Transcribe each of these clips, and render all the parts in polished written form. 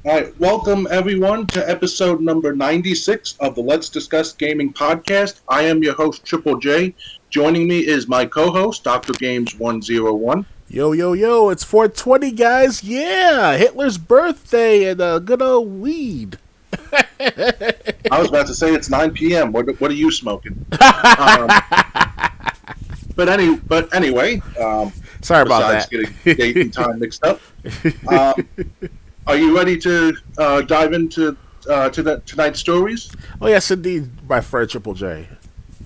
All right, welcome everyone to episode number 96 of the Let's Discuss Gaming podcast. I am your host, Triple J. Joining me is my co host, Dr. Games 101. Yo, yo, yo, it's 420, guys. Yeah, Hitler's birthday and good old weed. I was about to say it's 9 p.m. What are you smoking? Um, but anyway, Sorry about besides that. getting date and time mixed up, um, are you ready to dive into tonight's stories? Oh, yes, indeed, my friend Triple J.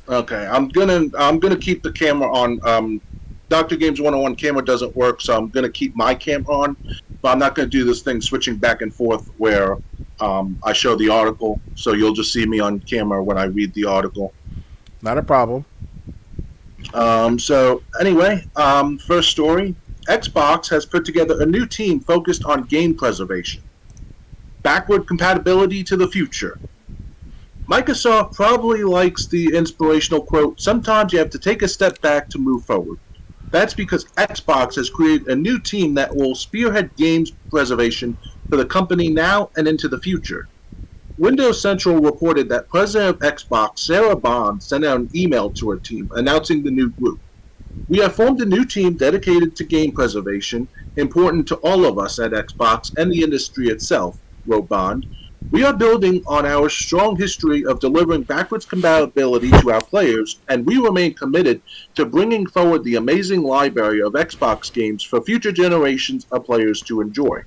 Okay, I'm gonna keep the camera on. Doctor Games 101 camera doesn't work, so I'm gonna keep my camera on, but I'm not gonna do this thing switching back and forth where I show the article, so you'll just see me on camera when I read the article. Not a problem. So anyway, first story: Xbox has put together a new team focused on game preservation, backward compatibility to the future. Microsoft probably likes the inspirational quote, sometimes you have to take a step back to move forward. That's because Xbox has created a new team that will spearhead games preservation for the company now and into the future. Windows Central reported that President of Xbox, Sarah Bond, sent out an email to her team announcing the new group. We have formed a new team dedicated to game preservation, important to all of us at Xbox and the industry itself, wrote Bond. We are building on our strong history of delivering backwards compatibility to our players, and we remain committed to bringing forward the amazing library of Xbox games for future generations of players to enjoy.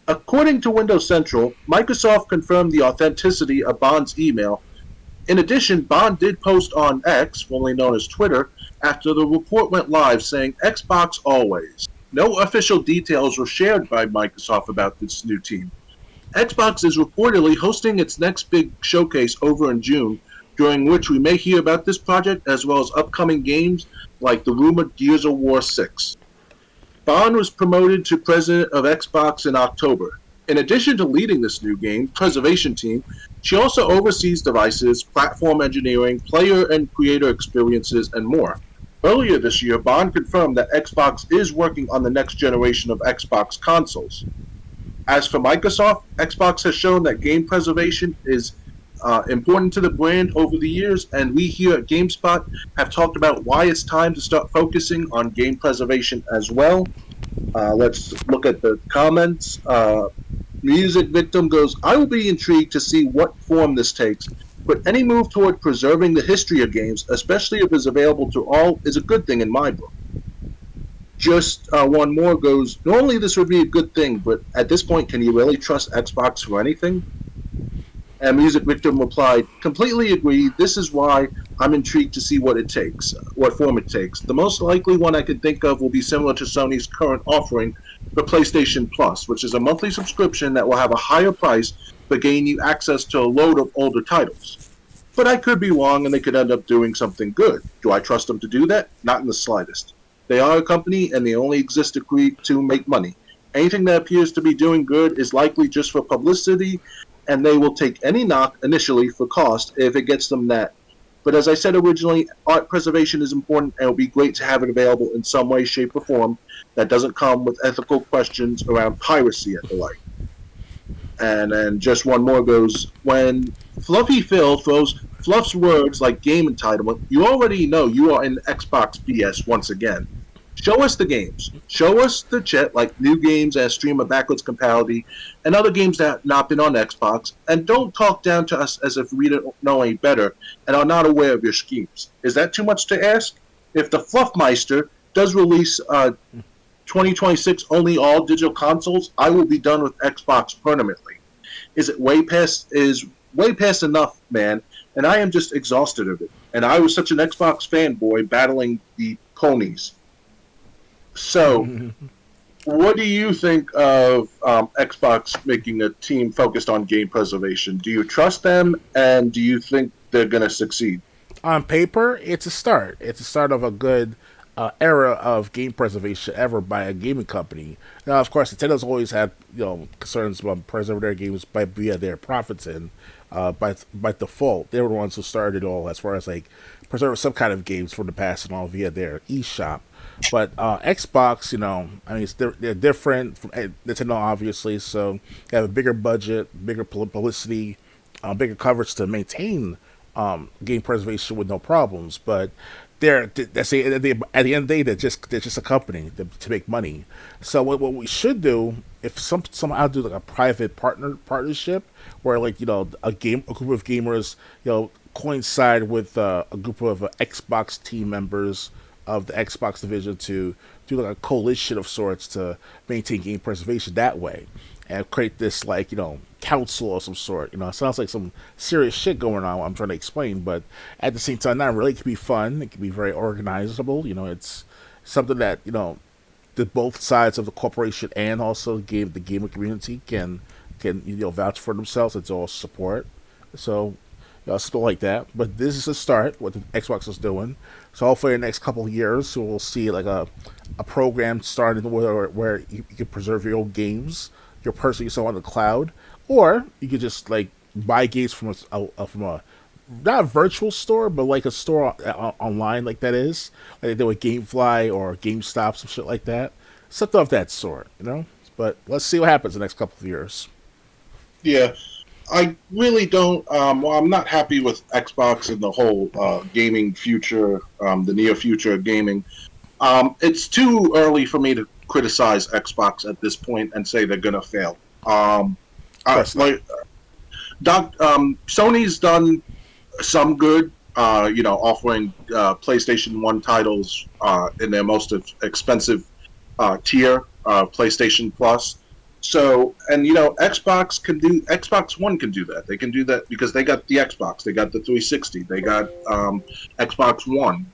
According to Windows Central, Microsoft confirmed the authenticity of Bond's email. In addition, Bond did post on X, formerly known as Twitter, after the report went live saying Xbox always. No official details were shared by Microsoft about this new team. Xbox is reportedly hosting its next big showcase over in June, during which we may hear about this project as well as upcoming games like the rumored Gears of War 6. Bond was promoted to president of Xbox in October. In addition to leading this new game preservation team, she also oversees devices, platform engineering, player and creator experiences, and more. Earlier this year, Bond confirmed that Xbox is working on the next generation of Xbox consoles. As for Microsoft, Xbox has shown that game preservation is important to the brand over the years, and we here at GameSpot have talked about why it's time to start focusing on game preservation as well. Let's look at the comments. Music Victim goes, I will be intrigued to see what form this takes, but any move toward preserving the history of games, especially if it's available to all, is a good thing in my book. Just one more goes, normally this would be a good thing, but at this point, can you really trust Xbox for anything? And Music Victim replied, completely agree. This is why I'm intrigued to see what it takes, what form it takes. The most likely one I can think of will be similar to Sony's current offering for PlayStation Plus, which is a monthly subscription that will have a higher price but gain you access to a load of older titles. But I could be wrong and they could end up doing something good. Do I trust them to do that? Not in the slightest. They are a company and they only exist to make money. Anything that appears to be doing good is likely just for publicity, and they will take any knock initially for cost if it gets them that. But as I said originally, art preservation is important, and it would be great to have it available in some way, shape, or form that doesn't come with ethical questions around piracy and the like. And then just one more goes, when Fluffy Phil throws Fluff's words like game entitlement, you already know you are in Xbox BS once again. Show us the games. Show us the chat like new games and stream of backwards compatibility and other games that have not been on Xbox, and don't talk down to us as if we don't know any better and are not aware of your schemes. Is that too much to ask? If the Fluffmeister does release 2026 only all digital consoles, I will be done with Xbox permanently. Is way past enough, man, and I am just exhausted of it. And I was such an Xbox fanboy battling the ponies. So, what do you think of Xbox making a team focused on game preservation? Do you trust them, and do you think they're going to succeed? On paper, it's a start. It's a start of a good era of game preservation ever by a gaming company. Now, of course, Nintendo's always had concerns about preserving their games by via their profits, and by default, they were the ones who started it all as far as like preserving some kind of games from the past and all via their eShop. But Xbox, I mean, they're different from Nintendo, obviously. So they have a bigger budget, bigger publicity, bigger coverage to maintain game preservation with no problems. But that's at the end of the day, they're just a company to make money. So what we should do, if somehow do like a private partnership where like a group of gamers coincide with a group of Xbox team members of the Xbox division to do like a coalition of sorts to maintain game preservation that way, and create this like council of some sort. It sounds like some serious shit going on. I'm trying to explain, but at the same time, not really. It can be fun. It can be very organizable. It's something that the both sides of the corporation and also the gamer community can vouch for themselves. It's all support. So stuff like that. But this is a start. What the Xbox is doing. So hopefully, in the next couple of years, we'll see like a program starting where you can preserve your own games, your personal yourself on the cloud, or you could just like buy games from a not a virtual store, but like a store online, like that is like they do with GameFly or GameStop, some shit like that, something of that sort. But let's see what happens in the next couple of years. Yeah, I really don't. Well, I'm not happy with Xbox and the whole gaming future, the near future of gaming. It's too early for me to criticize Xbox at this point and say they're gonna fail. Of course not. Like Sony's done some good, offering PlayStation One titles in their most expensive tier, PlayStation Plus. So, and Xbox One can do that. They can do that because they got the Xbox, they got the 360, they got Xbox One,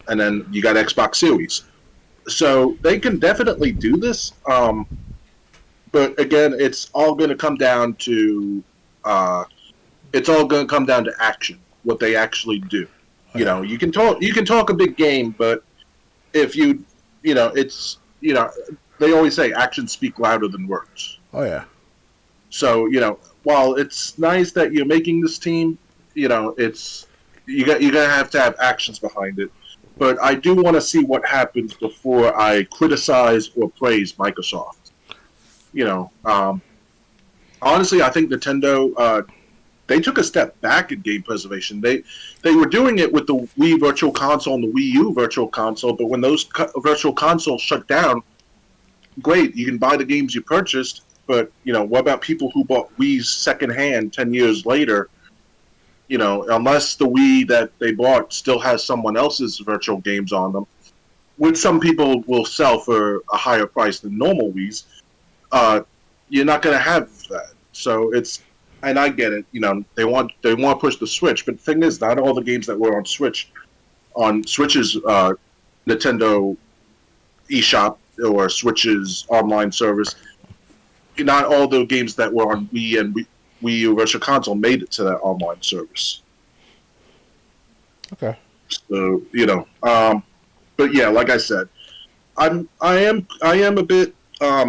and then you got Xbox Series. So they can definitely do this. But again, uh, it's all going to come down to action, what they actually do. Oh yeah. You can talk a big game, but if it's they always say actions speak louder than words. Oh yeah. So while it's nice that you're making this team, it's you're gonna have to have actions behind it. But I do want to see what happens before I criticize or praise Microsoft. You know, um, Honestly, I think Nintendo they took a step back in game preservation. They were doing it with the Wii Virtual Console and the Wii U Virtual Console, but when those virtual consoles shut down, great, you can buy the games you purchased, but what about people who bought Wii's secondhand 10 years later? Unless the Wii that they bought still has someone else's virtual games on them, which some people will sell for a higher price than normal Wii's, uh, you're not going to have that. So and I get it. They want to push the Switch, but the thing is, not all the games that were on Switch's Nintendo eShop or Switch's online service, not all the games that were on Wii and Wii U Virtual Console made it to that online service. Okay. So but yeah, like I said, I am a bit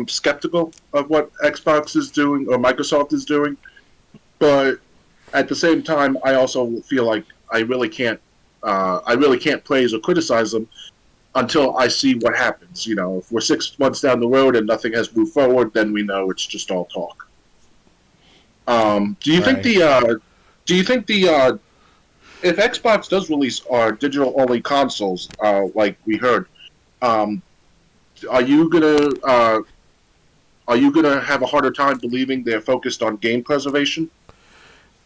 skeptical of what Xbox is doing or Microsoft is doing, but at the same time, I also feel like I really can't praise or criticize them until I see what happens. If we're 6 months down the road and nothing has moved forward, then we know it's just all talk. Do you think Right. the if Xbox does release our digital only consoles, like we heard, um, are you gonna have a harder time believing they're focused on game preservation?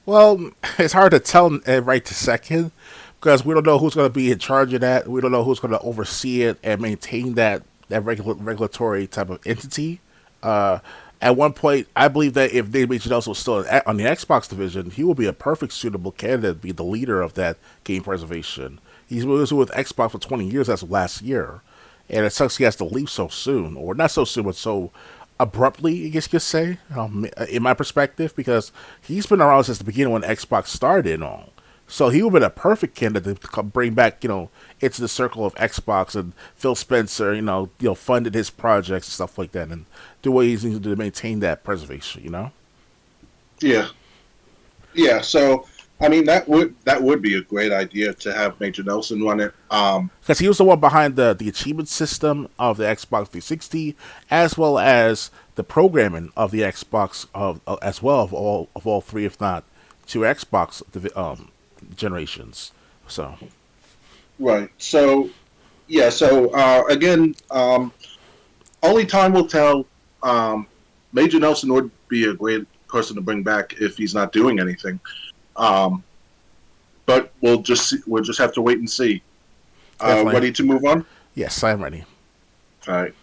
Well, it's hard to tell right this second because we don't know who's going to be in charge of that. We don't know who's going to oversee it and maintain that regulatory type of entity. Uh, at one point, I believe that if David Janelle was still on the Xbox division, he would be a perfect suitable candidate to be the leader of that game preservation. He's been with Xbox for 20 years as of last year, and it sucks he has to leave so soon, or not so soon, but so abruptly, I guess you could say, in my perspective, because he's been around since the beginning when Xbox started and all. So he would have been a perfect candidate to bring back, into the circle of Xbox, and Phil Spencer, funded his projects and stuff like that, and do what he's needed to maintain that preservation. Yeah, yeah. So I mean, that would be a great idea to have Major Nelson run it. Because he was the one behind the achievement system of the Xbox 360, as well as the programming of the Xbox as well of all three, if not two Xbox generations. So Right. So yeah. So again, only time will tell. Um, Major Nelson would be a great person to bring back if he's not doing anything. Um, but we'll just have to wait and see. definitely, Ready to move on? yes, I'm ready. All right.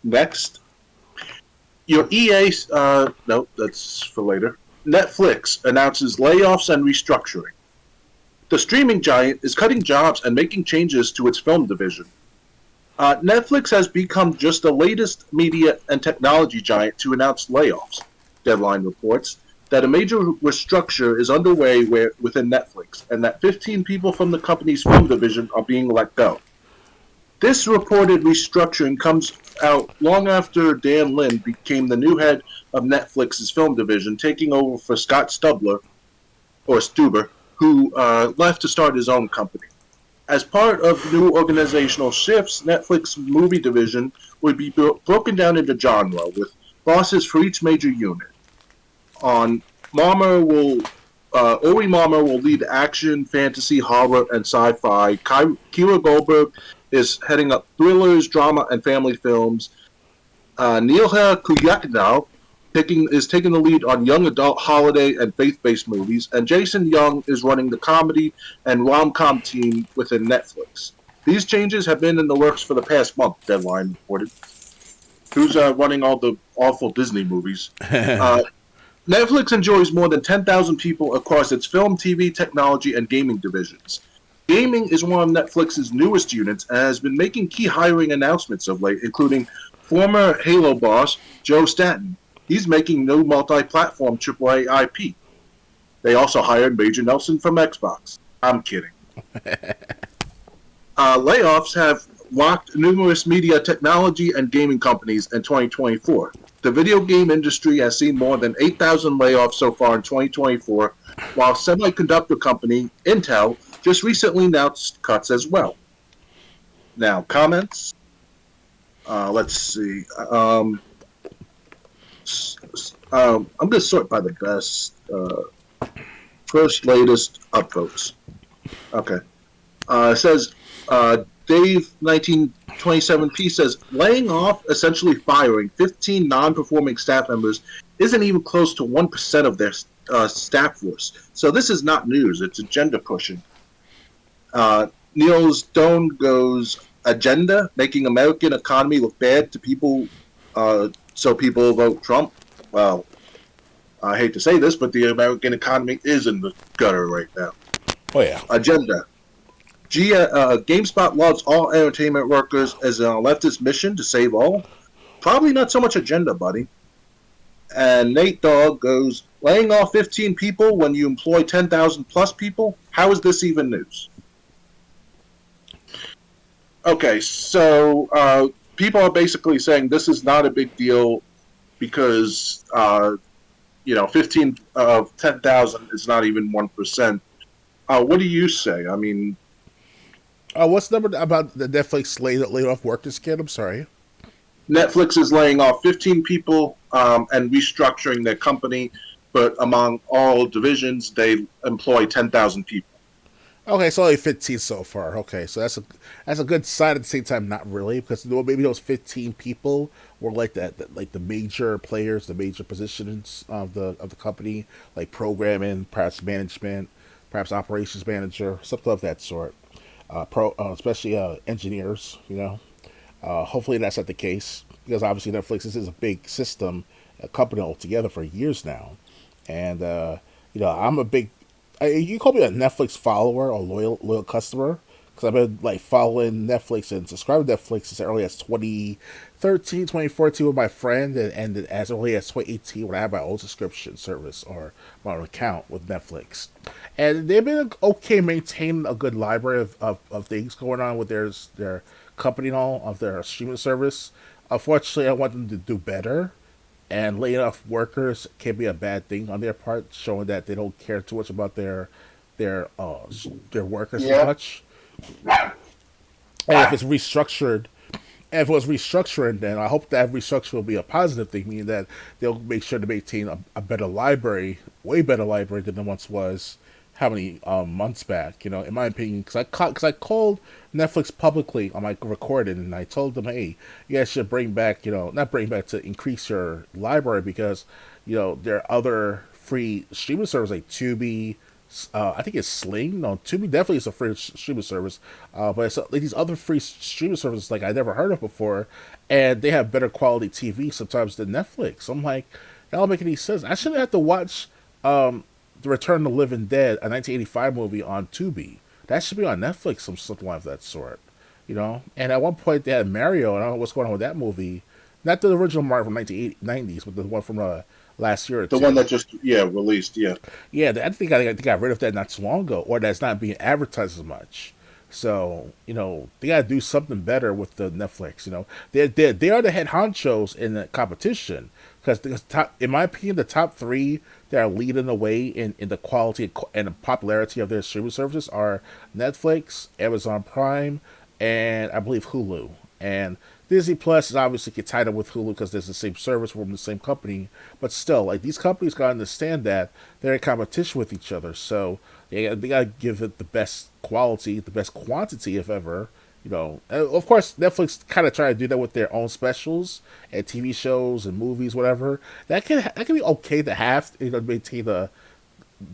Next, your EA. No, that's for later. Netflix announces layoffs and restructuring. The streaming giant is cutting jobs and making changes to its film division. Netflix has become just the latest media and technology giant to announce layoffs. Deadline reports that a major restructure is underway within Netflix, and that 15 people from the company's film division are being let go. This reported restructuring comes out long after Dan Lin became the new head of Netflix's film division, taking over for Scott Stubler, or Stuber, who left to start his own company. As part of new organizational shifts, Netflix movie division would be broken down into genre, with bosses for each major unit. On Ori Mama will lead action, fantasy, horror, and sci-fi. Kira Goldberg is heading up thrillers, drama, and family films. Neilha Kuyaknau is taking the lead on young adult holiday and faith-based movies, and Jason Young is running the comedy and rom-com team within Netflix. These changes have been in the works for the past month, Deadline reported. Who's running all the awful Disney movies? Uh, Netflix enjoys more than 10,000 people across its film, TV, technology, and gaming divisions. Gaming is one of Netflix's newest units and has been making key hiring announcements of late, including former Halo boss Joe Staten. He's making new multi-platform AAA IP. They also hired Major Nelson from Xbox. I'm kidding. Layoffs have rocked numerous media, technology, and gaming companies in 2024. The video game industry has seen more than 8,000 layoffs so far in 2024, while semiconductor company Intel just recently announced cuts as well. Now, comments. Let's see. I'm going to sort by the best. First, latest, upvotes. Okay. It says Dave 1927P says laying off, essentially firing 15 non-performing staff members isn't even close to 1% of their staff force. So this is not news. It's agenda pushing. Neil Stone goes agenda, making American economy look bad to people, so people vote Trump. Well, I hate to say this, but the American economy is in the gutter right now. Oh yeah, Agenda. GameSpot loves all entertainment workers as a leftist mission to save all. Probably not so much agenda, buddy. And Nate Dogg goes, laying off 15 people when you employ 10,000 plus people? How is this even news? Okay, so people are basically saying this is not a big deal because, 15 of 10,000 is not even 1%. What do you say? I mean, what's the number about the Netflix laid off workers kid? I'm sorry. Netflix is laying off 15 people and restructuring their company, but among all divisions, they employ 10,000 people. Okay, so only 15 so far. Okay, so that's a good sign. At the same time, not really, because maybe those 15 people were like like the major players, the major positions of the company, like programming, perhaps management, perhaps operations manager, something of that sort. Especially engineers. Hopefully that's not the case because obviously Netflix this is a big system, a company altogether for years now, and I'm a big. You call me a Netflix follower or loyal customer because I've been like following Netflix and subscribing to Netflix as early as 2013, 2014 with my friend, and as early as 2018 when I had my own subscription service or my own account with Netflix. And they've been okay maintaining a good library of things going on with their company and all of their streaming service. Unfortunately, I want them to do better. and laying off workers can be a bad thing on their part, showing that they don't care too much about their uh their workers as Yeah. much. And if it's restructured, and if it was restructuring, then I hope that restructure will be a positive thing, meaning that they'll make sure to maintain a better library, way better library than it once was. How many months back? In my opinion, because I called Netflix publicly on my recording, and I told them, hey, you guys should bring back, not bring back to increase your library because, there are other free streaming services like Tubi, I think it's Sling. No, Tubi definitely is a free streaming service. But it's like these other free streaming services like I never heard of before, and they have better quality TV sometimes than Netflix. I'm like, that don't make any sense. I shouldn't have to watch The Return of the Living Dead, a 1985 movie on Tubi. That should be on Netflix, something like that sort. And at one point they had Mario, and I don't know what's going on with that movie. Not the original Mario from 1990s, but the one from last year or The one two. that just released. Yeah. Yeah, I think I got rid of that not too long ago, or that's not being advertised as much. So they gotta do something better with the Netflix. They are the head honchos in the competition because in my opinion, the top three that are leading the way in the quality and the popularity of their streaming services are Netflix, Amazon Prime, and I believe Hulu. And Disney Plus is obviously get tied up with Hulu because there's the same service from the same company, but still, like these companies gotta understand that they're in competition with each other, so they gotta give it the best quality, the best quantity, if ever. Of course, Netflix kind of try to do that with their own specials and TV shows and movies, whatever. That can be okay to have, maintain the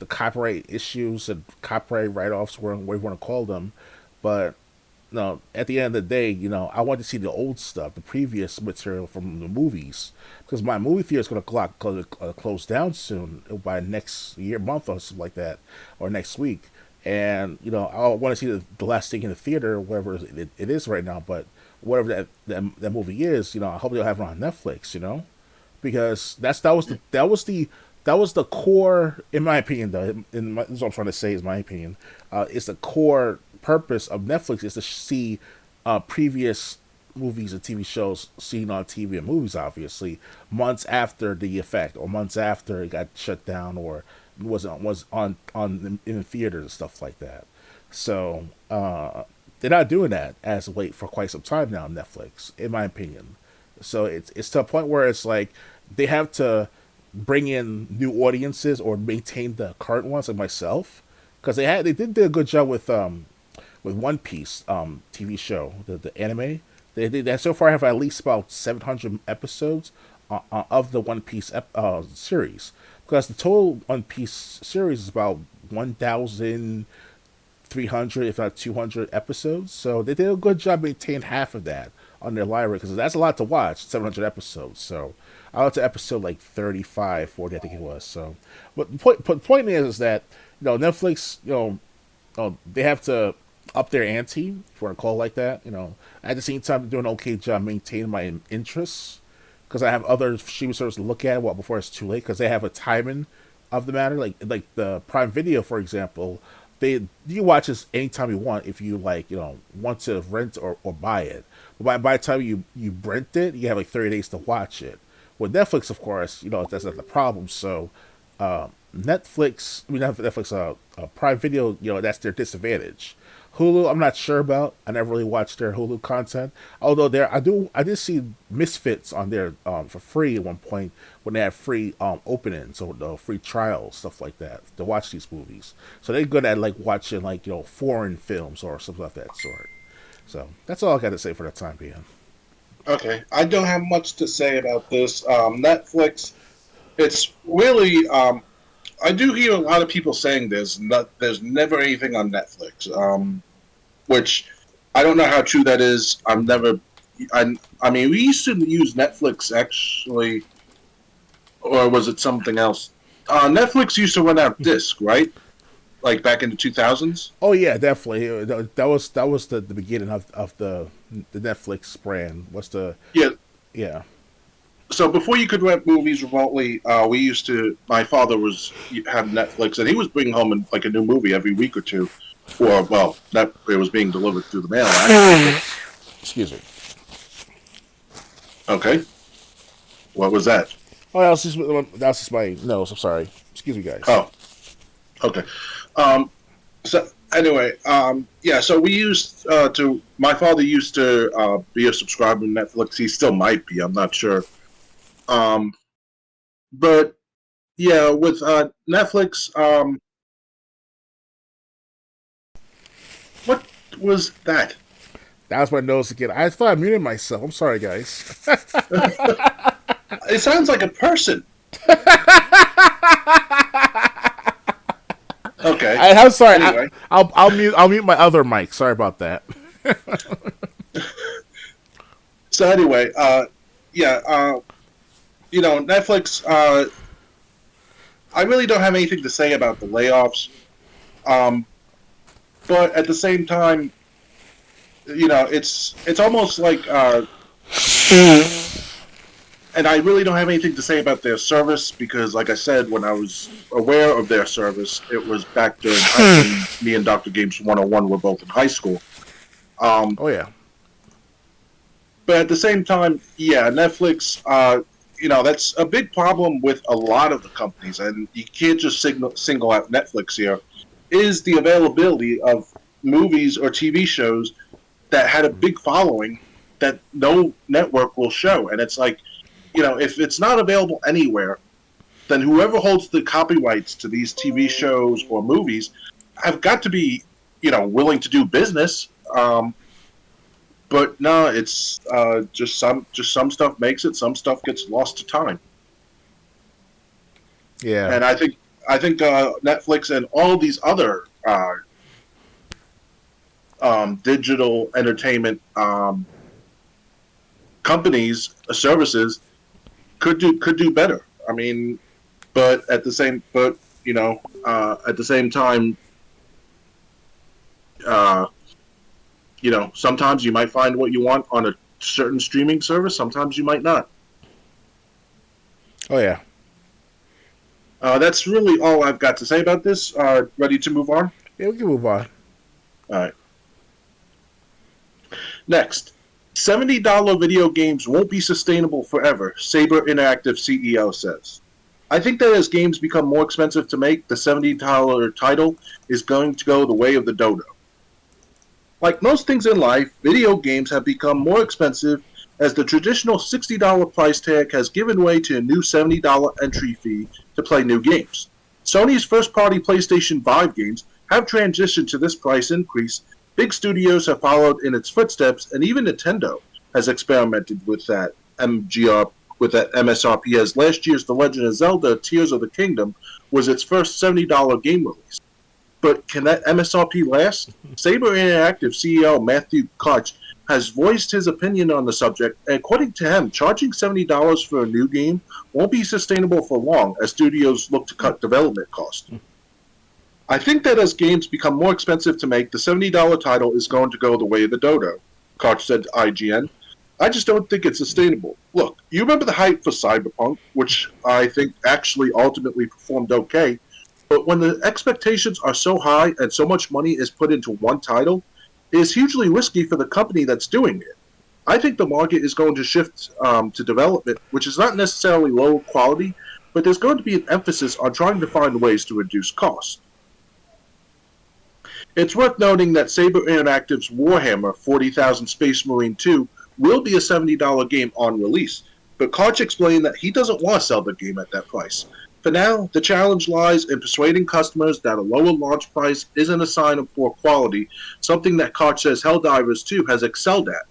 copyright issues and copyright write offs, whatever you want to call them, but no, at the end of the day, I want to see the old stuff, the previous material from the movies, because my movie theater is going to close down soon by next year, month or something like that, or next week. And I want to see the last thing in the theater, whatever it is right now. But whatever that movie is, I hope they'll have it on Netflix. Because that was the core, in my opinion. Though, this is what I'm trying to say is my opinion. It's the core purpose of Netflix is to see previous movies and TV shows seen on TV and movies, obviously months after the effect or months after it got shut down or was on in theaters and stuff like that. So they're not doing that as of late for quite some time now. Netflix, in my opinion. So it's to a point where it's like they have to bring in new audiences or maintain the current ones, like myself, because they did a good job with One Piece TV show, the anime. They so far have at least about 700 episodes of the One Piece series, because the total One Piece series is about 1,300, if not 200 episodes. So they did a good job maintaining half of that on their library, because that's a lot to watch, 700 episodes. So I went to episode like 35, 40, I think it was. So, but the point is that Netflix, they have to up their ante, if you want to call it like that. At the same time, doing an okay job maintaining my interests because I have other streaming services to look at before it's too late because they have a timing of the matter. Like the Prime Video, for example, you watch this anytime you want if you want to rent or buy it. But by the time you rent it, you have like 30 days to watch it. With Netflix, of course, that's not the problem. So Netflix, I mean not Netflix, Prime Video, that's their disadvantage. Hulu, I'm not sure about. I never really watched their Hulu content. Although I did see Misfits on there for free at one point when they had free openings or free trials, stuff like that to watch these movies. So they're good at like watching foreign films or something like that sort. So that's all I got to say for the time being. Okay. I don't have much to say about this. Netflix. It's really. I do hear a lot of people saying there's never anything on Netflix. Which I don't know how true that is. I've never. I mean, we used to use Netflix actually, or was it something else? Netflix used to run out disc, right? Like back in the 2000s. Oh yeah, definitely. That was the beginning of the Netflix brand. What's the Yeah. yeah. So before you could rent movies remotely, we used to. My father was had Netflix, and he was bringing home like a new movie every week or two, or well, that it was being delivered through the mail actually. But Excuse me. okay, what was that? Oh, that was just my nose. I'm sorry. Excuse me, guys. Oh, okay. Um, so anyway, yeah. So we used to. My father used to be a subscriber to Netflix. He still might be. I'm not sure. Um, but yeah, with Netflix, what was that? That was my nose again. I thought I muted myself. I'm sorry, guys. It sounds like a person. Okay. I'm sorry. Anyway, I'll mute my other mic. Sorry about that. so anyway, yeah, Netflix. I really don't have anything to say about the layoffs. Um, but at the same time, it's almost like, and I really don't have anything to say about their service because, like I said, when I was aware of their service, it was back during when me and Dr. Games 101 were both in high school. Um, Oh yeah. but at the same time, yeah, Netflix. That's a big problem with a lot of the companies, and you can't just single out Netflix here. Is the availability of movies or TV shows that had a big following that no network will show, and it's like, if it's not available anywhere, then whoever holds the copyrights to these TV shows or movies have got to be, willing to do business. But no, it's just some stuff makes it, some stuff gets lost to time, Yeah. and I think Netflix and all these other digital entertainment companies services could do better. I mean, at the same time, uh, sometimes you might find what you want on a certain streaming service. Sometimes you might not. Oh yeah. That's really all I've got to say about this. Ready to move on? Yeah, we can move on. All right. Next, $70 video games won't be sustainable forever, Saber Interactive CEO says. I think that as games become more expensive to make, the $70 title is going to go the way of the dodo. Like most things in life, video games have become more expensive as the traditional $60 price tag has given way to a new $70 entry fee to play new games. Sony's first party PlayStation 5 games have transitioned to this price increase. Big studios have followed in its footsteps, and even Nintendo has experimented with that MSRP, as last year's The Legend of Zelda Tears of the Kingdom was its first $70 game release. But can that MSRP last? Saber Interactive CEO Matthew Koch has voiced his opinion on the subject, and according to him, charging $70 for a new game won't be sustainable for long as studios look to cut development costs. I think that as games become more expensive to make, the $70 title is going to go the way of the dodo, Koch said to IGN. I just don't think it's sustainable. Look, you remember the hype for Cyberpunk, which I think actually ultimately performed okay, but when the expectations are so high and so much money is put into one title, it is hugely risky for the company that's doing it. I think the market is going to shift to development, which is not necessarily low quality, but there's going to be an emphasis on trying to find ways to reduce costs. It's worth noting that Saber Interactive's Warhammer 40,000 Space Marine 2 will be a $70 game on release, but Koch explained that he doesn't want to sell the game at that price. For now, the challenge lies in persuading customers that a lower launch price isn't a sign of poor quality, something that Koch says Helldivers 2 has excelled at.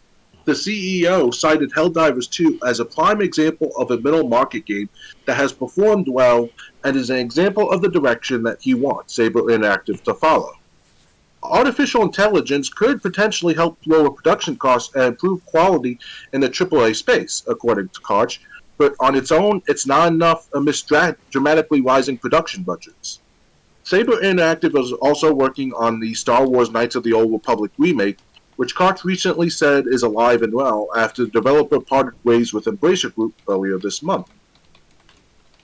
The CEO cited Helldivers 2 as a prime example of a middle market game that has performed well and is an example of the direction that he wants Saber Interactive to follow. Artificial intelligence could potentially help lower production costs and improve quality in the AAA space, according to Koch, but on its own, it's not enough amidst dramatically rising production budgets. Saber Interactive is also working on the Star Wars Knights of the Old Republic remake, which Koch recently said is alive and well after the developer parted ways with Embracer Group earlier this month.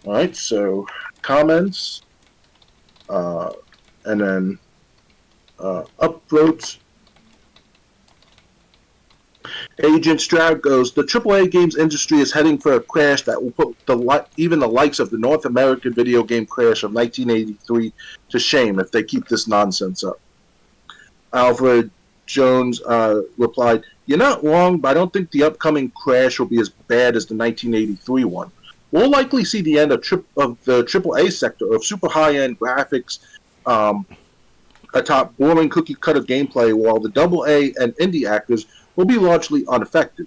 All right, so comments, uh, and then upvotes. Agent Stroud goes, the AAA games industry is heading for a crash that will put even the likes of the North American video game crash of 1983 to shame if they keep this nonsense up. Alfred Jones replied, you're not wrong, but I don't think the upcoming crash will be as bad as the 1983 one. We'll likely see the end of the AAA sector of super high-end graphics um, atop boring cookie-cutter gameplay, while the AA and indie actors will be largely unaffected.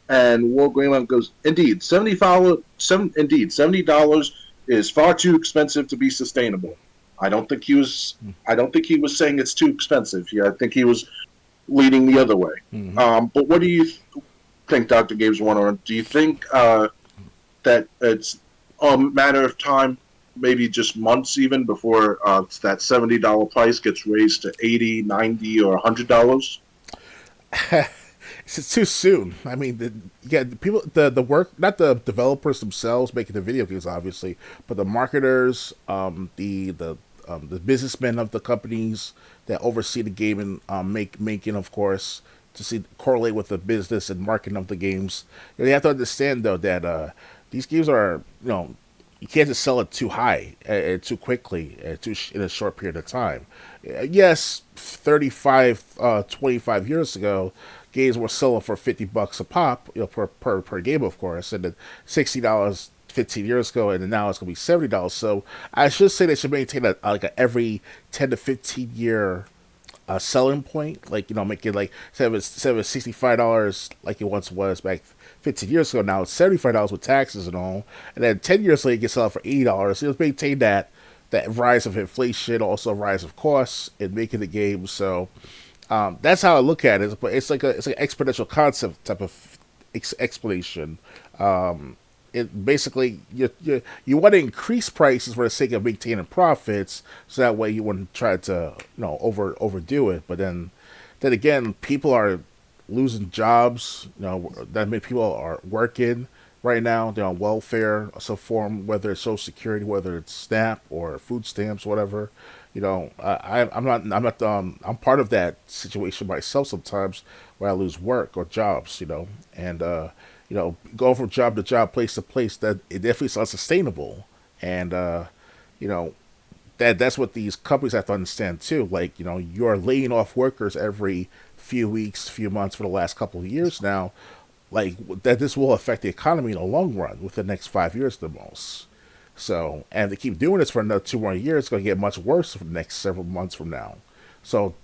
And War Greenland goes, indeed, $70 is far too expensive to be sustainable. I don't think he was. I don't think he was saying it's too expensive. Yeah, I think he was leading the other way. Mm-hmm. But what do you think, Dr. Gabe's Warner? Do you think that it's a matter of time, maybe just months even, before that $70 price gets raised to 80, 90, or $100? It's too soon. I mean, the people, the work, not the developers themselves making the video games, obviously, but the marketers, the businessmen of the companies that oversee the game and making, of course, to see correlate with the business and marketing of the games. You have to understand though that these games are, you can't just sell it too high and too quickly in a short period of time. Yes, 35, 25 years ago, games were selling for $50 a pop, per game, of course, and then $60 15 years ago, and then now it's gonna be $70. So I should say they should maintain a every 10 to 15 year selling point, like make it like instead of $65 like it once was back 15 years ago. Now it's $75 with taxes and all, and then 10 years later you can sell it for $80. So you'll maintain that rise of inflation, also rise of costs in making the game. So that's how I look at it. But it's like an exponential concept type of explanation. It basically you want to increase prices for the sake of maintaining profits, so that way you wouldn't try to overdo it. But then again, people are losing jobs. That many people are working right now. They're on welfare of some form, whether it's Social Security, whether it's SNAP or food stamps, whatever. I'm part of that situation myself sometimes, where I lose work or jobs. And going from job to job, place to place, that it definitely is unsustainable. And you know, that's what these companies have to understand too. Like, you're laying off workers every few weeks, few months for the last couple of years now. Like that, this will affect the economy in the long run, within the next 5 years the most. So, and if they keep doing this for another 2 more years, it's going to get much worse for the next several months from now. So,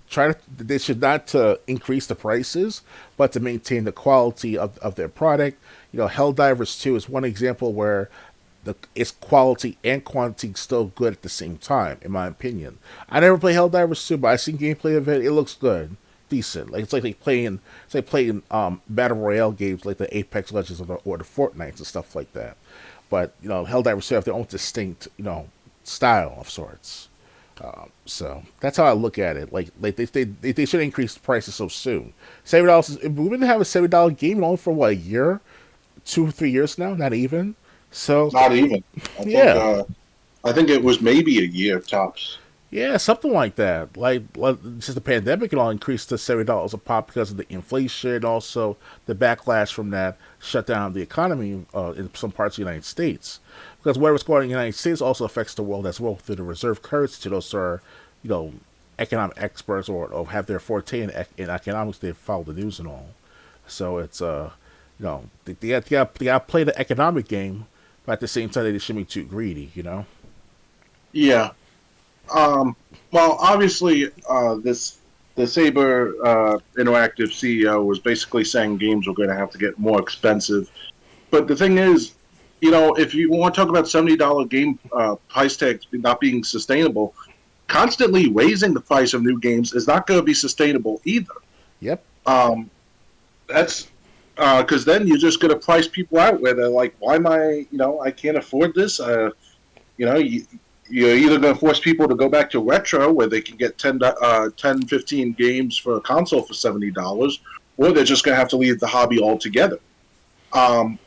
they should not to increase the prices, but to maintain the quality of their product. Helldivers 2 is one example where its quality and quantity still good at the same time, in my opinion. I never played Helldivers 2, but I've seen gameplay of it. It looks good, decent. Like it's like playing battle royale games like the Apex Legends or the Fortnites and stuff like that. But Helldivers 2 have their own distinct style of sorts. So that's how I look at it. Like they should increase the prices so soon. $70. We've been having $70 game only for what, a year, 2 or 3 years now, not even. So Not even. I think yeah, I think it was maybe a year tops. yeah, something like that. Like since the pandemic, it all increased to $70 a pop because of the inflation, also the backlash from that shut down the economy in some parts of the United States. Because whatever's going on in the United States also affects the world as well through the reserve currency. To those who are, you know, economic experts or have their forte in economics, they follow the news and all. So it's they got to play the economic game, but at the same time they shouldn't be too greedy. Yeah. Well, obviously, the Saber Interactive CEO was basically saying games were going to have to get more expensive. But the thing is, if you want to talk about $70 game price tags not being sustainable, constantly raising the price of new games is not going to be sustainable either. Yep. Um, that's because then you're just going to price people out where they're like, why am I can't afford this. You know, you, you're either going to force people to go back to retro where they can get 15 games for a console for $70, or they're just going to have to leave the hobby altogether. Um,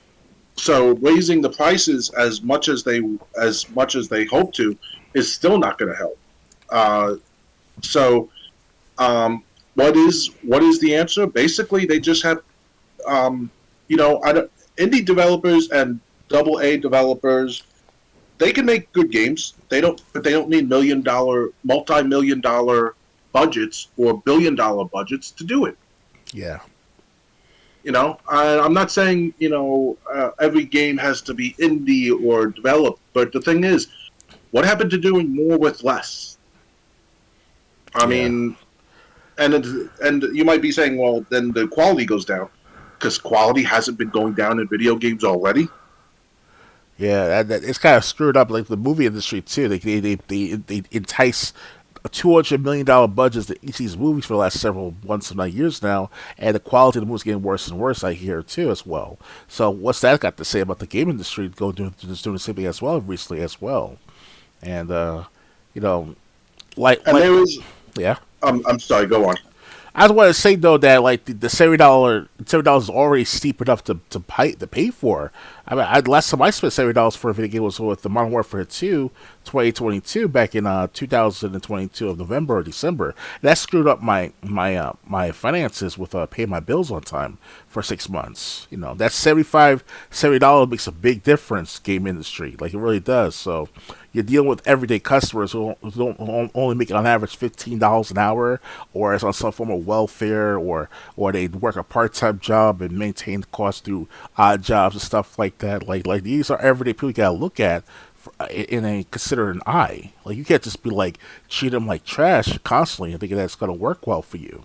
so raising the prices as much as they hope to is still not going to help. Uh, so um, what is the answer? Basically, they just have you know, indie developers and double A developers, they can make good games. But they don't need multi-million dollar budgets or billion-dollar budgets to do it. Yeah. You know, I'm not saying every game has to be indie or developed, but the thing is, what happened to doing more with less? I Yeah. mean, and you might be saying, well, then the quality goes down because quality hasn't been going down in video games already. Yeah, it's kind of screwed up like the movie industry too. They entice $200 million budgets to each of these movies for the last several months and not years now, and the quality of the movies getting worse and worse. I hear too as well. So what's that got to say about the game industry going doing the same thing as well recently as well? And you know, And there was, yeah. I'm sorry, go on. I just want to say though that like the $70 is already steep enough to pay for. I mean, last time I spent $70 for a video game was with the Modern Warfare 2, 2022 back in 2022 of November or December. That screwed up my finances with paying my bills on time for 6 months. You know, that $70 makes a big difference game industry, like it really does. So you're dealing with everyday customers who only make on average $15 an hour, or is on some form of welfare, or they work a part time job and maintain costs through odd jobs and stuff like that. Like these are everyday people you gotta look at in a considerate eye. Like you can't just be like treat them like trash constantly and thinking that's gonna work well for you.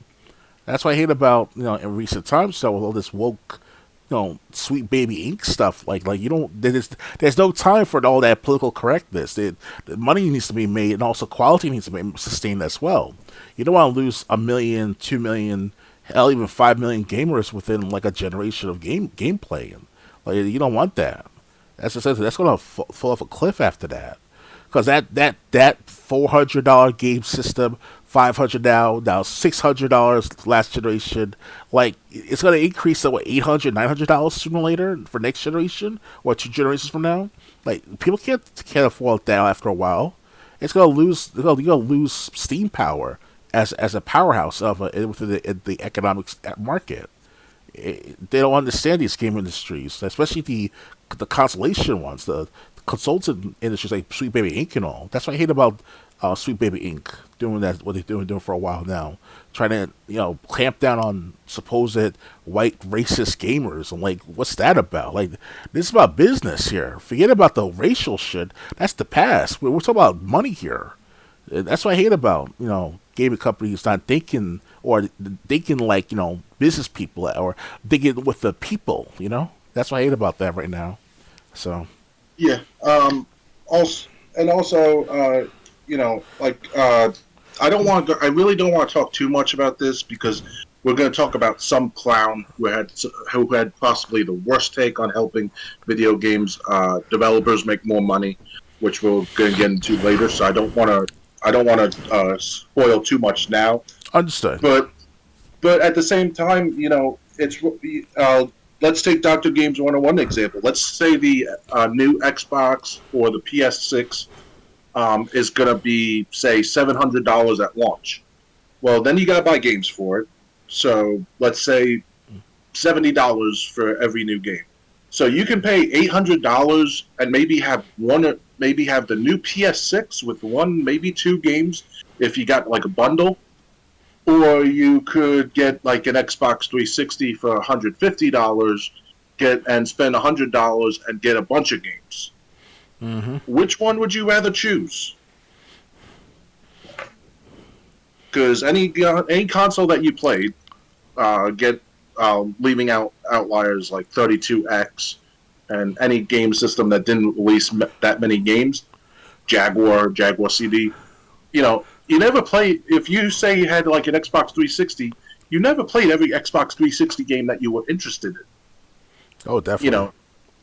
That's what I hate about in recent times. So with all this woke, sweet baby ink stuff, like you don't. There's no time for all that political correctness. The money needs to be made, and also quality needs to be sustained as well. You don't want to lose 1 million, 2 million, hell, even 5 million gamers within like a generation of gameplay. And like you don't want that. That's gonna fall off a cliff after that. Because that $400 game system, 500 now $600 last generation, like it's gonna increase to what, $800 $900 sooner or later for next generation or 2 generations from now. Like people can't afford that after a while. It's gonna lose. You're gonna lose steam power as a powerhouse within the economic market. They don't understand these game industries, especially the consolation ones, the consultant industries like Sweet Baby Inc. and all. That's what I hate about Sweet Baby Inc. doing that. What they're doing for a while now, trying to clamp down on supposed white racist gamers. I'm like, what's that about? Like, this is about business here. Forget about the racial shit. That's the past. We're talking about money here. That's what I hate about gaming companies not thinking or thinking like business people or thinking with the people. That's what I hate about that right now. So Yeah. Also, and also, I don't want to. I really don't want to talk too much about this because we're going to talk about some clown who had possibly the worst take on helping video games developers make more money, which we're going to get into later. So I don't want to. I don't want to spoil too much now. understood. But at the same time, it's let's take Doctor Games 101 example. Let's say the new Xbox or the PS6 is going to be, say, $700 at launch. Well, then you got to buy games for it. So let's say $70 for every new game. So you can pay $800 and maybe have the new PS6 with one, maybe two games if you got like a bundle, or you could get like an Xbox 360 for $150, and spend $100 and get a bunch of games. Hmm. Which one would you rather choose? Because any console that you played, get leaving out outliers like 32X and any game system that didn't release that many games, Jaguar CD. You never played. If you say you had like an Xbox 360, you never played every Xbox 360 game that you were interested in. Oh, You definitely. know,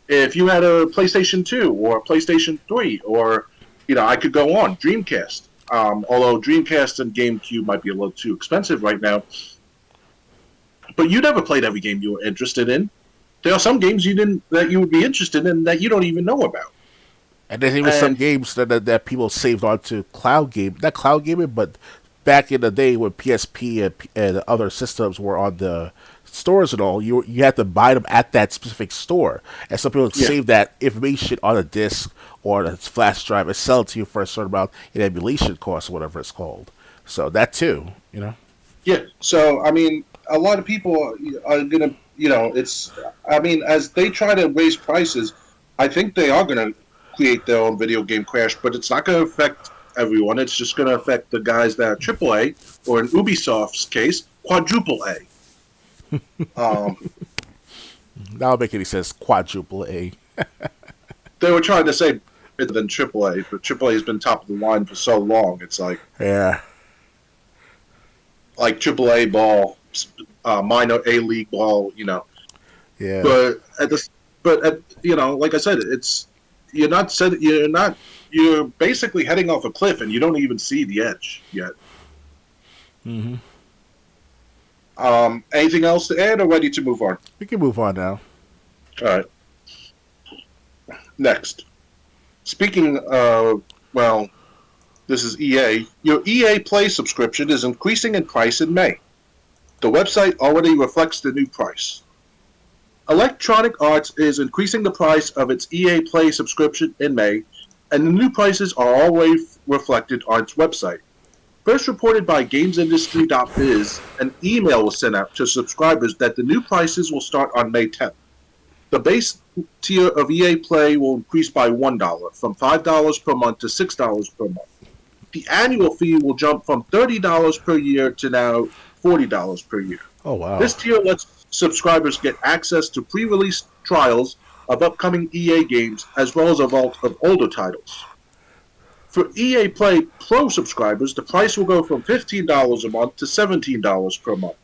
if you had a PlayStation 2 or a PlayStation 3, or I could go on Dreamcast. Although Dreamcast and GameCube might be a little too expensive right now, but you never played every game you were interested in. There are some games that you would be interested in that you don't even know about. And there's even some And games that people saved onto cloud game, not cloud gaming, but back in the day when PSP and other systems were on the stores and all, you had to buy them at that specific store, and some people would Yeah, save that information on a disk or a flash drive and sell it to you for a certain amount in emulation cost or whatever it's called. So that too, you know. yeah. So I mean, a lot of people are gonna, it's. I mean, as they try to raise prices, I think they are gonna create their own video game crash, but it's not gonna affect everyone. It's just gonna affect the guys that are AAA, or in Ubisoft's case, quadruple A. Um, That'll make any sense. Quadruple A. they were trying to say better than AAA, but AAA has been top of the line for so long. It's Yeah. like AAA ball, minor A league ball, Yeah. But at this, but at, like I said, it's you're basically heading off a cliff, and you don't even see the edge yet. Hmm. Anything else to add, or ready to move on? We can move on now. All right. Next, speaking of, well, this is EA. Your EA Play subscription is increasing in price in May. The website already reflects the new price. Electronic Arts is increasing the price of its EA Play subscription in May, and the new prices are already reflected on its website. First reported by GamesIndustry.biz, an email was sent out to subscribers that the new prices will start on May 10th. The base tier of EA Play will increase by $1, from $5 per month to $6 per month. The annual fee will jump from $30 per year to now $40 per year. Oh wow. This tier lets subscribers get access to pre-release trials of upcoming EA games, as well as a vault of older titles. For EA Play Pro subscribers, the price will go from $15 a month to $17 per month,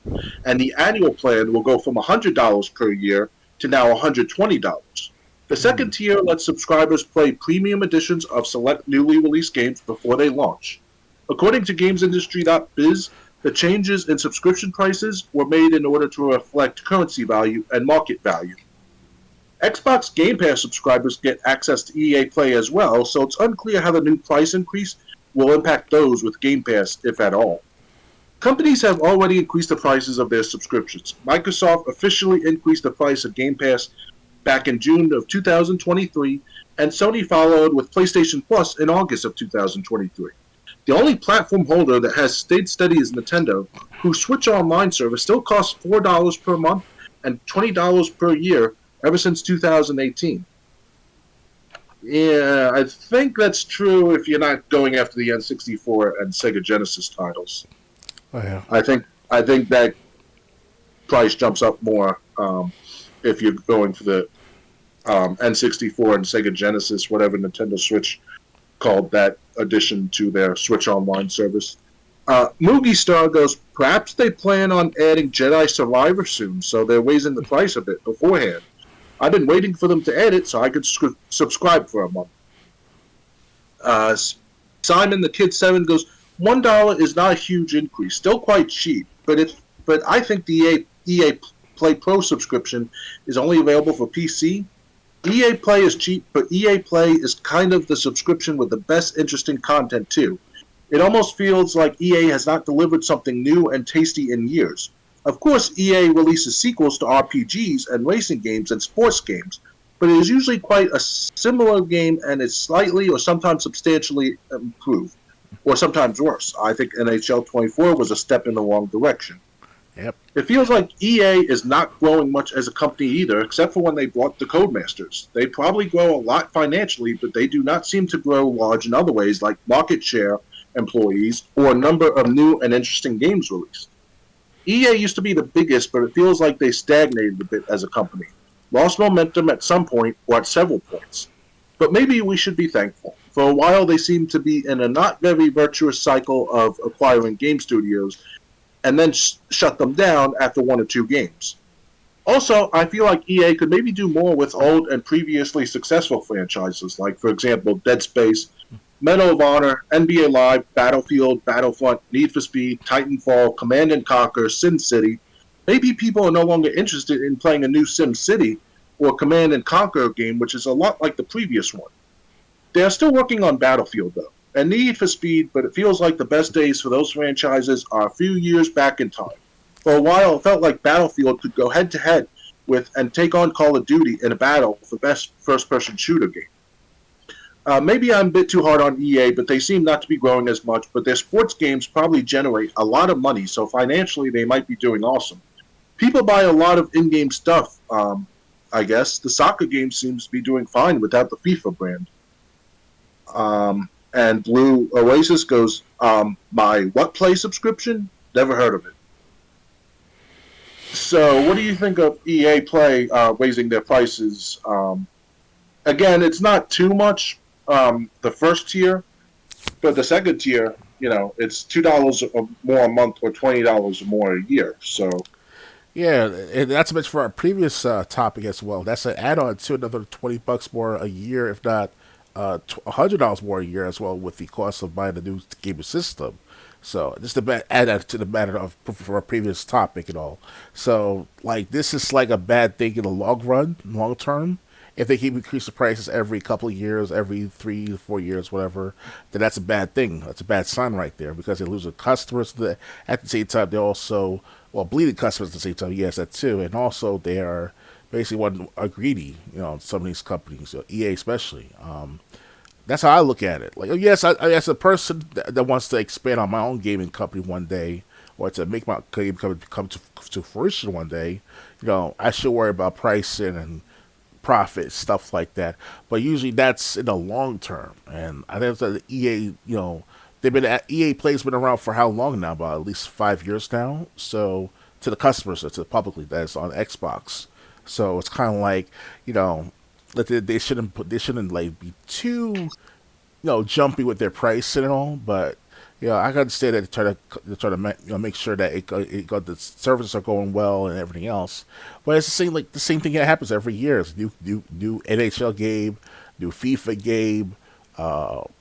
and the annual plan will go from $100 per year to now $120. The second tier lets subscribers play premium editions of select newly released games before they launch. According to GamesIndustry.biz, the changes in subscription prices were made in order to reflect currency value and market value. Xbox Game Pass subscribers get access to EA Play as well, so it's unclear how the new price increase will impact those with Game Pass, if at all. Companies have already increased the prices of their subscriptions. Microsoft officially increased the price of Game Pass back in June of 2023, and Sony followed with PlayStation Plus in August of 2023. The only platform holder that has stayed steady is Nintendo, whose Switch Online service still costs $4 per month and $20 per year ever since 2018. Yeah, I think that's true if you're not going after the N64 and Sega Genesis titles. Oh yeah. I think that price jumps up more if you're going for the N64 and Sega Genesis, whatever Nintendo Switch called that addition to their Switch Online service. Moogie Star goes, perhaps they plan on adding Jedi Survivor soon, so they're raising the price a bit beforehand. I've been waiting for them to add it so I could subscribe for a month. Simon the Kid 7 goes, $1 is not a huge increase, still quite cheap, but I think the EA Play Pro subscription is only available for PC. EA Play is cheap, but EA Play is kind of the subscription with the best interesting content too. It almost feels like EA has not delivered something new and tasty in years. Of course, EA releases sequels to RPGs and racing games and sports games, but it is usually quite a similar game and is slightly or sometimes substantially improved, or sometimes worse. I think NHL 24 was a step in the wrong direction. Yep. It feels like EA is not growing much as a company either, except for when they bought the Codemasters. They probably grow a lot financially, but they do not seem to grow large in other ways like market share, employees, or a number of new and interesting games released. EA used to be the biggest, but it feels like they stagnated a bit as a company. Lost momentum at some point, or at several points. But maybe we should be thankful. For a while, they seemed to be in a not very virtuous cycle of acquiring game studios, and then shut them down after one or two games. Also, I feel like EA could maybe do more with old and previously successful franchises, like, for example, Dead Space, Medal of Honor, NBA Live, Battlefield, Battlefront, Need for Speed, Titanfall, Command & Conquer, Sin City. Maybe people are no longer interested in playing a new Sim City or Command & Conquer game, which is a lot like the previous one. They are still working on Battlefield, though. A need for speed, but it feels like the best days for those franchises are a few years back in time. For a while, it felt like Battlefield could go head to head with and take on Call of Duty in a battle for best first person shooter game. Maybe I'm a bit too hard on EA, but they seem not to be growing as much. But their sports games probably generate a lot of money, so financially they might be doing awesome. People buy a lot of in game stuff, I guess. The soccer game seems to be doing fine without the FIFA brand. And Blue Oasis goes, my what play subscription? Never heard of it. So, what do you think of EA Play raising their prices? Again, it's not too much. The first tier, but the second tier, it's $2 or more a month or $20 or more a year. So, Yeah, and that's much for our previous topic as well. That's an add-on to another $20 more a year, if not $100 more a year as well, with the cost of buying a new gaming system. So just to add that to the matter of for our previous topic and all. So like this is like a bad thing in the long run, long term. If they keep increasing prices every couple of years, every 3 to 4 years, whatever, then that's a bad thing. That's a bad sign right there because they're losing customers. At the same time, they're also bleeding customers at the same time. Yes, that too, and also they are basically one are greedy. Some of these companies, EA especially. That's how I look at it. Like, yes, as a person that wants to expand on my own gaming company one day, or to make my game come to fruition one day, I should worry about pricing and profit stuff like that. But usually that's in the long term, and I think that the EA, they've been EA Play's been around for how long now? About at least 5 years now. So to the customers, to the publicly that's on Xbox. So it's kind of like that they shouldn't like be too jumpy with their price and all, but I can understand that they try to make sure that the services are going well and everything else. But it's the same thing that happens every year. It's new NHL game, new FIFA game.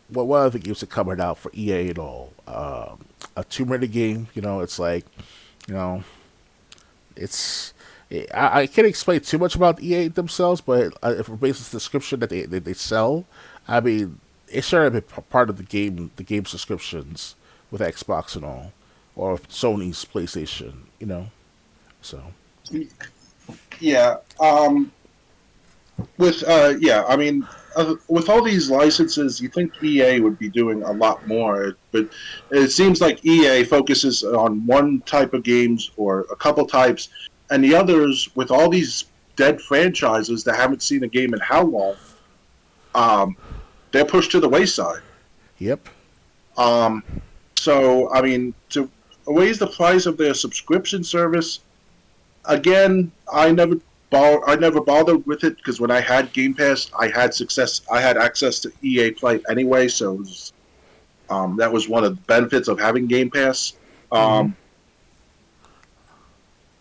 What other games are coming out for EA and all? A Tomb Raider game. It's like you know it's. I can't explain too much about EA themselves, but if we're based on the description that they sell, I mean, it should have been part of the game subscriptions with Xbox and all, or Sony's PlayStation, So yeah. With all these licenses, you think EA would be doing a lot more, but it seems like EA focuses on one type of games or a couple types, and the others, with all these dead franchises that haven't seen a game in how long, they're pushed to the wayside. yep, Um, so, I mean, to raise the price of their subscription service, again, I never bothered with it because when I had Game Pass, I had success. I had access to EA Play anyway, so that was one of the benefits of having Game Pass. hmm Um,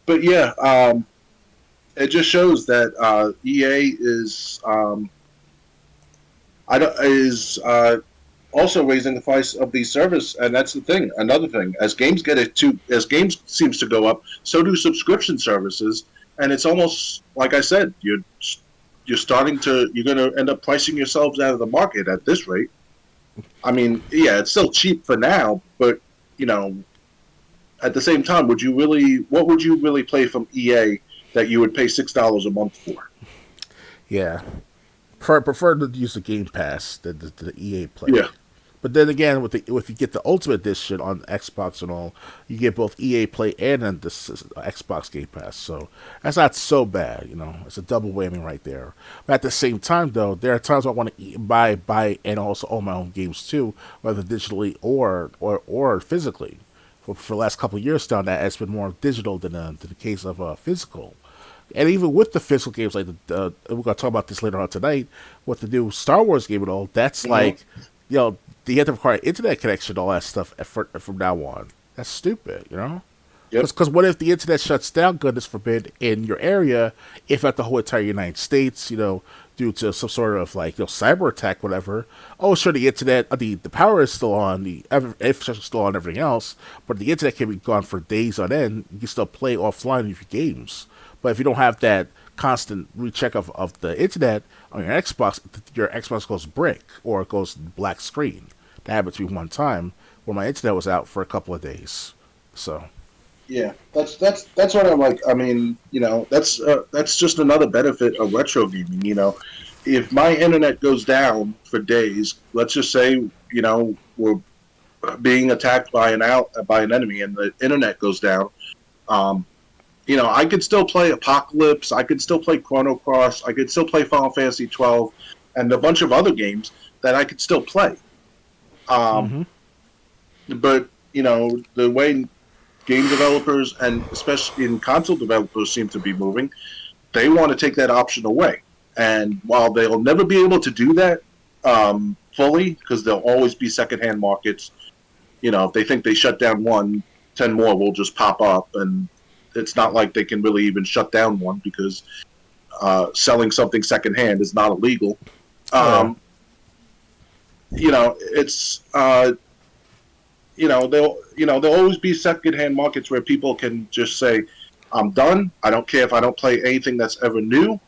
but yeah, it just shows that EA I don't, is also raising the price of the service, and that's the thing. Another thing, as games seems to go up, so do subscription services, and it's almost like I said, you're going to end up pricing yourselves out of the market at this rate. I mean, yeah, it's still cheap for now, but you know, at the same time, what would you really play from EA that you would pay $6 a month for? yeah. Prefer to use the Game Pass than the EA Play. Yeah, But then again, if you get the Ultimate Edition on Xbox and all, you get both EA Play and then the Xbox Game Pass. So that's not so bad, It's a double whammy right there. But at the same time, though, there are times I want to buy, and also own my own games too, whether digitally or physically. For the last couple of years now, that it's been more digital than the case of physical. And even with the physical games, like we're gonna talk about this later on tonight, with the new Star Wars game and all, that's hmm like, you have to require internet connection, all that stuff from now on. That's stupid. yep, Because what if the internet shuts down, goodness forbid, in your area, if not the whole entire United States, due to some sort of like cyber attack, whatever. Oh, sure, the internet, the power is still on, the infrastructure is still on, everything else, but the internet can be gone for days on end. You can still play offline with your games. But if you don't have that constant recheck of the internet on your Xbox goes brick or it goes black screen That happened to me one time where my internet was out for a couple of days. So, Yeah, that's what I'm like. I mean, that's just another benefit of retro gaming. If my internet goes down for days, let's just say, we're being attacked by an enemy, and the internet goes down. Um, I could still play Apocalypse. I could still play Chrono Cross. I could still play Final Fantasy 12, and a bunch of other games that I could still play. Um, hmm but the way game developers and especially in console developers seem to be moving, they want to take that option away. And while they'll never be able to do that fully, because there'll always be secondhand markets, if they think they shut down one, 10 more will just pop up. And it's not like they can really even shut down one because selling something secondhand is not illegal. yeah, Um, it's there'll always be secondhand markets where people can just say, "I'm done. I don't care if I don't play anything that's ever new,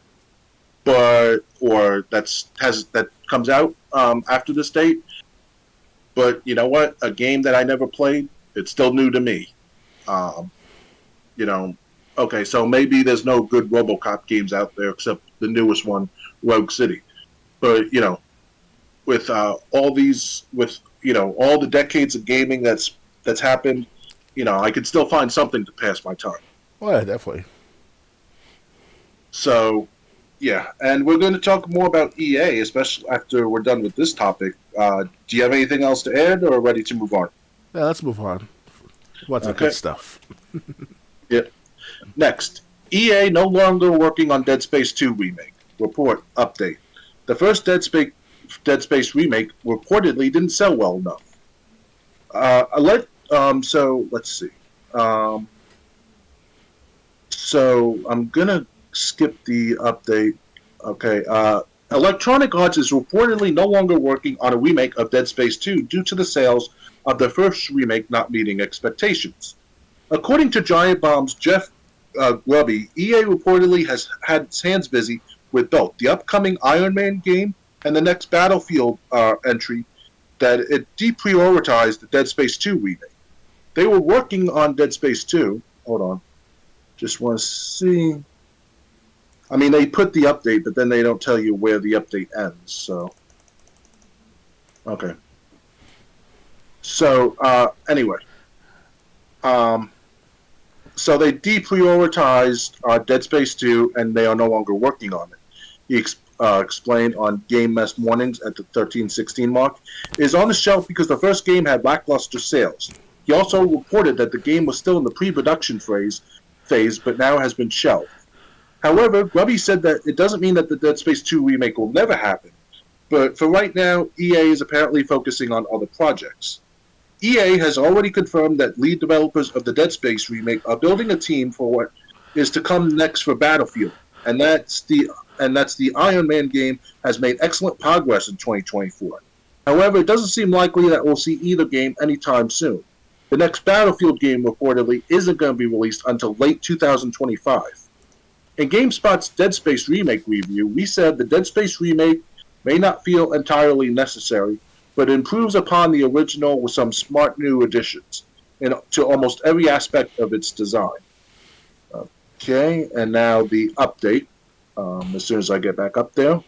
or that comes out after this date. But you know what? A game that I never played, it's still new to me. Um, you know, okay, so maybe there's no good RoboCop games out there except the newest one, Rogue City. But with all the decades of gaming that's happened, I could still find something to pass my time. well, yeah, definitely. So, yeah, and we're going to talk more about EA, especially after we're done with this topic. Do you have anything else to add, or ready to move on? Yeah, let's move on. What's the good Okay. stuff? Yeah. Next, EA no longer working on Dead Space 2 remake. Report update. The first Dead Space remake reportedly didn't sell well enough. So let's see. Um, so I'm gonna skip the update. Okay. Electronic Arts is reportedly no longer working on a remake of Dead Space 2 due to the sales of the first remake not meeting expectations. According to Giant Bomb's Jeff Grubby, EA reportedly has had its hands busy with both the upcoming Iron Man game and the next Battlefield entry that it deprioritized the Dead Space 2 remake. They were working on Dead Space 2. Hold on. Just want to see. I mean, they put the update, but then they don't tell you where the update ends. So, okay. So, anyway. Um, so they deprioritized Dead Space 2, and they are no longer working on it. He explained on Game Mess Mornings at the 1316 mark. It is on the shelf because the first game had lackluster sales. He also reported that the game was still in the pre-production phase, but now has been shelved. However, Grubby said that it doesn't mean that the Dead Space 2 remake will never happen, but for right now, EA is apparently focusing on other projects. EA has already confirmed that lead developers of the Dead Space remake are building a team for what is to come next for Battlefield, and that's the Iron Man game has made excellent progress in 2024. However, it doesn't seem likely that we'll see either game anytime soon. The next Battlefield game reportedly isn't going to be released until late 2025. In GameSpot's Dead Space remake review, we said the Dead Space remake may not feel entirely necessary, but improves upon the original with some smart new additions to almost every aspect of its design. Okay, and now the update. As soon as I get back up there.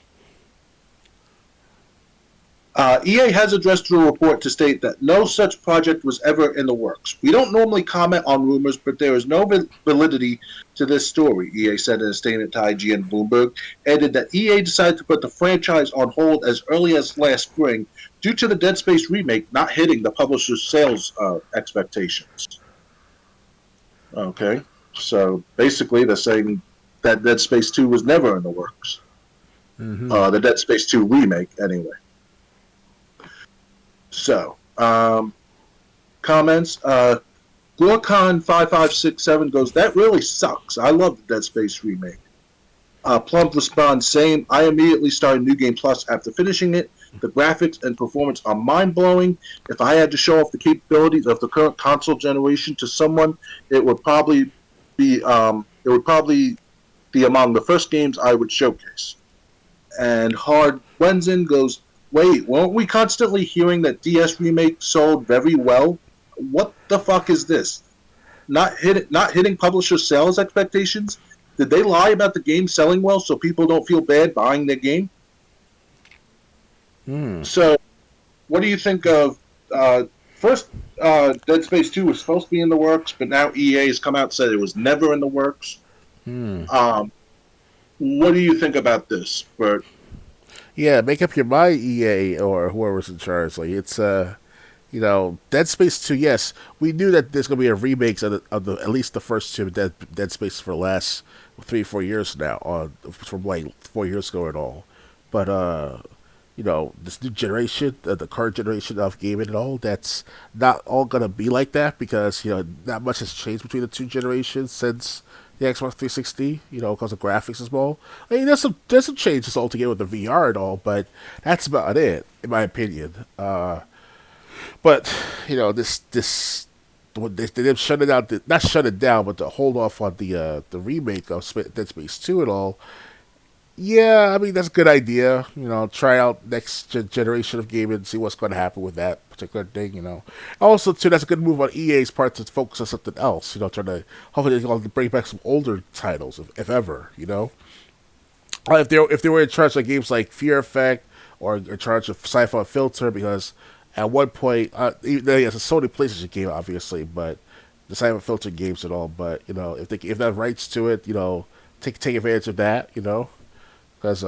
EA has addressed a report to state that no such project was ever in the works. We don't normally comment on rumors, but there is no validity to this story, EA said in a statement to IGN and Bloomberg, added that EA decided to put the franchise on hold as early as last spring due to the Dead Space remake not hitting the publisher's sales expectations. Okay, so basically they're saying that Dead Space 2 was never in the works. hmm The Dead Space 2 remake, anyway. So, comments. Glorcon5567 goes, that really sucks. I love the Dead Space remake. Plump responds, same. I immediately started New Game Plus after finishing it. The graphics and performance are mind-blowing. If I had to show off the capabilities of the current console generation to someone, it would probably be among the first games I would showcase. And Hard Wenzen goes, Wait, weren't we constantly hearing that DS remake sold very well? What the fuck is this? Not hitting publisher sales expectations? Did they lie about the game selling well so people don't feel bad buying their game? Hmm. So, what do you think of first? Dead Space 2 was supposed to be in the works, but now EA has come out and said it was never in the works. Hmm. Um, what do you think about this, Bert? Yeah, make up your mind, EA or whoever's in charge. Like it's Dead Space 2. Yes, we knew that there's gonna be a remakes of the at least the first two Dead Space for the last 3 4 years now, from like 4 years ago and all. But this new generation, the current generation of gaming and all, that's not all gonna be like that because not much has changed between the two generations since the Xbox 360. Because of graphics as well. I mean, there's some changes altogether with the VR and all, but that's about it in my opinion. But this they did shut it down, not shut it down, but to hold off on the remake of Dead Space 2 and all. Yeah, I mean that's a good idea. Try out next generation of gaming and see what's going to happen with that particular thing. Also too, that's a good move on EA's part to focus on something else. Trying to hopefully they'll bring back some older titles if ever. If they were in charge of games like Fear Effect or in charge of Sci-Fi Filter, because at one point, it's a Sony PlayStation game, obviously, but the Sci-Fi Filter games and all. But if they have rights to it, take advantage of that. Because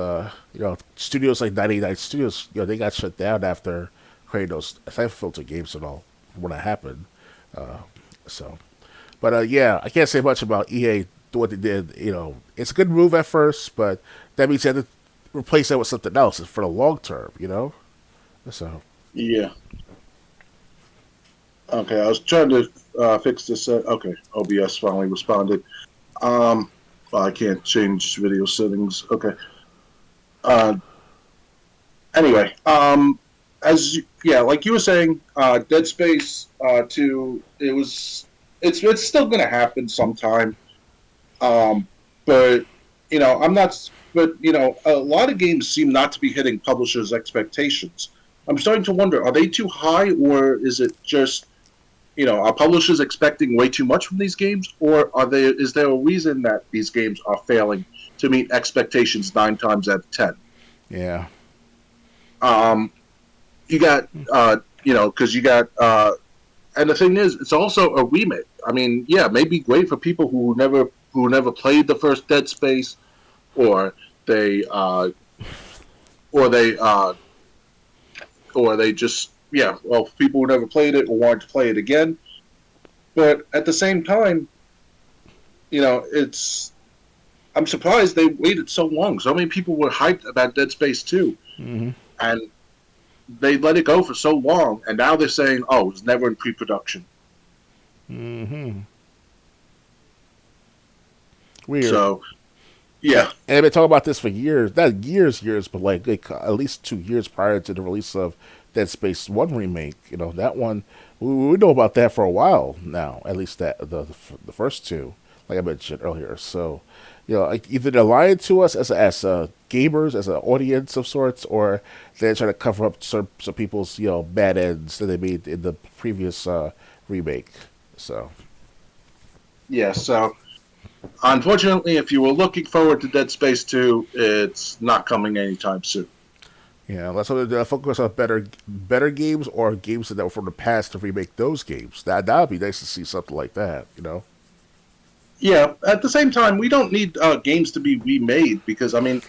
studios like 99 Studios, they got shut down after creating those Sci-Fi Filter games and all when that happened. Uh, so, but yeah, I can't say much about EA what they did. It's a good move at first, but that means they have to replace that with something else for the long term. So Yeah. Okay, I was trying to fix this. Okay, OBS finally responded. Um, well, I can't change video settings. Okay. Uh, anyway, yeah, like you were saying, Dead Space 2, it's still gonna happen sometime. Um, but I'm not. But a lot of games seem not to be hitting publishers' expectations. I'm starting to wonder: are they too high, or is it just are publishers expecting way too much from these games, or is there a reason that these games are failing to meet expectations 9 times out of 10? yeah, Um, you got because you got and the thing is, it's also a remake. I mean, yeah, it may be great for people who never played the first Dead Space, or they uh, or they or they just well, people who never played it or wanted to play it again. But at the same time, it's I'm surprised they waited so long. So many people were hyped about Dead Space 2, hmm and they let it go for so long, and now they're saying, "Oh, it's never in pre-production." hmm weird. So yeah, And they've been talking about this for years, not years, but like at least 2 years prior to the release of Dead Space One remake. That one we know about that for a while now. At least that the first two, like I mentioned earlier. So, like either they're lying to us as gamers, as an audience of sorts, or they're trying to cover up some people's bad ends that they made in the previous remake. So yeah. So unfortunately, if you were looking forward to Dead Space 2, it's not coming anytime soon. yeah, let's focus on better games or games that were from the past to remake those games. That'd be nice to see something like that. Yeah. At the same time, we don't need games to be remade because I mean,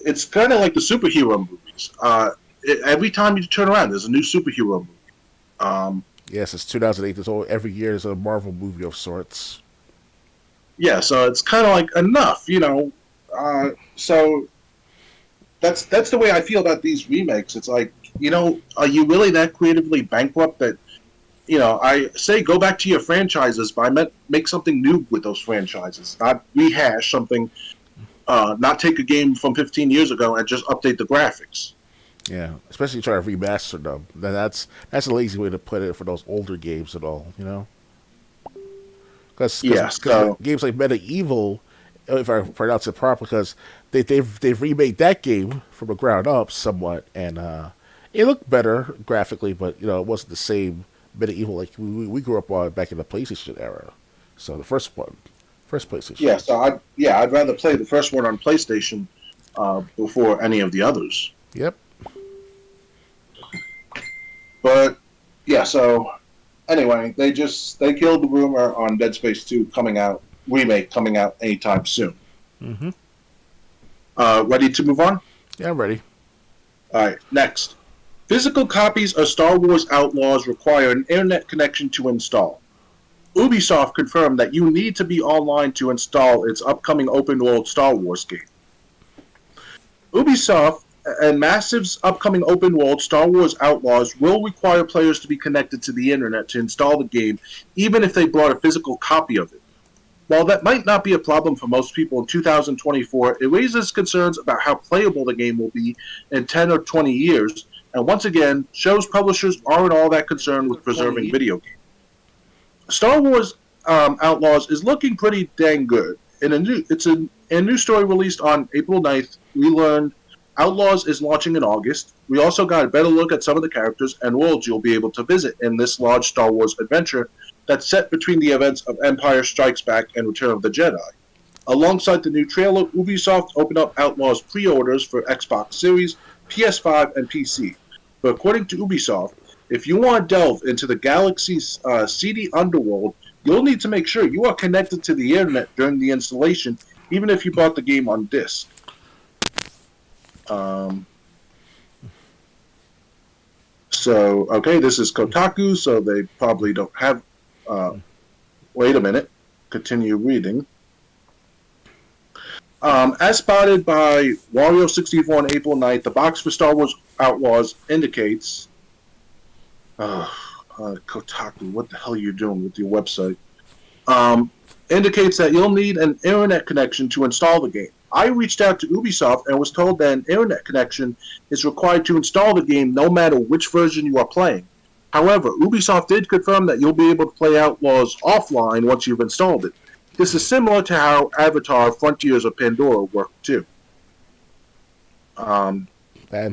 it's kind of like the superhero movies. Every time you turn around, there's a new superhero movie. Um, Yes, it's 2008. Every year there's a Marvel movie of sorts. yeah, so it's kind of like enough. So that's the way I feel about these remakes. It's like, are you really that creatively bankrupt that I say go back to your franchises, but I meant make something new with those franchises, not rehash something, not take a game from 15 years ago and just update the graphics. Yeah, especially trying to remaster them. That's a lazy way to put it for those older games and all. Because Yeah, so games like Medieval, if I pronounce it properly, because they've remade that game from the ground up somewhat, and it looked better graphically, but it wasn't the same medieval like we grew up on back in the PlayStation era. So the first one, first PlayStation. Yeah, so I'd rather play the first one on PlayStation before any of the others. Yep. But yeah, so anyway, they killed the rumor on Dead Space 2 remake coming out anytime soon. Mm-hmm. Ready to move on? Yeah, I'm ready. All right, next. Physical copies of Star Wars Outlaws require an internet connection to install. Ubisoft confirmed that you need to be online to install its upcoming open world Star Wars game. Ubisoft and Massive's upcoming open world Star Wars Outlaws will require players to be connected to the internet to install the game, even if they brought a physical copy of it. While that might not be a problem for most people in 2024, it raises concerns about how playable the game will be in 10 or 20 years, and once again, shows publishers aren't all that concerned with preserving video games. Star Wars Outlaws is looking pretty dang good. In a new story released on April 9th, we learned Outlaws is launching in August. We also got a better look at some of the characters and worlds you'll be able to visit in this large Star Wars adventure that's set between the events of Empire Strikes Back and Return of the Jedi. Alongside the new trailer, Ubisoft opened up Outlaws pre-orders for Xbox Series, PS5, and PC. But according to Ubisoft, if you want to delve into the galaxy's seedy underworld, you'll need to make sure you are connected to the internet during the installation, even if you bought the game on disc. This is Kotaku, so they probably don't have. Wait a minute. Continue reading. As spotted by Wario64 on April 9th, the box for Star Wars Outlaws indicates. Kotaku, what the hell are you doing with your website? Indicates that you'll need an internet connection to install the game. I reached out to Ubisoft and was told that an internet connection is required to install the game no matter which version you are playing. However, Ubisoft did confirm that you'll be able to play Outlaws offline once you've installed it. This is similar to how Avatar Frontiers of Pandora worked too. On the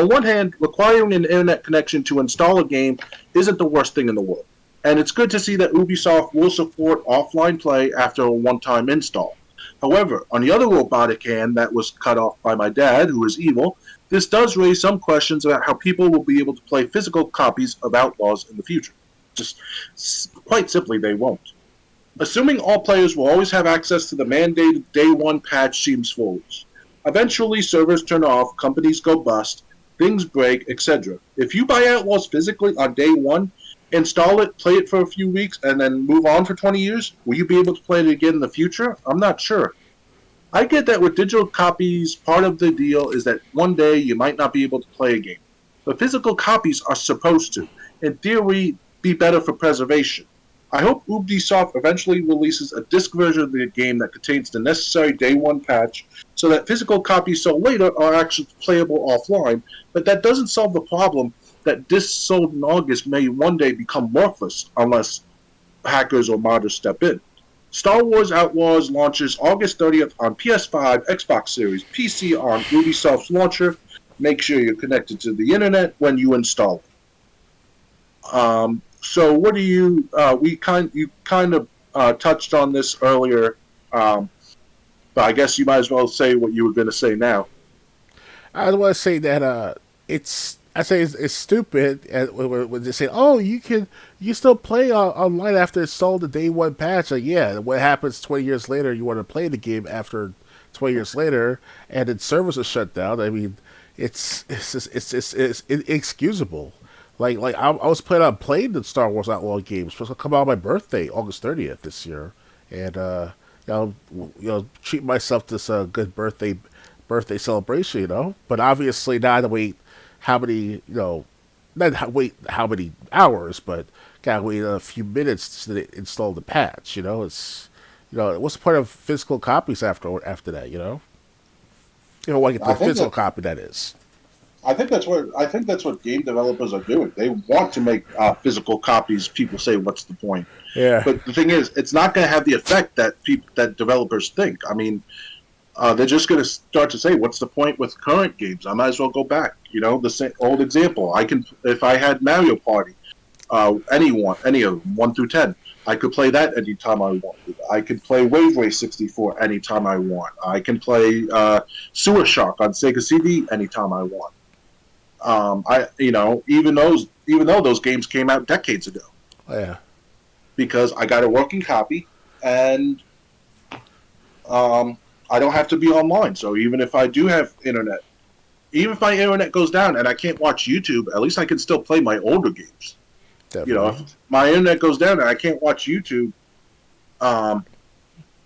one hand, requiring an internet connection to install a game isn't the worst thing in the world. And it's good to see that Ubisoft will support offline play after a one-time install. However, on the other robotic hand that was cut off by my dad, who is evil, this does raise some questions about how people will be able to play physical copies of Outlaws in the future. Just quite simply, they won't. Assuming all players will always have access to the mandated Day 1 patch seems foolish. Eventually, servers turn off, companies go bust, things break, etc. If you buy Outlaws physically on Day 1, install it, play it for a few weeks, and then move on for 20 years, will you be able to play it again in the future? I'm not sure. I get that with digital copies, part of the deal is that one day you might not be able to play a game. But physical copies are supposed to, in theory, be better for preservation. I hope Ubisoft eventually releases a disc version of the game that contains the necessary Day 1 patch so that physical copies sold later are actually playable offline, but that doesn't solve the problem that discs sold in August may one day become worthless unless hackers or modders step in. Star Wars Outlaws launches August 30th on PS5, Xbox Series, PC on Ubisoft's launcher. Make sure you're connected to the internet when you install it. So what do you? You kind of touched on this earlier, but I guess you might as well say what you were going to say now. I want to say that it's stupid when they say, "Oh, you still play online after install the Day 1 patch." Like, yeah, what happens 20 years later? You want to play the game after 20 years later, and then servers are shut down. I mean, it's inexcusable. Like I was playing the Star Wars Outlaw games. Supposed to come out on my birthday, August 30th this year, and treat myself this good birthday celebration. But obviously not to wait how many wait how many hours, but gotta wait a few minutes to install the patch. It's what's the point of physical copies after that? You don't want to get the physical copy, that is. I think that's what game developers are doing. They want to make physical copies. People say, "What's the point?" Yeah, But the thing is, it's not going to have the effect that people that developers think. I mean, they're just going to start to say, "What's the point with current games? I might as well go back." You know, the same old example. I can if I had Mario Party, any of them, 1 through 10. I could play that anytime I wanted. I could play Wave Race 64 anytime I want. I can play Sewer Shark on Sega CD anytime I want. Even though those games came out decades ago, yeah, because I got a working copy and I don't have to be online. So even if I do have internet, even if my internet goes down and I can't watch YouTube, at least I can still play my older games. You know, definitely. if my internet goes down and I can't watch YouTube, um,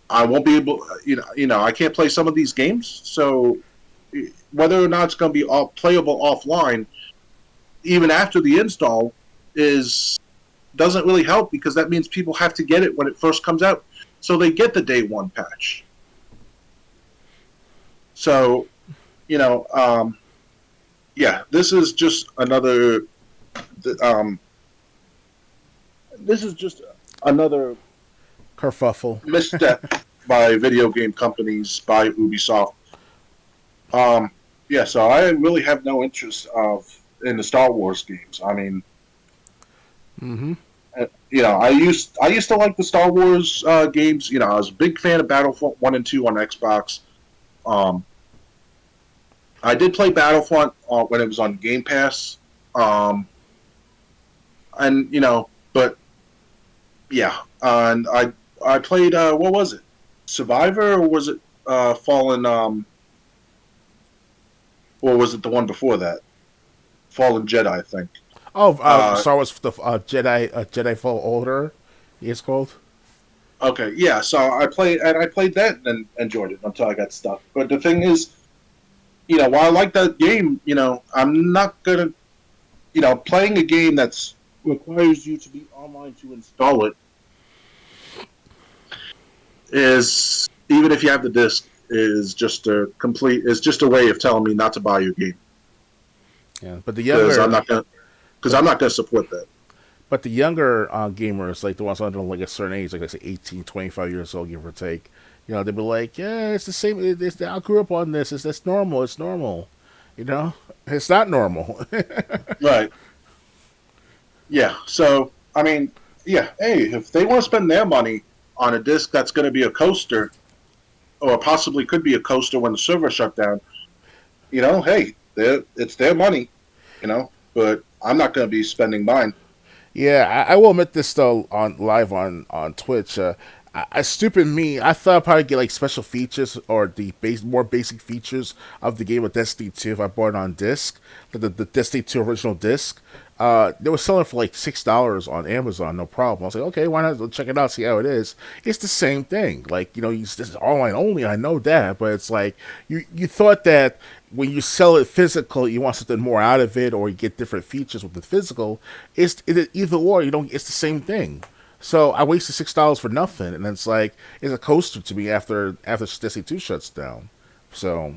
I won't be able. I can't play some of these games. So whether or not it's going to be playable offline, even after the install, is doesn't really help because that means people have to get it when it first comes out, so they get the day one patch. So you know, yeah, um, this is just another Kerfuffle. misstep by video game companies, by Ubisoft. Um, yeah, so I really have no interest in the Star Wars games. I mean, Mm-hmm. I used to like the Star Wars games. You know, I was a big fan of Battlefront 1 and 2 on Xbox. Um, I did play Battlefront when it was on Game Pass. Um, and but yeah, and I played what was it, Survivor, or was it Fallen? Or was it the one before that, Fallen Jedi? I think. Oh, Uh, Star Wars, the Jedi Fall Order. It's called. okay, yeah. So I played that and enjoyed it until I got stuck. But the thing is, while I like that game, I'm not gonna, playing a game that's requires you to be online to install it is, even if you have the disc, is just a way of telling me not to buy your game, Yeah, but because I'm not gonna support that. the younger gamers, like the ones under like a certain age, like I say 18, 25 years old, give or take, they'd be like, yeah, it's the same. I grew up on this. It's normal. It's normal. You know, it's not normal. Right. Yeah. So I mean, yeah. Hey, if they want to spend their money on a disc that's going to be a coaster, or possibly could be a coaster when the server shut down, hey, it's their money, But I'm not going to be spending mine. Yeah, I will admit this though on live on Twitch. Stupid me, I thought I'd probably get like special features or the more basic features of the game of Destiny 2 if I bought it on disc, the Destiny 2 original disc. They were selling for like $6 on Amazon, no problem. I was like, okay, why not check it out, see how it is. It's the same thing. Like, this is online only. I know that, but it's like you thought that when you sell it physical, you want something more out of it, or you get different features with the physical. It's either or. You don't. It's the same thing. So I wasted $6 for nothing, and it's like it's a coaster to me after Destiny 2 shuts down. So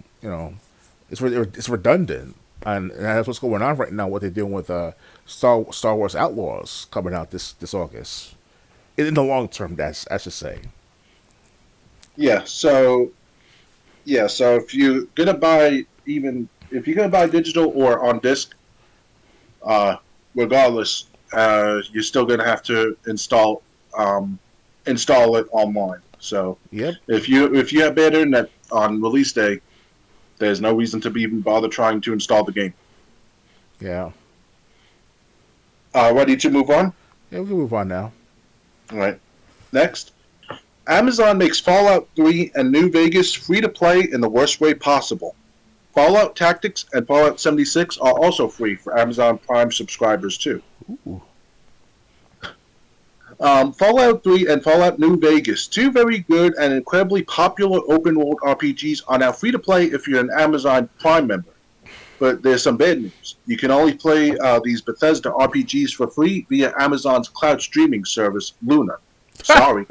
it's redundant, and that's what's going on right now. What they're doing with Star Wars Outlaws coming out this August. In the long term, that's I should say. Yeah. So if you're gonna buy, even if you're gonna buy digital or on disc, uh, regardless, you're still gonna have to install it online. So Yep. if you have bad internet on release day, there's no reason to be even bother trying to install the game. Yeah. Ready to move on? Yeah. We can move on now. All right. Next, Amazon makes Fallout 3 and New Vegas free to play in the worst way possible. Fallout Tactics and Fallout 76 are also free for Amazon Prime subscribers too. Ooh. Fallout 3 and Fallout New Vegas, two very good and incredibly popular open world RPGs, are now free to play if you're an Amazon Prime member. But there's some bad news. You can only play these Bethesda RPGs for free via Amazon's cloud streaming service, Luna. Sorry.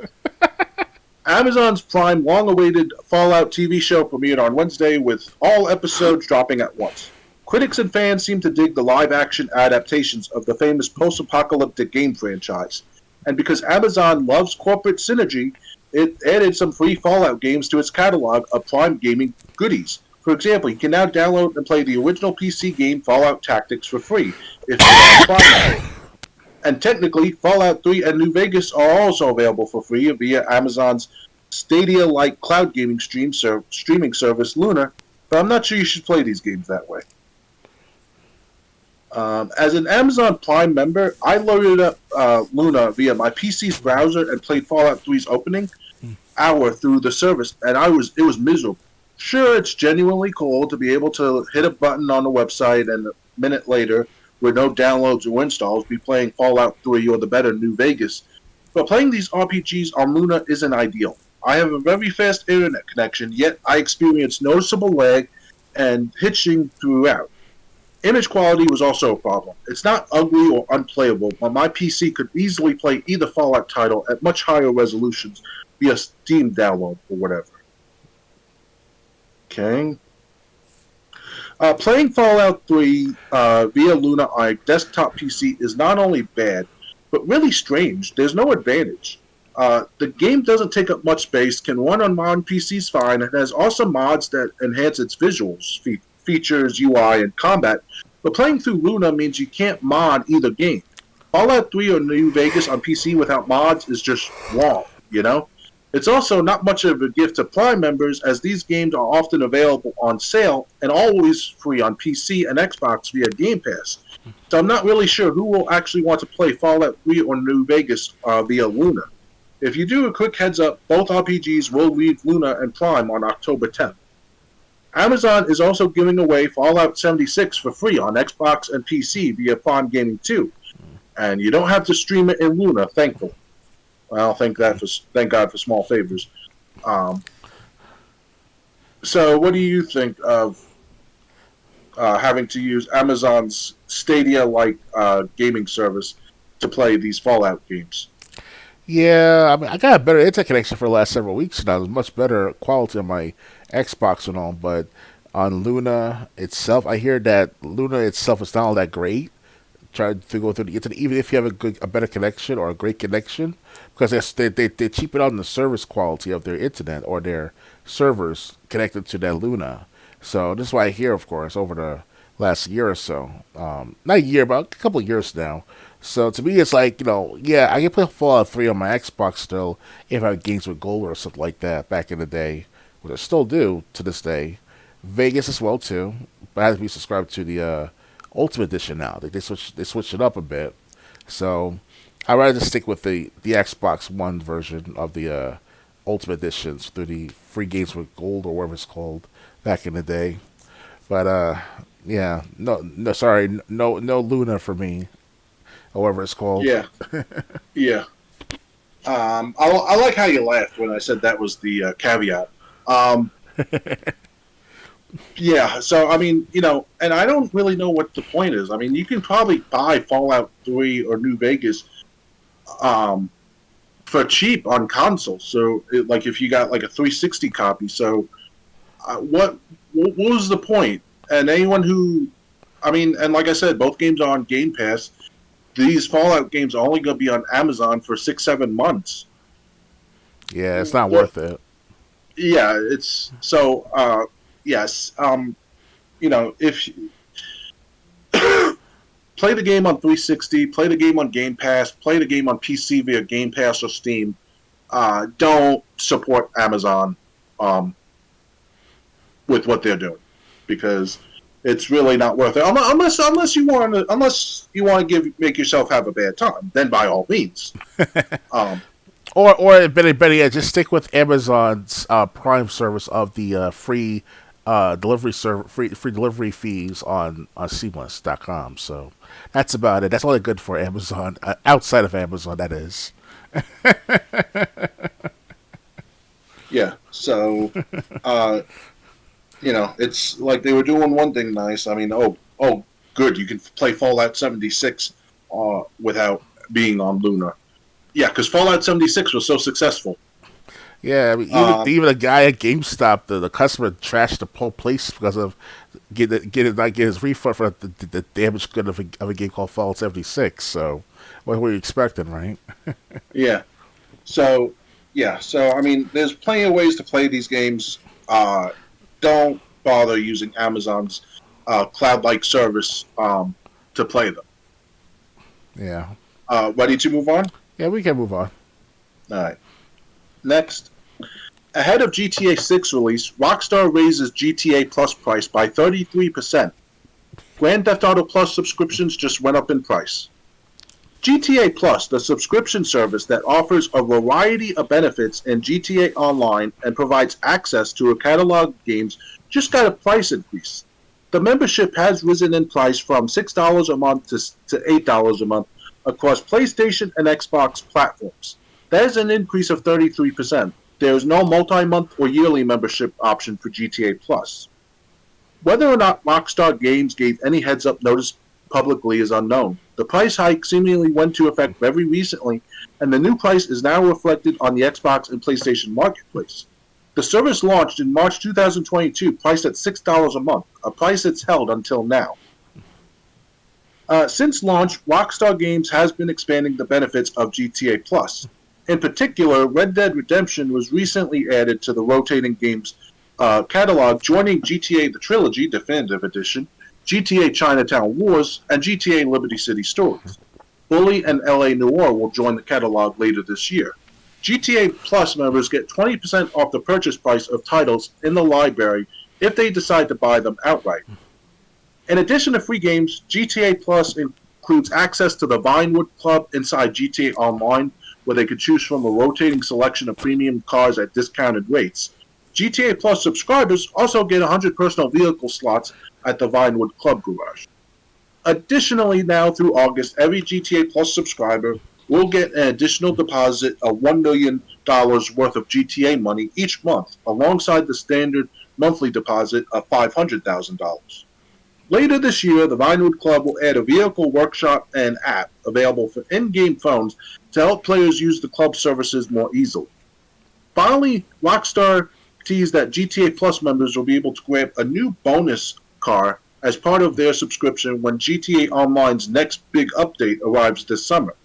Amazon's Prime long awaited Fallout TV show premiered on Wednesday with all episodes dropping at once. Critics and fans seem to dig the live action adaptations of the famous post apocalyptic game franchise. And because Amazon loves corporate synergy, it added some free Fallout games to its catalog of Prime Gaming goodies. For example, you can now download and play the original PC game Fallout Tactics for free if you're a Prime member. And technically, Fallout 3 and New Vegas are also available for free via Amazon's Stadia-like cloud gaming streaming service Luna, but I'm not sure you should play these games that way. As an Amazon Prime member, I loaded up Luna via my PC's browser and played Fallout 3's opening hour through the service, and it was miserable. Sure, it's genuinely cool to be able to hit a button on the website and a minute later, with no downloads or installs, be playing Fallout 3 or the better New Vegas. But playing these RPGs on Luna isn't ideal. I have a very fast internet connection, yet I experience noticeable lag and hitching throughout. Image quality was also a problem. It's not ugly or unplayable, but my PC could easily play either Fallout title at much higher resolutions via Steam download or whatever. Okay. Playing Fallout 3 via Luna on a desktop PC is not only bad, but really strange. There's no advantage. The game doesn't take up much space, can run on modern PCs fine, and has awesome mods that enhance its visuals, features, UI, and combat. But playing through Luna means you can't mod either game. Fallout 3 or New Vegas on PC without mods is just wrong, you know? It's also not much of a gift to Prime members, as these games are often available on sale and always free on PC and Xbox via Game Pass. So I'm not really sure who will actually want to play Fallout 3 or New Vegas via Luna. If you do a quick heads up, both RPGs will leave Luna and Prime on October 10th. Amazon is also giving away Fallout 76 for free on Xbox and PC via Prime Gaming 2. And you don't have to stream it in Luna, thankfully. Well, thank God for small favors. So, what do you think of having to use Amazon's Stadia-like gaming service to play these Fallout games? Yeah, I mean, I got a better internet connection for the last several weeks now. There's much better quality on my Xbox and all, but on Luna itself, I hear that Luna itself is not all that great. Try to go through the internet, even if you have a better connection or a great connection, because they cheapen out the service quality of their internet or their servers connected to that Luna. So this is why I hear, of course, over the last year or so, not a year, but a couple of years now. So to me, it's like, yeah, I can play Fallout 3 on my Xbox still if I have games with gold or something like that back in the day, which I still do to this day. Vegas as well too, but I have to be subscribed to the Ultimate Edition now. They switched it up a bit, so I'd rather just stick with the Xbox One version of the Ultimate Editions through the free games with gold or whatever it's called back in the day. But yeah, no, sorry, no Luna for me, however it's called. Yeah, yeah. I like how you laughed when I said that was the caveat. Yeah, so I mean, and I don't really know what the point is. I mean, you can probably buy Fallout 3 or New Vegas for cheap on console. So, like, if you got like a 360 copy, so what was the point? And anyone who, I mean, and like I said, both games are on Game Pass. These Fallout games are only going to be on Amazon for 6-7 months. Yeah, it's not worth it. Yeah, it's so. Yes, if play the game on 360, play the game on Game Pass, play the game on PC via Game Pass or Steam. Don't support Amazon with what they're doing, because it's really not worth it. Unless you want to make yourself have a bad time, then by all means. Or better yet, just stick with Amazon's Prime service of the free free delivery fees on Seamless.com. So that's about it. That's only good for Amazon, outside of Amazon, that is. Yeah. So, it's like they were doing one thing nice. I mean, good, you can play Fallout 76 without being on Luna. Yeah, because Fallout 76 was so successful. Yeah, I mean, even a guy at GameStop, the customer trashed the whole place because of not get his refund for the damaged good of a game called Fallout 76. So, what were you expecting, right? Yeah. So yeah. So I mean, there's plenty of ways to play these games. Don't bother using Amazon's cloud-like service to play them. Yeah, Ready to move on? yeah, we can move on. All right. Next, ahead of GTA 6 release, Rockstar raises GTA Plus price by 33%. Grand Theft Auto Plus subscriptions just went up in price. GTA Plus, the subscription service that offers a variety of benefits in GTA Online and provides access to a catalog of games, just got a price increase. The membership has risen in price from $6 a month to $8 a month across PlayStation and Xbox platforms. That is an increase of 33%. There is no multi month or yearly membership option for GTA Plus. Whether or not Rockstar Games gave any heads up notice publicly is unknown. The price hike seemingly went into effect very recently, and the new price is now reflected on the Xbox and PlayStation marketplace. The service launched in March 2022, priced at $6 a month, a price it's held until now. Since launch, Rockstar Games has been expanding the benefits of GTA Plus. In particular, Red Dead Redemption was recently added to the rotating games catalog, joining GTA The Trilogy Definitive Edition, GTA Chinatown Wars, and GTA Liberty City Stories. Bully and LA Noire will join the catalog later this year. GTA Plus members get 20% off the purchase price of titles in the library if they decide to buy them outright. In addition to free games, GTA Plus includes access to the Vinewood Club inside GTA Online, where they could choose from a rotating selection of premium cars at discounted rates. GTA Plus subscribers also get 100 personal vehicle slots at the Vinewood Club Garage. Additionally, now through August, every GTA Plus subscriber will get an additional deposit of $1 million worth of GTA money each month, alongside the standard monthly deposit of $500,000. Later this year, the Vinewood Club will add a vehicle workshop and app available for in-game phones to help players use the club services more easily. Finally, Rockstar teased that GTA Plus members will be able to grab a new bonus car as part of their subscription when GTA Online's next big update arrives this summer.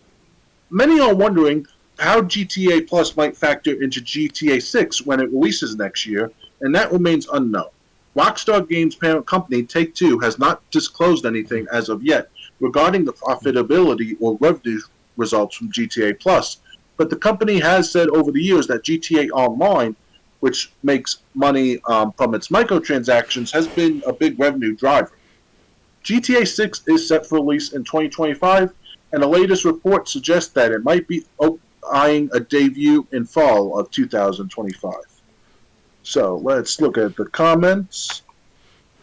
Many are wondering how GTA Plus might factor into GTA 6 when it releases next year, and that remains unknown. Rockstar Games' parent company, Take-Two, has not disclosed anything as of yet regarding the profitability or revenue results from GTA Plus, but the company has said over the years that GTA Online, which makes money from its microtransactions, has been a big revenue driver. GTA 6 is set for release in 2025, and the latest report suggests that it might be eyeing a debut in fall of 2025. So let's look at the comments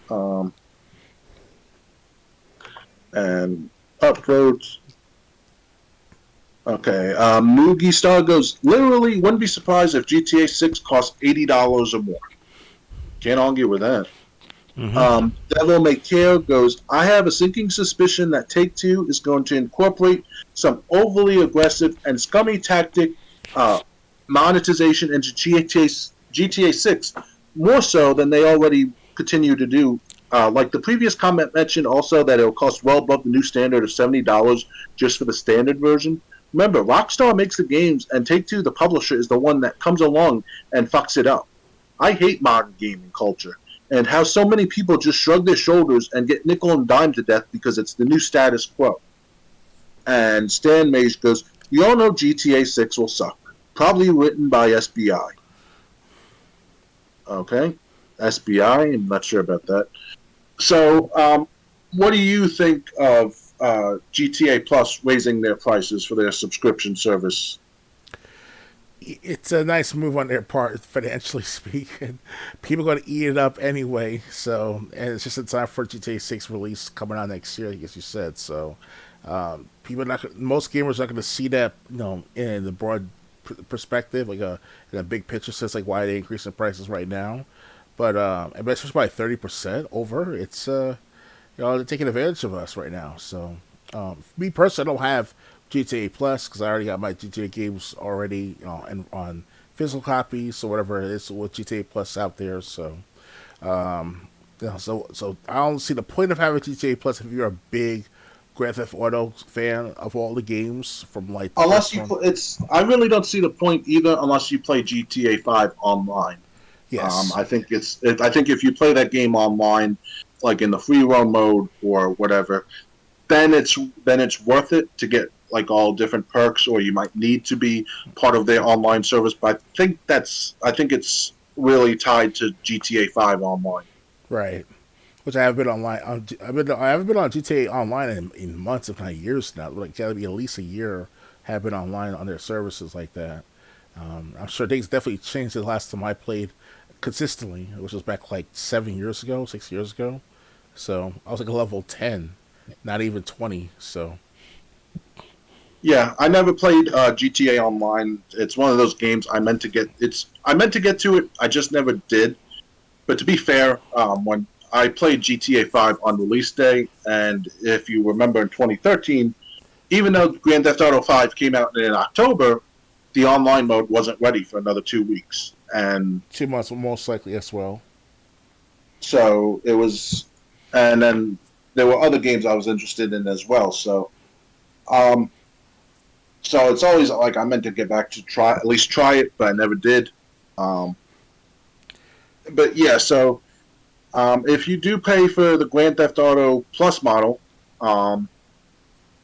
and upvotes. Okay, Noogie Star goes, literally wouldn't be surprised if GTA 6 costs $80 or more. Can't argue with that. Mm-hmm. Devil May Care goes, I have a sinking suspicion that Take-Two is going to incorporate some overly aggressive and scummy tactic monetization into GTA 6, more so than they already continue to do. Like the previous comment mentioned also that it will cost well above the new standard of $70 just for the standard version. Remember, Rockstar makes the games, and Take-Two, the publisher, is the one that comes along and fucks it up. I hate modern gaming culture, and how so many people just shrug their shoulders and get nickel and dime to death because it's the new status quo. And Stan Mage goes, we all know GTA 6 will suck. Probably written by SBI. Okay, SBI, I'm not sure about that. So, what do you think of GTA Plus raising their prices for their subscription service? It's a nice move on their part, financially speaking. People are going to eat it up anyway, so and it's just in time for GTA 6 release coming out next year, I guess you said. So, people not most gamers are not going to see that, in the broad perspective, like in a big picture sense, like why they increasing prices right now. But it's just by 30% over. It's they're taking advantage of us right now. So, me personally, I don't have GTA Plus because I already got my GTA games already, and on physical copies or whatever it is with GTA Plus out there. So, Yeah, so I don't see the point of having GTA Plus if you're a big Grand Theft Auto fan of all the games from like the Unless first you one. I really don't see the point either unless you play GTA 5 online. Yes, I think if you play that game online, like in the free roam mode or whatever, then it's worth it to get like all different perks, or you might need to be part of their online service. But I think it's really tied to GTA 5 online. right. Which I have been online. I haven't been on GTA Online in months, if not years now. Like gotta be at least a year. Have been online on their services like that. I'm sure things definitely changed the last time I played consistently, which was back like 7 years ago, 6 years ago. So I was like a level 10, not even 20. So Yeah, I never played GTA Online. It's one of those games I meant to get to it. I just never did. But to be fair, when I played GTA 5 on release day, and if you remember in 2013, even though Grand Theft Auto 5 came out in October, the online mode wasn't ready for another 2 weeks. And 2 months most likely as well. so it was, and then there were other games I was interested in as well. Um, so it's always like I meant to get back to try, at least try it, but I never did. Um, but yeah, so if you do pay for the Grand Theft Auto Plus model, um,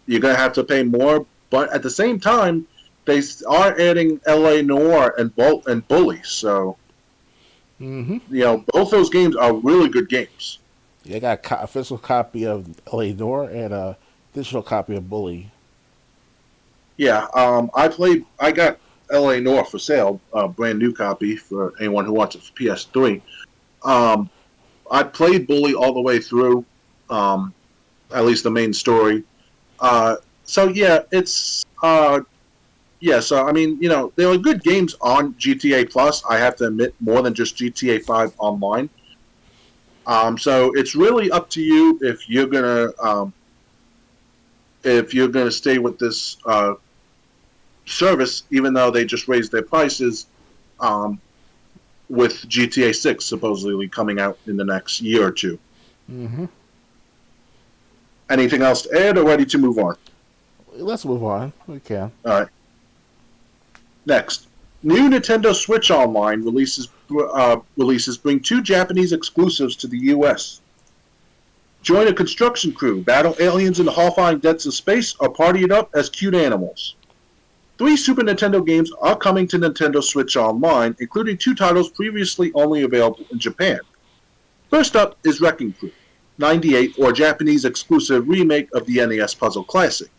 you're going to have to pay more. But at the same time, they are adding LA Noir and Bully. So, Mm-hmm. both those games are really good games. Yeah, I got a physical copy of LA Noir and a digital copy of Bully. Yeah, I got LA Noir for sale, a brand new copy for anyone who wants it for PS3. Um, I played Bully all the way through, um, at least the main story. Uh, so yeah, so I mean, there are good games on GTA Plus. I have to admit, more than just GTA 5 online. So it's really up to you if you're gonna stay with this service, even though they just raised their prices. Um, with GTA 6 supposedly coming out in the next year or two. Mm-hmm. Anything else to add, or ready to move on? Let's move on. We can. All right. Next, new Nintendo Switch Online releases bring two Japanese exclusives to the U.S. Join a construction crew, battle aliens in the horrifying depths of space, or party it up as cute animals. 3 Super Nintendo games are coming to Nintendo Switch Online, including 2 titles previously only available in Japan. First up is Wrecking Crew, 98, or Japanese exclusive remake of the NES puzzle classic.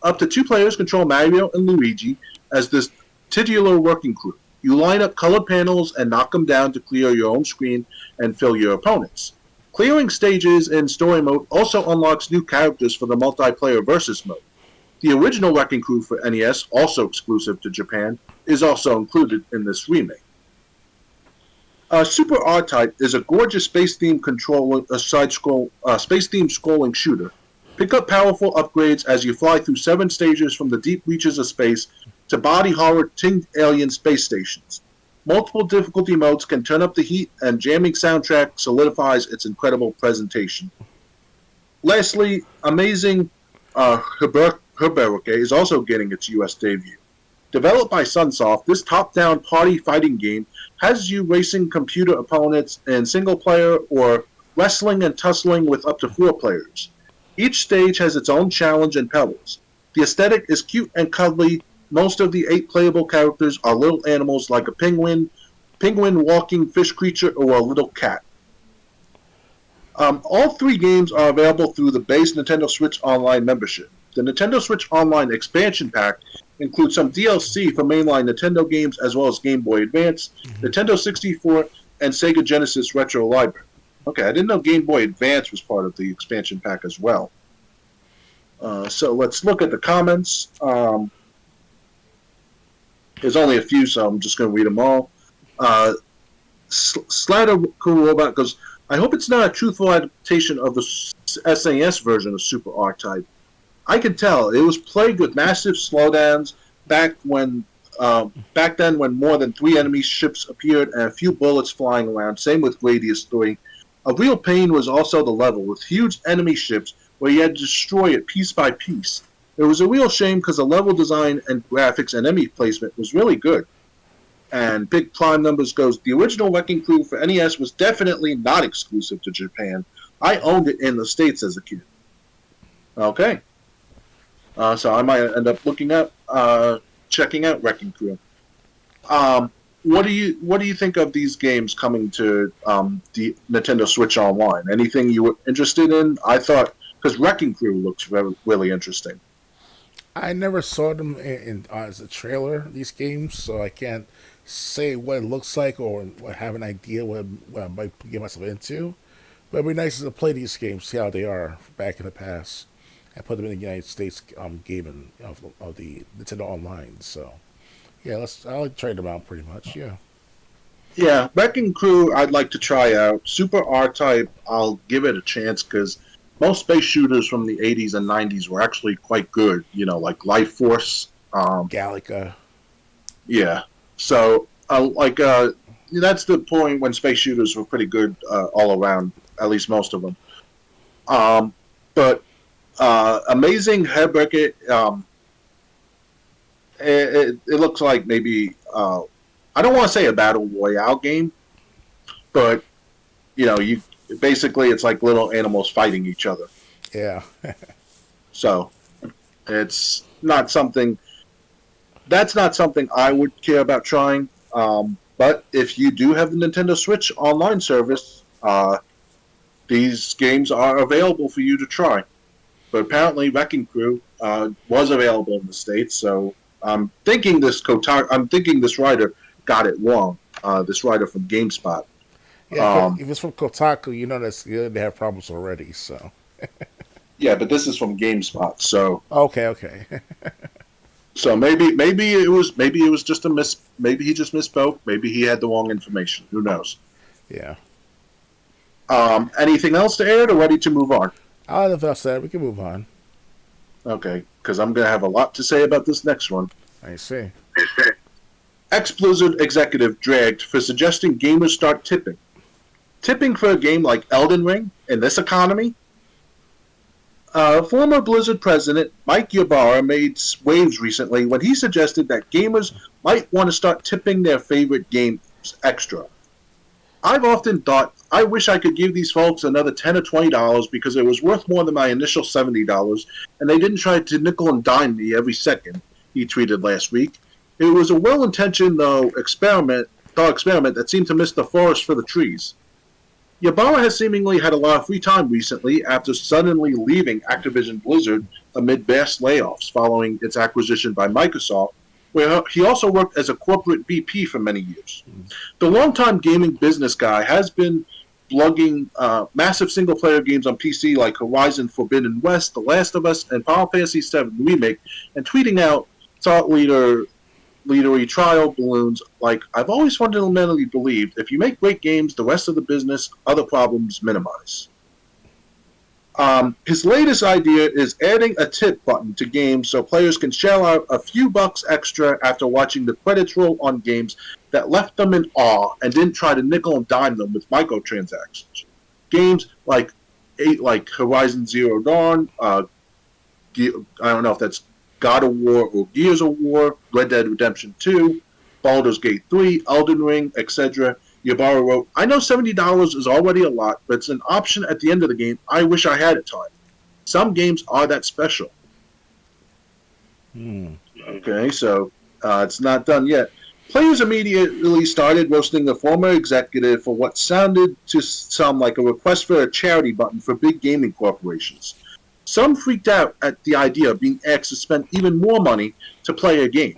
Up to 2 players control Mario and Luigi as this titular working crew. You line up colored panels and knock them down to clear your own screen and fill your opponents. Clearing stages in story mode also unlocks new characters for the multiplayer versus mode. The original Wrecking Crew for NES, also exclusive to Japan, is also included in this remake. Super R-Type is a gorgeous space-themed space-themed scrolling shooter. Pick up powerful upgrades as you fly through 7 stages from the deep reaches of space to body horror tinged alien space stations. Multiple difficulty modes can turn up the heat, and jamming soundtrack solidifies its incredible presentation. Lastly, amazing Herberuke is also getting its US debut. Developed by Sunsoft, this top-down party fighting game has you racing computer opponents in single player or wrestling and tussling with up to 4 players. Each stage has its own challenge and pebbles. The aesthetic is cute and cuddly. Most of the 8 playable characters are little animals like a penguin walking fish creature, or a little cat. All 3 games are available through the base Nintendo Switch Online membership. The Nintendo Switch Online expansion pack includes some DLC for mainline Nintendo games as well as Game Boy Advance, Nintendo 64, and Sega Genesis Retro Library. Okay, I didn't know Game Boy Advance was part of the expansion pack as well. So let's look at the comments. There's only a few, so I'm just going to read them all. Slatter Cool Robot goes, I hope it's not a truthful adaptation of the SNES version of Super R-Type. I can tell it was plagued with massive slowdowns back then when more than 3 enemy ships appeared and a few bullets flying around. Same with Gradius 3. A real pain was also the level, with huge enemy ships where you had to destroy it piece by piece. It was a real shame because the level design and graphics and enemy placement was really good. And big prime numbers goes, the original Wrecking Crew for NES was definitely not exclusive to Japan. I owned it in the States as a kid. Okay. So I might end up checking out Wrecking Crew. Um, what do you think of these games coming to the Nintendo Switch Online? Anything you were interested in? I thought because Wrecking Crew looks really interesting. I never saw them as a trailer. These games, so I can't say what it looks like or have an idea what I might get myself into. But it'd be nice to play these games, see how they are back in the past, and put them in the United States gaming of the Nintendo Online. So yeah, I'll try them out pretty much. Yeah, Yeah, Wrecking Crew I'd like to try out. Super R Type I'll give it a chance because most space shooters from the 80s and 90s were actually quite good. You know, like Life Force. Galaga. Yeah. So, that's the point when space shooters were pretty good all around, at least most of them. But Amazing Headbreaker, it looks like maybe, I don't want to say a battle royale game, but, you basically it's like little animals fighting each other. Yeah, So, it's not something that's not something I would care about trying. But if you do have the Nintendo Switch online service, these games are available for you to try. But apparently, Wrecking Crew was available in the states, so I'm thinking this writer got it wrong. This writer from GameSpot. yeah. Cause Um, if it's from Kotaku, that's they have problems already. So yeah, but this is from GameSpot, so okay, okay. maybe it was just a maybe he just misspoke. Maybe he had the wrong information. Who knows? Yeah. Anything else to add, or ready to move on? I'll have enough said. We can move on. Okay, because I'm going to have a lot to say about this next one. I see. Ex Blizzard executive dragged for suggesting gamers start tipping. Tipping for a game like Elden Ring in this economy? Former Blizzard president Mike Ybarra made waves recently when he suggested that gamers might want to start tipping their favorite games extra. I've often thought, I wish I could give these folks another $10 or $20 because it was worth more than my initial $70, and they didn't try to nickel and dime me every second, he tweeted last week. It was a well-intentioned, thought experiment that seemed to miss the forest for the trees. Ybarra has seemingly had a lot of free time recently after suddenly leaving Activision Blizzard amid vast layoffs following its acquisition by Microsoft, where he also worked as a corporate VP for many years. The longtime gaming business guy has been blogging massive single-player games on PC like Horizon Forbidden West, The Last of Us, and Final Fantasy VII Remake, and tweeting out thought leadery trial balloons like, I've always fundamentally believed if you make great games, the rest of the business, other problems minimize. His latest idea is adding a tip button to games so players can shell out a few bucks extra after watching the credits roll on games that left them in awe and didn't try to nickel and dime them with microtransactions. Games like Horizon Zero Dawn, I don't know if that's God of War or Gears of War, Red Dead Redemption 2, Baldur's Gate 3, Elden Ring, etc. Ybarra wrote, I know $70 is already a lot, but it's an option at the end of the game I wish I had at time. Some games are that special. Okay, so it's not done yet. Players immediately started roasting the former executive for what sounded to some like a request for a charity button for big gaming corporations. Some freaked out at the idea of being asked to spend even more money to play a game.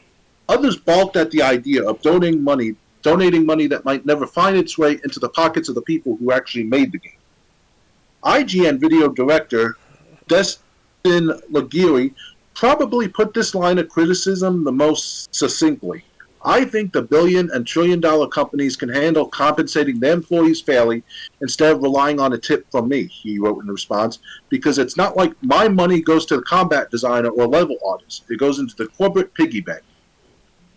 Others balked at the idea of donating money that might never find its way into the pockets of the people who actually made the game. IGN video director Destin Laguirre probably put this line of criticism the most succinctly. I think the billion and trillion-dollar companies can handle compensating their employees fairly instead of relying on a tip from me, he wrote in response, because it's not like my money goes to the combat designer or level artist. It goes into the corporate piggy bank.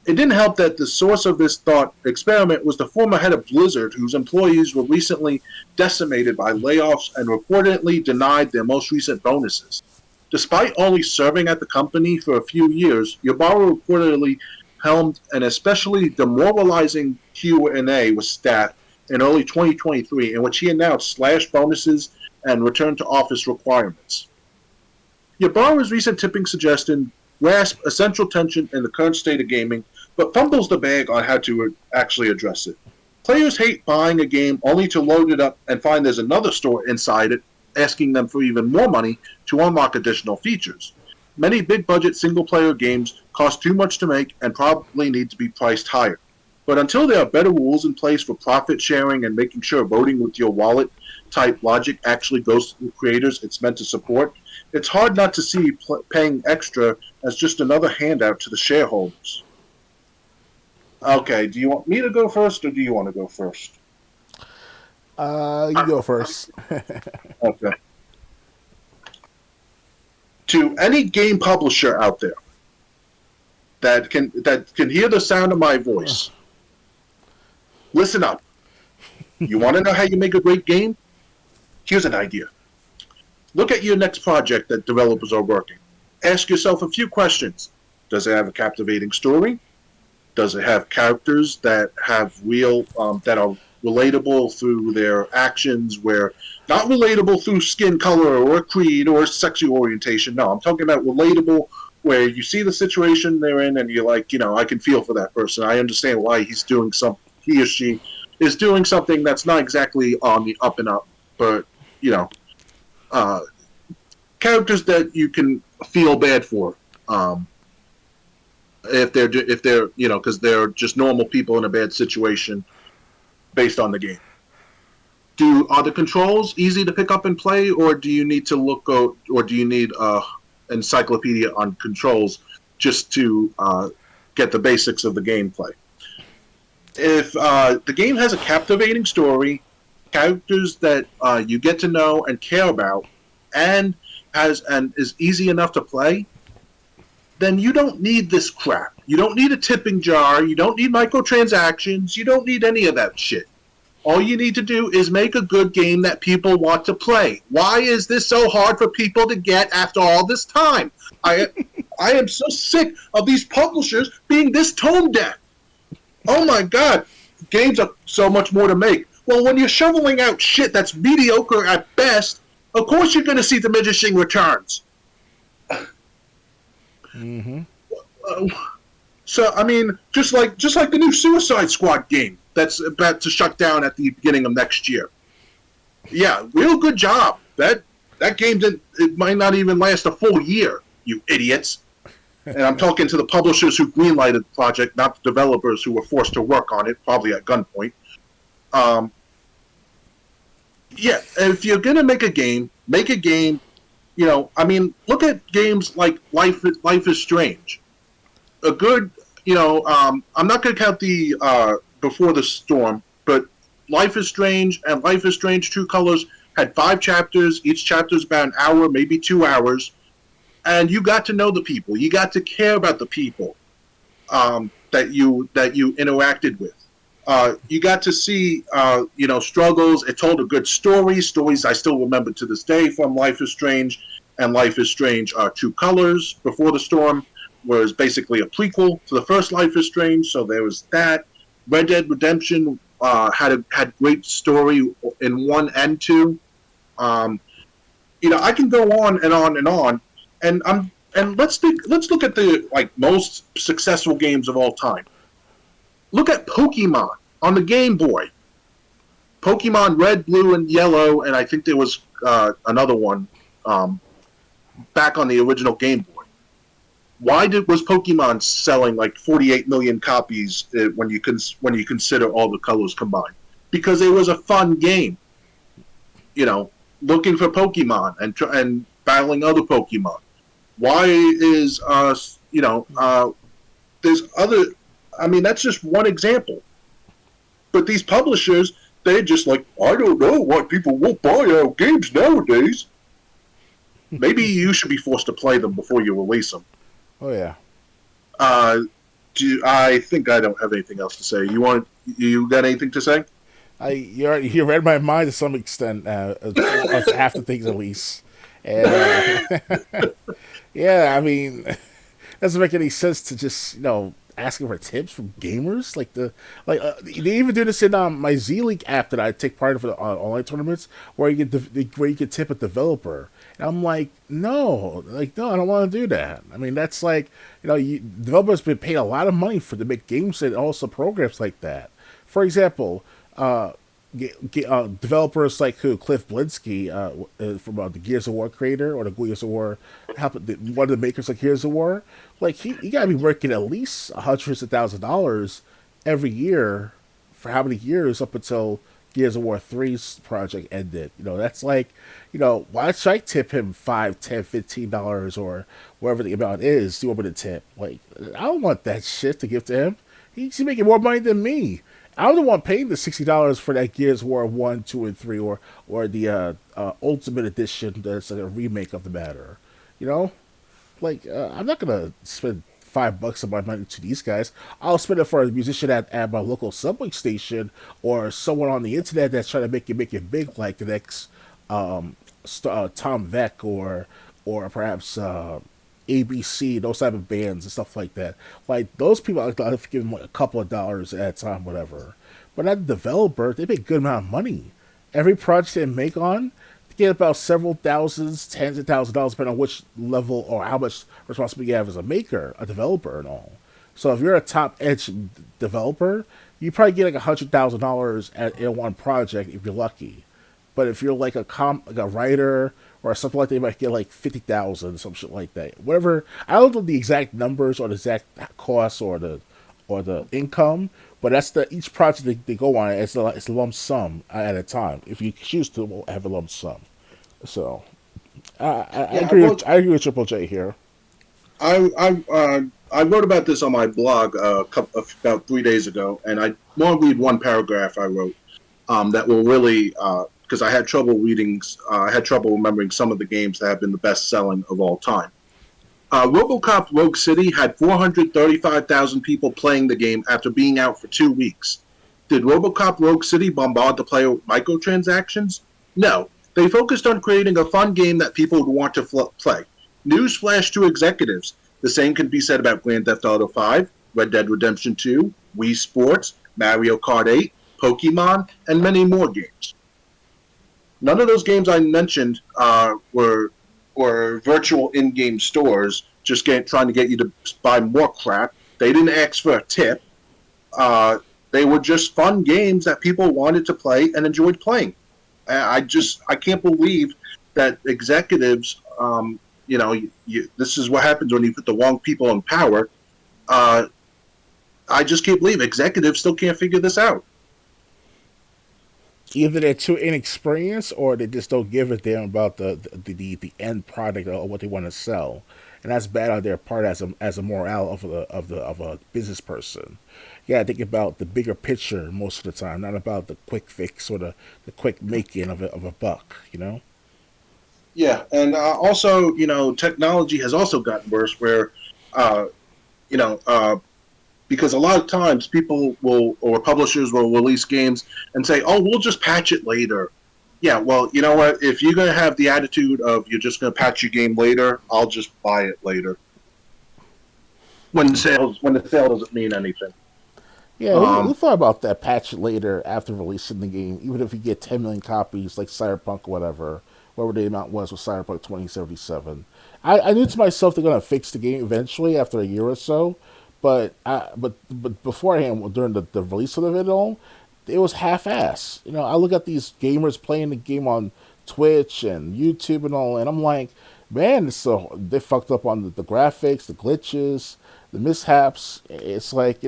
It didn't help that the source of this thought experiment was the former head of Blizzard, whose employees were recently decimated by layoffs and reportedly denied their most recent bonuses. Despite only serving at the company for a few years, Ybarra reportedly helmed an especially demoralizing Q&A with staff in early 2023, in which he announced slashed bonuses and return to office requirements. Ybarra's recent tipping suggestion grasps essential tension in the current state of gaming, but fumbles the bag on how to actually address it. Players hate buying a game only to load it up and find there's another store inside it asking them for even more money to unlock additional features. Many big budget single player games cost too much to make and probably need to be priced higher. But until there are better rules in place for profit sharing and making sure voting with your wallet type logic actually goes to the creators it's meant to support, it's hard not to see paying extra as just another handout to the shareholders. Okay, do you want me to go first or do you want to go first? You go first. Okay. To any game publisher out there that can hear the sound of my voice, listen up. You want to know how you make a great game? Here's an idea. Look at your next project that developers are working. Ask yourself a few questions. Does it have a captivating story? Does it have characters that have that are relatable through their actions, where not relatable through skin color or creed or sexual orientation? No, I'm talking about relatable where you see the situation they're in and you're like, I can feel for that person. I understand why he or she is doing something that's not exactly on the up and up, but uh, characters that you can feel bad for. If they're because they're just normal people in a bad situation based on the game. Are the controls easy to pick up and play, or do you need to or do you need encyclopedia on controls just to get the basics of the gameplay? If the game has a captivating story, characters that you get to know and care about, and is easy enough to play, then you don't need this crap. You don't need a tipping jar. You don't need microtransactions. You don't need any of that shit. All you need to do is make a good game that people want to play. Why is this so hard for people to get after all this time? I am so sick of these publishers being this tone deaf. Oh my god, games are so much more to make. Well, when you're shoveling out shit that's mediocre at best, of course you're going to see diminishing returns. Mm-hmm. So I mean, just like the new Suicide Squad game that's about to shut down at the beginning of next year. Yeah, real good job. That game it might not even last a full year, you idiots. And I'm talking to the publishers who greenlighted the project, not the developers who were forced to work on it, probably at gunpoint. Yeah, if you're gonna make a game, make a game. Look at games like Life is Strange. A good, I'm not going to count the Before the Storm, but Life is Strange and Life is Strange True Colors had 5 chapters. Each chapter is about an hour, maybe 2 hours, and you got to know the people. You got to care about the people that you interacted with. You got to see, struggles. It told a good story. Stories I still remember to this day from Life is Strange and Life is Strange True Colors. Before the Storm was basically a prequel to the first Life is Strange, so there was that. Red Dead Redemption had great story in 1 and 2. I can go on and on and on, and let's look at the most successful games of all time. Look at Pokemon on the Game Boy. Pokemon Red, Blue, and Yellow, and I think there was another one back on the original Game Boy. Why was Pokemon selling like 48 million copies when you consider all the colors combined? Because it was a fun game. Looking for Pokemon and battling other Pokemon. Why is there's other. I mean, that's just one example. But these publishers, they're just like, I don't know why people won't buy our games nowadays. Maybe you should be forced to play them before you release them. Oh yeah. I think I don't have anything else to say. You got anything to say? You read my mind to some extent, half the things at least, and yeah, I mean, doesn't make any sense to just asking for tips from gamers they even do this in my Z League app that I take part of for the online tournaments where where you can tip a developer. And I'm like, no, no, I don't want to do that. I mean, that's like developers been paid a lot of money for to make games and also programs like that. For example, uh, developers like who Cliff Blinsky from the Gears of War creator or the Gears of War, one of the makers like Gears of War, like he got to be working at least $100,000 every year for how many years up until Gears of War 3's project ended. That's like, why should I tip him 5, 10, $15 or whatever the amount is? Do you want me to tip? Like, I don't want that shit to give to him. He's making more money than me. I'm the one paying the $60 for that Gears of War 1, 2, and 3, or the Ultimate Edition that's like a remake of the matter. You know, I'm not gonna spend $5 of my money to these guys. I'll spend it for a musician at my local subway station or someone on the internet that's trying to make it big, like the next Tom Beck or perhaps ABC, those type of bands and stuff like that. Like those people, I'll give them like a couple of dollars at a time, whatever. But not the developer, they make a good amount of money. Every project they make on, they get about several thousands, tens of thousands of dollars, depending on which level or how much responsibility you have as a maker, a developer, and all. So if you're a top edge developer, you probably get like $100,000 in one project if you're lucky. But if you're like like a writer or something like that, you might get like 50,000, some shit like that. Whatever. I don't know the exact numbers or the exact costs or the income, but that's each project they go on. It's a lump sum at a time if you choose to have a lump sum. So I Yeah, agree. I agree with Triple J here. I wrote about this on my blog about 3 days ago, and I want to read one paragraph I wrote that will really because I had trouble reading. I had trouble remembering some of the games that have been the best selling of all time. RoboCop Rogue City had 435,000 people playing the game after being out for 2 weeks. Did RoboCop Rogue City bombard the player with microtransactions? No. They focused on creating a fun game that people would want to play. Newsflash to executives. The same can be said about Grand Theft Auto 5, Red Dead Redemption 2, Wii Sports, Mario Kart 8, Pokemon, and many more games. None of those games I mentioned were virtual in-game stores trying to get you to buy more crap. They didn't ask for a tip. They were just fun games that people wanted to play and enjoyed playing. I can't believe that executives, this is what happens when you put the wrong people in power. I just can't believe executives still can't figure this out. Either they're too inexperienced or they just don't give a damn about the end product or what they want to sell, and that's bad on their part as a morale of a business person. Yeah, think about the bigger picture most of the time, not about the quick fix or the quick making of a buck. Yeah, and also, technology has also gotten worse. Where, uh, you know, because a lot of times people will or publishers will release games and say, "Oh, we'll just patch it later." Yeah, well, you know what? If you're going to have the attitude of you're just going to patch your game later, I'll just buy it later. When the sale doesn't mean anything. Yeah, who Um, thought about that patch later after releasing the game, even if you get 10 million copies like Cyberpunk or whatever the amount was with Cyberpunk 2077. I knew to myself they're going to fix the game eventually after a year or so, but beforehand, during the release of it all, it was half-ass. I look at these gamers playing the game on Twitch and YouTube and all, and I'm like, man, they fucked up on the graphics, the glitches, the mishaps. It's like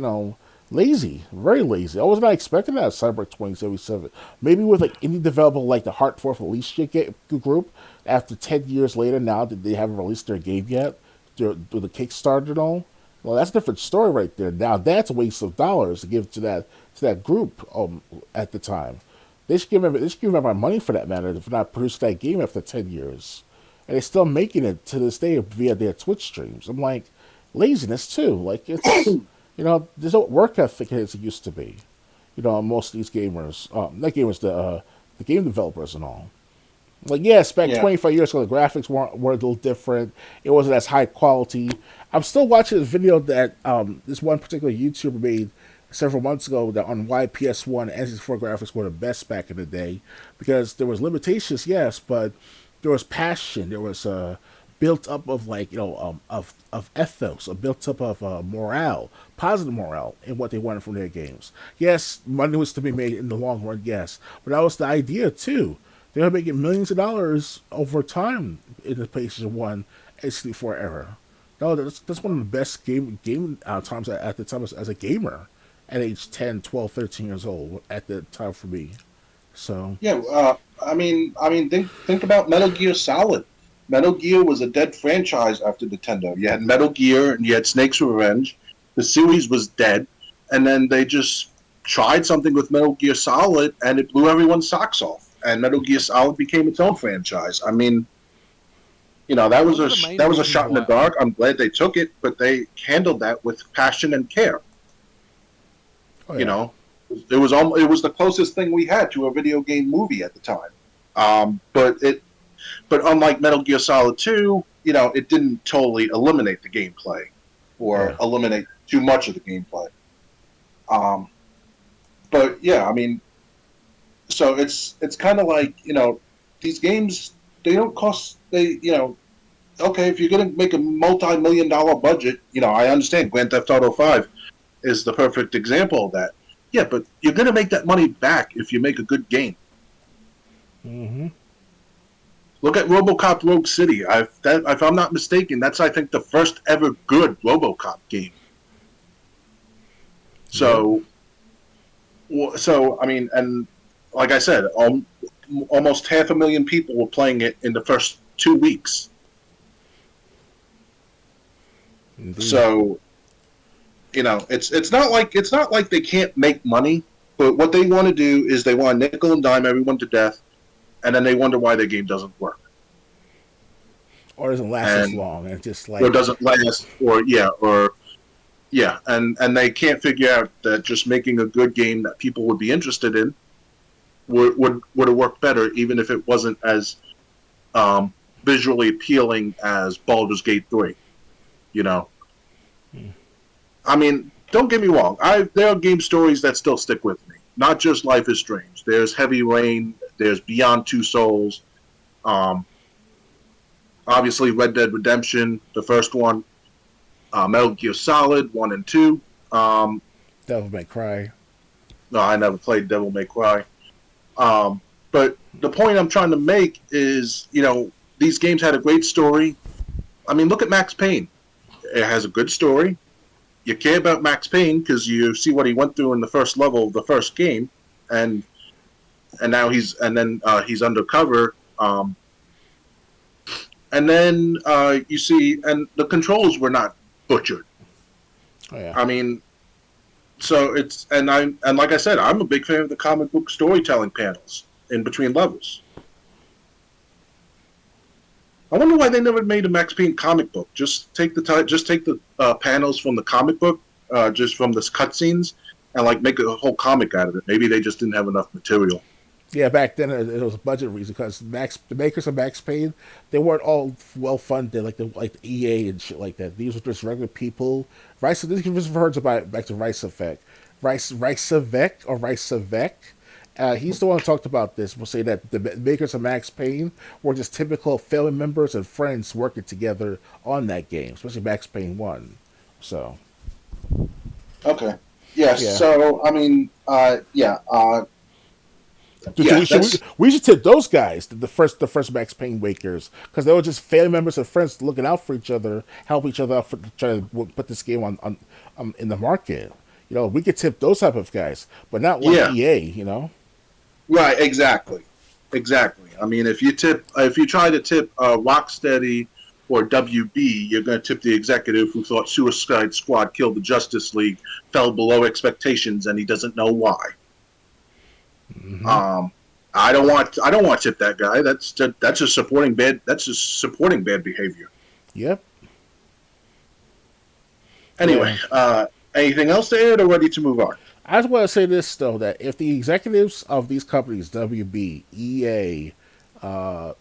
lazy, very lazy. I was not expecting that at Cyberpunk 2077. Maybe with like indie developer like the Heart Fourth Release group, after 10 years later, now that they haven't released their game yet, through the Kickstarter and all. Well, that's a different story right there. Now that's a waste of dollars to give to that group at the time. They should give them my money for that matter for not producing that game after 10 years, and they're still making it to this day via their Twitch streams. I'm like, laziness too. Like it's There's no work ethic as it used to be. Most of these gamers, not gamers, the game developers and all. Like, yes, back Yeah. 25 years ago, the graphics were a little different. It wasn't as high quality. I'm still watching this video that this one particular YouTuber made several months ago that on why PS1 and N64 graphics were the best back in the day, because there was limitations, yes, but there was passion. There was built up of of ethos, a built up of morale, positive morale in what they wanted from their games. Yes, money was to be made in the long run, yes, but that was the idea too. They were making millions of dollars over time in the PlayStation One and 64 era. No, that's one of the best game times at the time as a gamer at age 10, 12, 13 years old at the time for me. So Yeah. Think about Metal Gear Solid. Metal Gear was a dead franchise after Nintendo. You had Metal Gear and you had Snake's Revenge. The series was dead, and then they just tried something with Metal Gear Solid, and it blew everyone's socks off. And Metal Gear Solid became its own franchise. I mean, that was One of the main that was a reasons shot in the why dark. I'm glad they took it, but they handled that with passion and care. oh You yeah, know, it was the closest thing we had to a video game movie at the time. But unlike Metal Gear Solid 2, it didn't totally eliminate the gameplay or yeah. eliminate too much of the gameplay. Um, but yeah, I mean, so it's kind of like these games, they don't cost, okay, if you're going to make a multi-million-dollar budget, I understand Grand Theft Auto 5 is the perfect example of that. Yeah, but you're going to make that money back if you make a good game. Mm-hmm. Look at RoboCop Rogue City. If I'm not mistaken, that's, I think, the first ever good RoboCop game. Yep. So, I mean, and like I said, almost 500,000 people were playing it in the first 2 weeks. Indeed. So, it's not like they can't make money, but what they want to do is they want to nickel and dime everyone to death, and then they wonder why their game doesn't work Or doesn't last as and long, and just or like doesn't last, and they can't figure out that just making a good game that people would be interested in would have worked better, even if it wasn't as visually appealing as Baldur's Gate 3. You know, I mean, don't get me wrong. There are game stories that still stick with me. Not just Life is Strange. There's Heavy Rain. There's Beyond Two Souls. Um, Obviously, Red Dead Redemption, the first one. Metal Gear Solid 1 and 2. Devil May Cry. No, I never played Devil May Cry. But the point I'm trying to make is, these games had a great story. I mean, look at Max Payne. It has a good story. You care about Max Payne because you see what he went through in the first level of the first game, and now he's undercover. And then you see, and the controls were not butchered. Oh yeah. I mean, so and like I said, I'm a big fan of the comic book storytelling panels in between levels. I wonder why they never made a Max Payne comic book. Just take the panels from the comic book, just from the cutscenes, and like make a whole comic out of it. Maybe they just didn't have enough material. Yeah, back then it was a budget reason because the makers of Max Payne, they weren't all well funded like the EA and shit like that. These were just regular people. Rice, this is referred to back to Rice Effect, Ricevec or Ricevec. He's the one who talked about this. We'll say that the makers of Max Payne were just typical family members and friends working together on that game, especially Max Payne One. So Okay. Yes. yeah, So I mean, yeah. That's we should tip those guys, the first Max Payne wakers, because they were just family members and friends looking out for each other, help each other out for trying to put this game on in the market. We could tip those type of guys, but not like yeah. EA. You know. Right. Exactly. I mean, if you try to tip Rocksteady or WB, you're going to tip the executive who thought Suicide Squad killed the Justice League, fell below expectations, and he doesn't know why. Mm-hmm. I don't want to tip that guy. That's just supporting bad. That's just supporting bad behavior. Yep. Anyway, Yeah. Anything else to add, or ready to move on? I just want to say this though, that if the executives of these companies, WB, EA,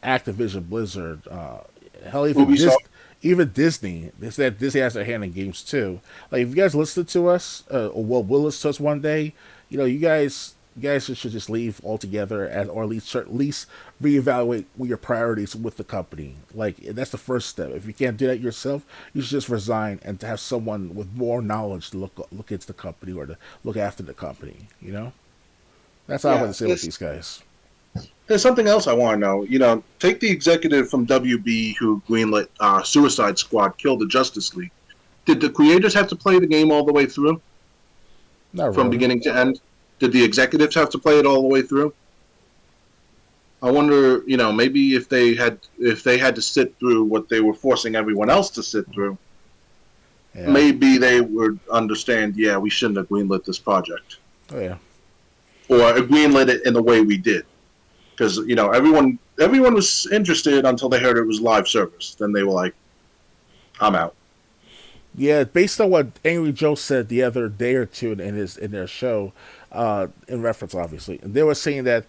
Activision, Blizzard, hell, Ubisoft. even Disney, they said Disney has their hand in games too. Like if you guys listen to us, or will listen to us one day, you guys should just leave altogether, or at least reevaluate what your priorities with the company. Like that's the first step. If you can't do that yourself, you should just resign and to have someone with more knowledge to look into the company or to look after the company. That's all I want Yeah, to say with these guys. there's something else I want to know. Take the executive from WB who greenlit Suicide Squad, Kill the Justice League. Did the creators have to play the game all the way through, Not from really. beginning to end? Did the executives have to play it all the way through? I wonder, maybe if they had to sit through what they were forcing everyone else to sit through, Yeah. maybe they would understand. Yeah, we shouldn't have greenlit this project, Oh yeah. or greenlit it in the way we did, because everyone was interested until they heard it was live service. Then they were like, "I'm out." Yeah, based on what Angry Joe said the other day or two in their show, in reference obviously, they were saying that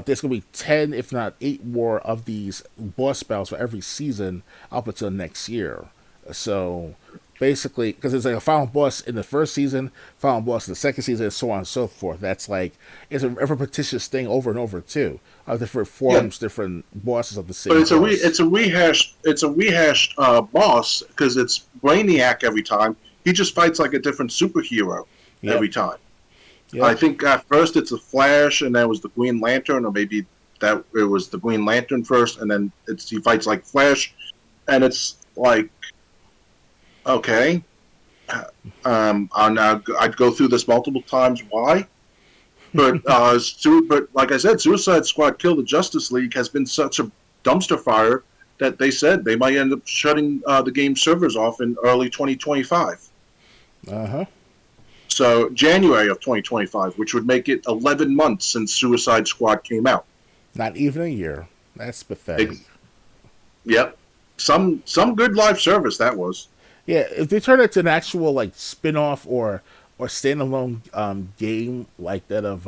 there's gonna be 10, if not 8, more of these boss battles for every season up until next year. So basically, because it's like a final boss in the first season, final boss in the second season, and so on and so forth. That's like it's a repetitious thing over and over too. Different Yeah, forms, different bosses of the but same boss. it's a rehashed boss because it's Brainiac every time. He just fights like a different superhero Yep. every time. I Yep. think at first it's the Flash, and then it was the Green Lantern, or maybe that it was the Green Lantern first, and then he fights like Flash, and it's like, okay, I'd go through this multiple times. Why? But like I said, Suicide Squad Kill the Justice League has been such a dumpster fire that they said they might end up shutting the game servers off in early 2025. Uh huh. So January of 2025, which would make it 11 months since Suicide Squad came out. Not even a year. That's pathetic. Yep, some good live service that was. Yeah, if they turn it to an actual like spin-off or standalone game like that of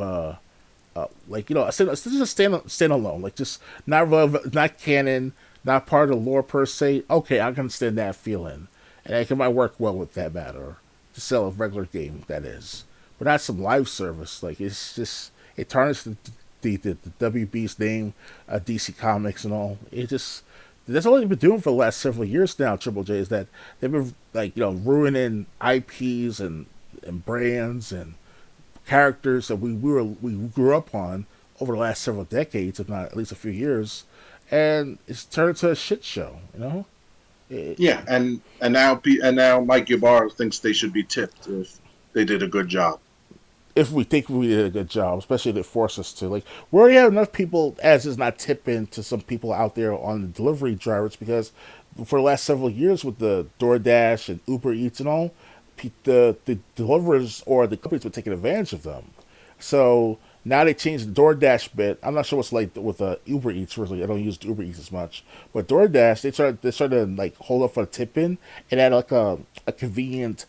like it's just a standalone, like just not canon, not part of the lore per se. Okay, I can understand that feeling, and it might work well with that matter to sell a regular game that is, but not some live service. Like it's just it tarnished the WB's name, DC Comics and all. It just that's all they've been doing for the last several years now. Triple J is that they've been like ruining IPs and brands and characters that we grew up on over the last several decades, if not at least a few years, and it's turned into a shit show. It, Yeah, and now Mike Ybarra thinks they should be tipped if they did a good job. if we think we did a good job, especially if they force us to. Like, we already have enough people as is not tipping to some people out there on the delivery drivers because for the last several years with the DoorDash and Uber Eats and all, the deliverers or the companies were taking advantage of them. So now they changed the DoorDash bit. I'm not sure what's like with Uber Eats. Really, I don't use Uber Eats as much, but DoorDash they started to like hold up for the tipping and add like a convenient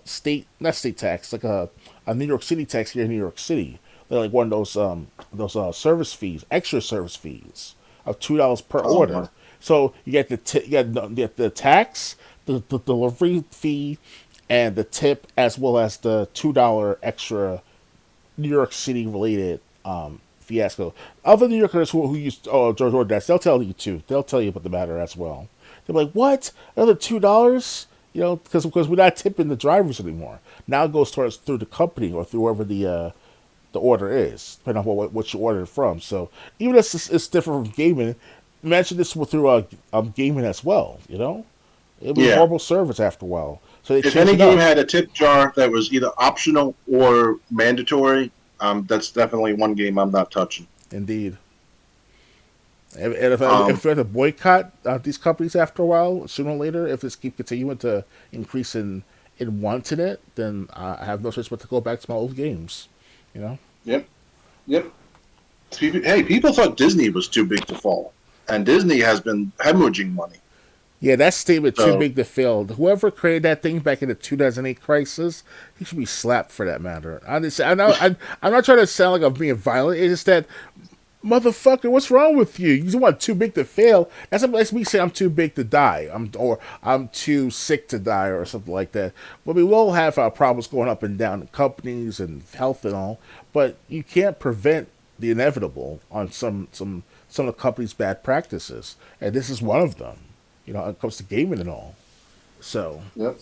state not state tax like a New York City tax here in New York City. They're like one of those service fees, extra service fees of $2 per Oh my. order. So you get the tax, the delivery fee, and the tip, as well as the $2 extra New York City related fiasco. Other New Yorkers who use DoorDash, they'll tell you too. They'll tell you about the matter as well. They're like, "What? Another $2?" Because we're not tipping the drivers anymore. Now it goes towards through the company or through wherever the order is, depending on what you ordered from. So even if it's different from gaming, imagine this through gaming as well. It'll be Yeah. horrible service after a while. So they If change any it game up. had a tip jar that was either optional or mandatory, that's definitely one game I'm not touching. Indeed. And Um, if we have to boycott these companies after a while, sooner or later, if this keep continuing to increase in wanting it, then I have no choice but to go back to my old games. You know. yep, yep. Hey, people thought Disney was too big to fall, and Disney has been hemorrhaging money. Yeah, that statement too So big to fail. Whoever created that thing back in the 2008 crisis, he should be slapped for that matter. I know, I'm not trying to sound like I'm being violent. It's just that motherfucker, what's wrong with you? You want too big to fail? That's me saying I'm too big to die. Or I'm too sick to die, or something like that. But we will have our problems going up and down in companies and health and all. But you can't prevent the inevitable on some of the company's bad practices, and this is one of them. When it comes to gaming and all. So yep,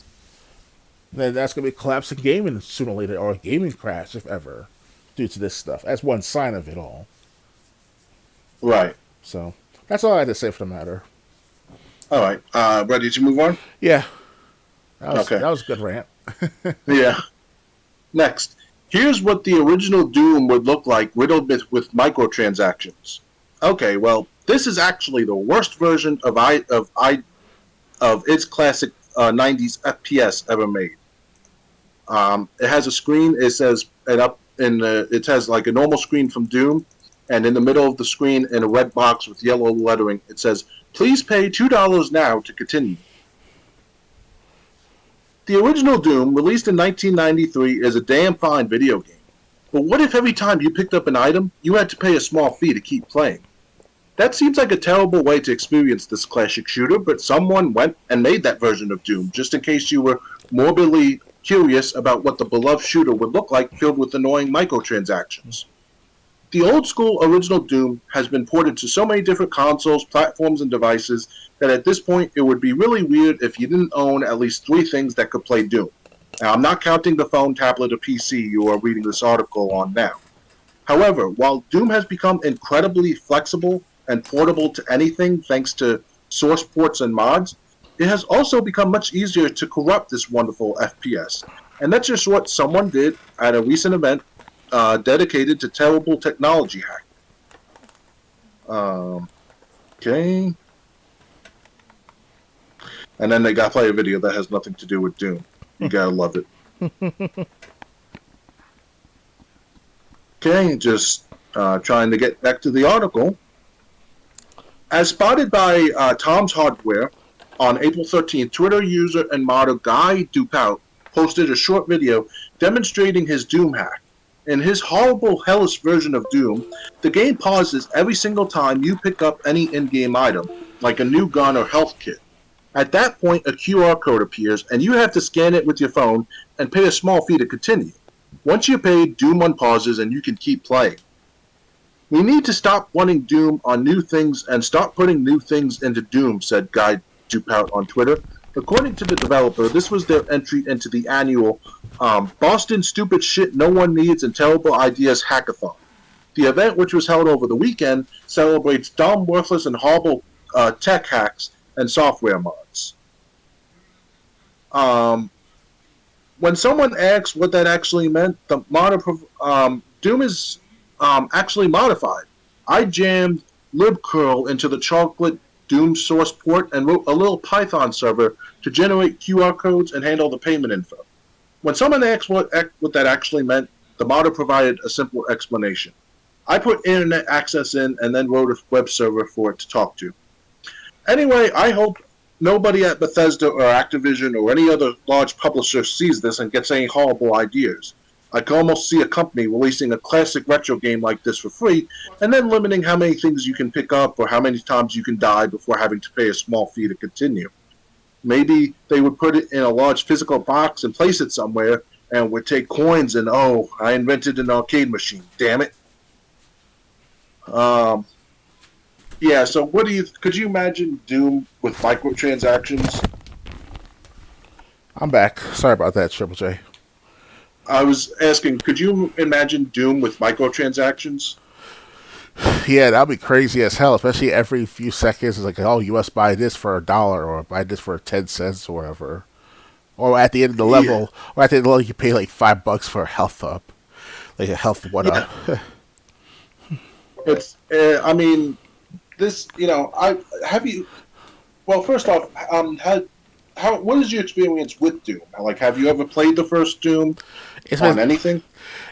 then that's gonna be a collapse in gaming sooner or later, or a gaming crash if ever, due to this stuff. That's one sign of it all. right. So that's all I had to say for the matter. All right. Ready to move on? Yeah, that was Okay. that was a good rant. Yeah. Next, here's what the original Doom would look like riddled with microtransactions. Okay, well, this is actually the worst version of its classic '90s FPS ever made. It has a screen. It says and up in the, it has like a normal screen from Doom, and in the middle of the screen, in a red box with yellow lettering, it says, "Please pay $2 now to continue." The original Doom, released in 1993, is a damn fine video game. But what if every time you picked up an item, you had to pay a small fee to keep playing? That seems like a terrible way to experience this classic shooter, but someone went and made that version of Doom, just in case you were morbidly curious about what the beloved shooter would look like filled with annoying microtransactions. The old school original Doom has been ported to so many different consoles, platforms, and devices that at this point it would be really weird if you didn't own at least 3 things that could play Doom. Now, I'm not counting the phone, tablet, or PC you are reading this article on now. However, while Doom has become incredibly flexible and portable to anything thanks to source ports and mods, it has also become much easier to corrupt this wonderful FPS. And that's just what someone did at a recent event dedicated to terrible technology hack. Okay. And then they got to play a video that has nothing to do with Doom. You gotta love it. Okay, just trying to get back to the article. As spotted by Tom's Hardware on April 13th, Twitter user and modder Guy Dupout posted a short video demonstrating his Doom hack. In his horrible, hellish version of Doom, the game pauses every single time you pick up any in-game item, like a new gun or health kit. At that point, a QR code appears, and you have to scan it with your phone and pay a small fee to continue. Once you're paid, Doom unpauses and you can keep playing. We need to stop wanting Doom on new things and start putting new things into Doom, said Guy Dupout on Twitter. According to the developer, this was their entry into the annual Boston Stupid Shit No One Needs and Terrible Ideas Hackathon. The event, which was held over the weekend, celebrates dumb, worthless, and horrible tech hacks and software mods. When someone asks what that actually meant, Doom is actually modified. I jammed libcurl into the chocolate Doom source port and wrote a little Python server to generate QR codes and handle the payment info. When someone asked what that actually meant, the modder provided a simple explanation. I put internet access in and then wrote a web server for it to talk to. Anyway, I hope nobody at Bethesda or Activision or any other large publisher sees this and gets any horrible ideas. I can almost see a company releasing a classic retro game like this for free and then limiting how many things you can pick up or how many times you can die before having to pay a small fee to continue. Maybe they would put it in a large physical box and place it somewhere and would take coins and, oh, I invented an arcade machine. Damn it. Yeah, so could you imagine Doom with microtransactions? I'm back. Sorry about that, Triple J. I was asking, could you imagine Doom with microtransactions? Yeah, that'd be crazy as hell. Especially every few seconds, it's like, oh, you must buy this for $1 or buy this for 10 cents or whatever. Or at the end of the Yeah, level, you pay like $5 for a health up, like a health one up. yeah. It's, I mean, this, I have you. Well, first off, what is your experience with Doom? Like, have you ever played the first Doom It's on been anything?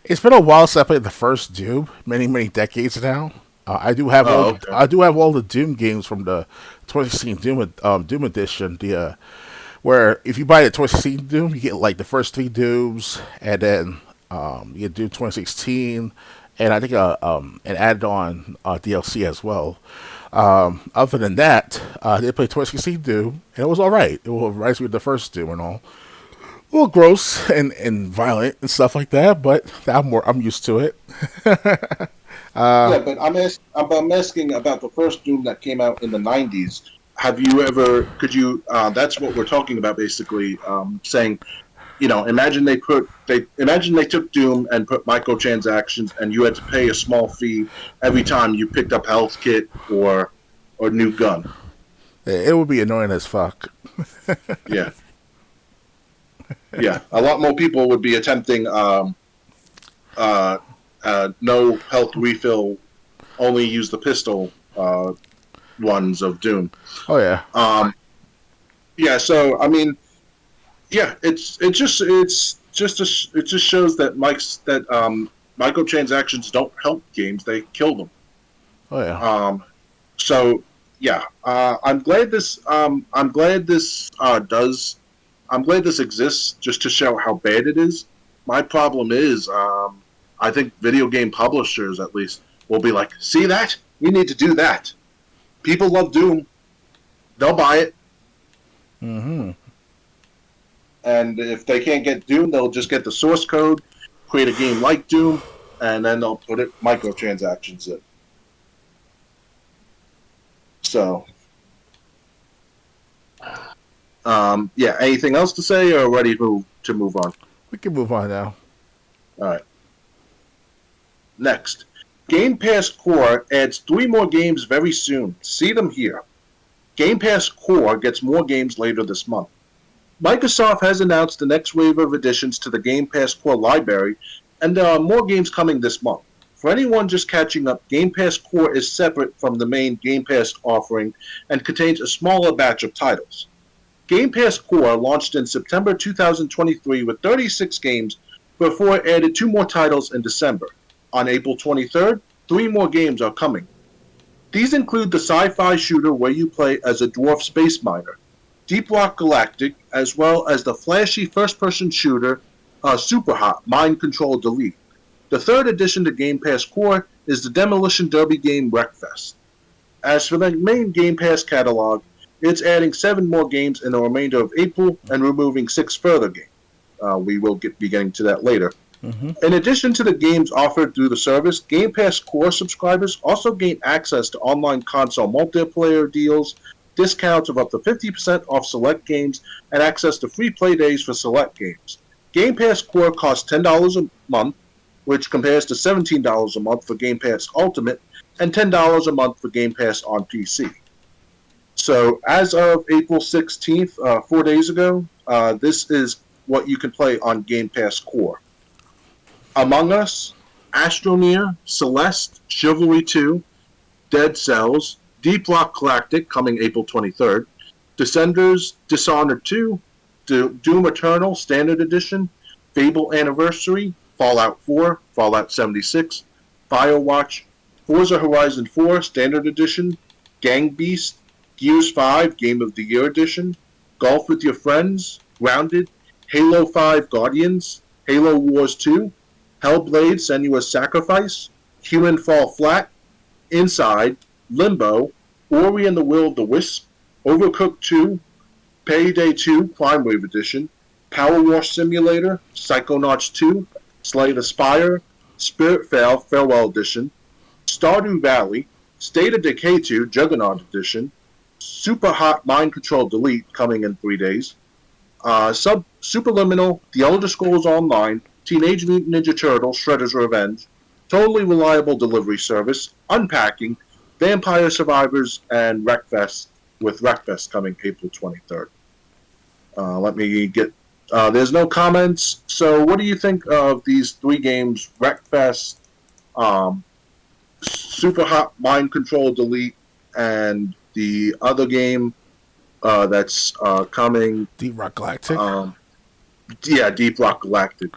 it's been a while since I played the first Doom, many decades now. Oh, okay. I do have all the Doom games from the 2016 Doom edition. The where if you buy the 2016 Doom, you get like the first three Dooms, and then you get Doom 2016, and I think an added-on DLC as well. Other than that, they played 2016 Doom, and it was all right. It was right with the first Doom and all. A little gross and violent and stuff like that, but I'm used to it. Yeah, but I'm asking about the first Doom that came out in the '90s. Have you ever? Could you? That's what we're talking about, basically. Saying, imagine they took Doom and put microtransactions, and you had to pay a small fee every time you picked up health kit or new gun. It would be annoying as fuck. Yeah, yeah. A lot more people would be attempting uh, no health refill, only use the pistol ones of Doom. Oh yeah, Um, yeah, so I mean, yeah, it just shows that microtransactions don't help games; they kill them. oh yeah, So yeah, I'm glad this exists just to show how bad it is. My problem is, I think video game publishers at least will be like, see that? We need to do that. People love Doom. They'll buy it. hmm And if they can't get Doom, they'll just get the source code, create a game like Doom, and then they'll put it microtransactions in. So, yeah. Anything else to say, or ready to move on? we can move on now. All right. Next, Game Pass Core adds 3 more games very soon. See them here. Game Pass Core gets more games later this month. Microsoft has announced the next wave of additions to the Game Pass Core library, and there are more games coming this month. For anyone just catching up, Game Pass Core is separate from the main Game Pass offering and contains a smaller batch of titles. Game Pass Core launched in September 2023 with 36 games before it added 2 more titles in December. On April 23rd, 3 more games are coming. These include the sci-fi shooter where you play as a dwarf space miner, Deep Rock Galactic, as well as the flashy first-person shooter Super Hot Mind Control Delete. The third addition to Game Pass Core is the Demolition Derby game Wreckfest. As for the main Game Pass catalog, it's adding 7 more games in the remainder of April and removing 6 further games. We will be getting to that later. hmm In addition to the games offered through the service, Game Pass Core subscribers also gain access to online console multiplayer deals, discounts of up to 50% off select games, and access to free play days for select games. Game Pass Core costs $10 a month, which compares to $17 a month for Game Pass Ultimate and $10 a month for Game Pass on PC. So as of April 16th, 4 days ago, this is what you can play on Game Pass Core. Among Us, Astroneer, Celeste, Chivalry 2, Dead Cells, Deep Rock Galactic coming April 23rd, Descenders, Dishonored 2, Doom Eternal Standard Edition, Fable Anniversary, Fallout 4, Fallout 76, Firewatch, Forza Horizon 4 Standard Edition, Gang Beast, Gears 5 Game of the Year Edition, Golf with Your Friends, Grounded, Halo 5 Guardians, Halo Wars 2, Hellblade Senua's Sacrifice, Human Fall Flat, Inside, Limbo, Ori and the Will of the Wisp, Overcooked 2, Payday 2 Crime Wave Edition, Power Wash Simulator, Psychonauts 2, Slay the Spire, Spiritfarer Farewell Edition, Stardew Valley, State of Decay 2 Juggernaut Edition, Super Hot Mind Control Delete coming in 3 days, Superliminal, The Elder Scrolls Online, Teenage Mutant Ninja Turtles Shredder's Revenge, Totally Reliable Delivery Service, Unpacking, Vampire Survivors, and Wreckfest, with Wreckfest coming April 23rd. Let me get. There's no comments. So, what do you think of these 3 games? Wreckfest, Super Hot Mind Control Delete, and the other game that's coming. Deep Rock Galactic. Yeah, Deep Rock Galactic.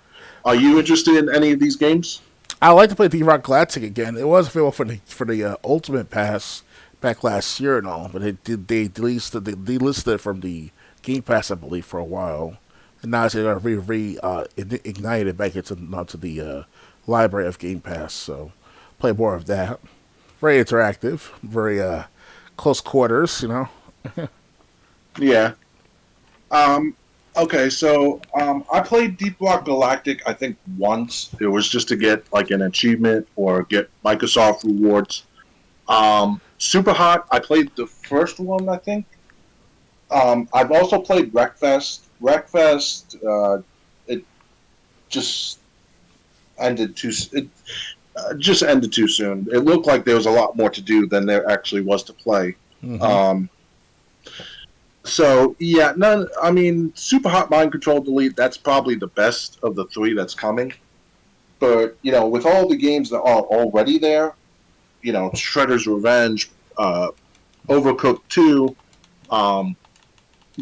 Are you interested in any of these games? I like to play D-Rock Galactic again. It was available for the Ultimate Pass back last year and all, but they delisted it from the Game Pass, I believe, for a while, and now they're gonna ignite it back onto the library of Game Pass. So play more of that. Very interactive, very close quarters. Yeah. Um, okay, so I played Deep Rock Galactic. I think once it was just to get like an achievement or get Microsoft rewards. Super Hot. I played the first one. I think. I've also played Wreckfest. Wreckfest. It just ended too. It just ended too soon. It looked like there was a lot more to do than there actually was to play. Mm-hmm. Um, So yeah, none. I mean, Super Hot Mind Control Delete. That's probably the best of the three that's coming. But with all the games that are already there, Shredder's Revenge, Overcooked 2, um,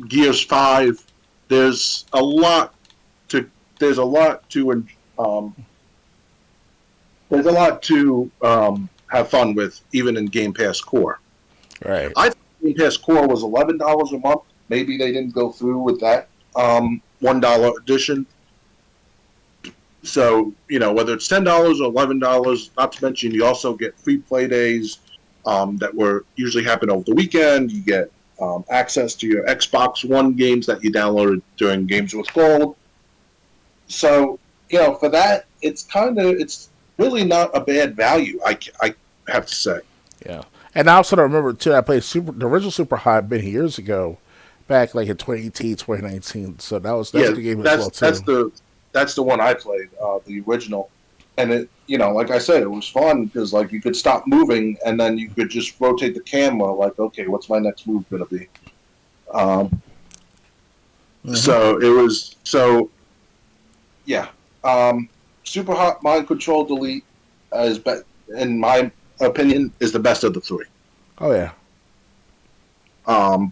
Gears 5. There's a lot to. There's a lot to. Um, there's a lot to have fun with, even in Game Pass Core. Right. I think Game Pass Core was $11 a month. Maybe they didn't go through with that $1 edition. So whether it's $10 or $11, not to mention you also get free play days that were usually happen over the weekend. You get access to your Xbox One games that you downloaded during Games with Gold. So for that, it's really not a bad value. I have to say. Yeah. And I also remember too. I played the original Super Hot many years ago, back like in 2018, 2019. So that's a Yeah, good game as well too. that's the one I played, the original, and it like I said, it was fun because like you could stop moving and then you could just rotate the camera. Like, okay, what's my next move gonna be? Um, Mm-hmm. so it was yeah. Super Hot Mind Control Delete in my opinion is the best of the three. Oh yeah.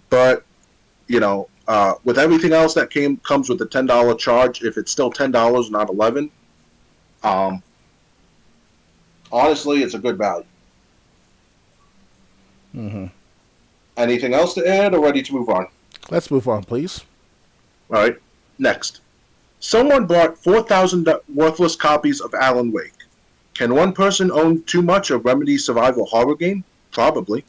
But with everything else that comes with the $10 charge, if it's still $10, not 11, um, honestly, it's a good value. Mm-hmm. Anything else to add, or ready to move on? Let's move on, please. All right. Next, someone bought 4,000 worthless copies of Alan Wake. Can one person own too much of Remedy's survival horror game? Probably.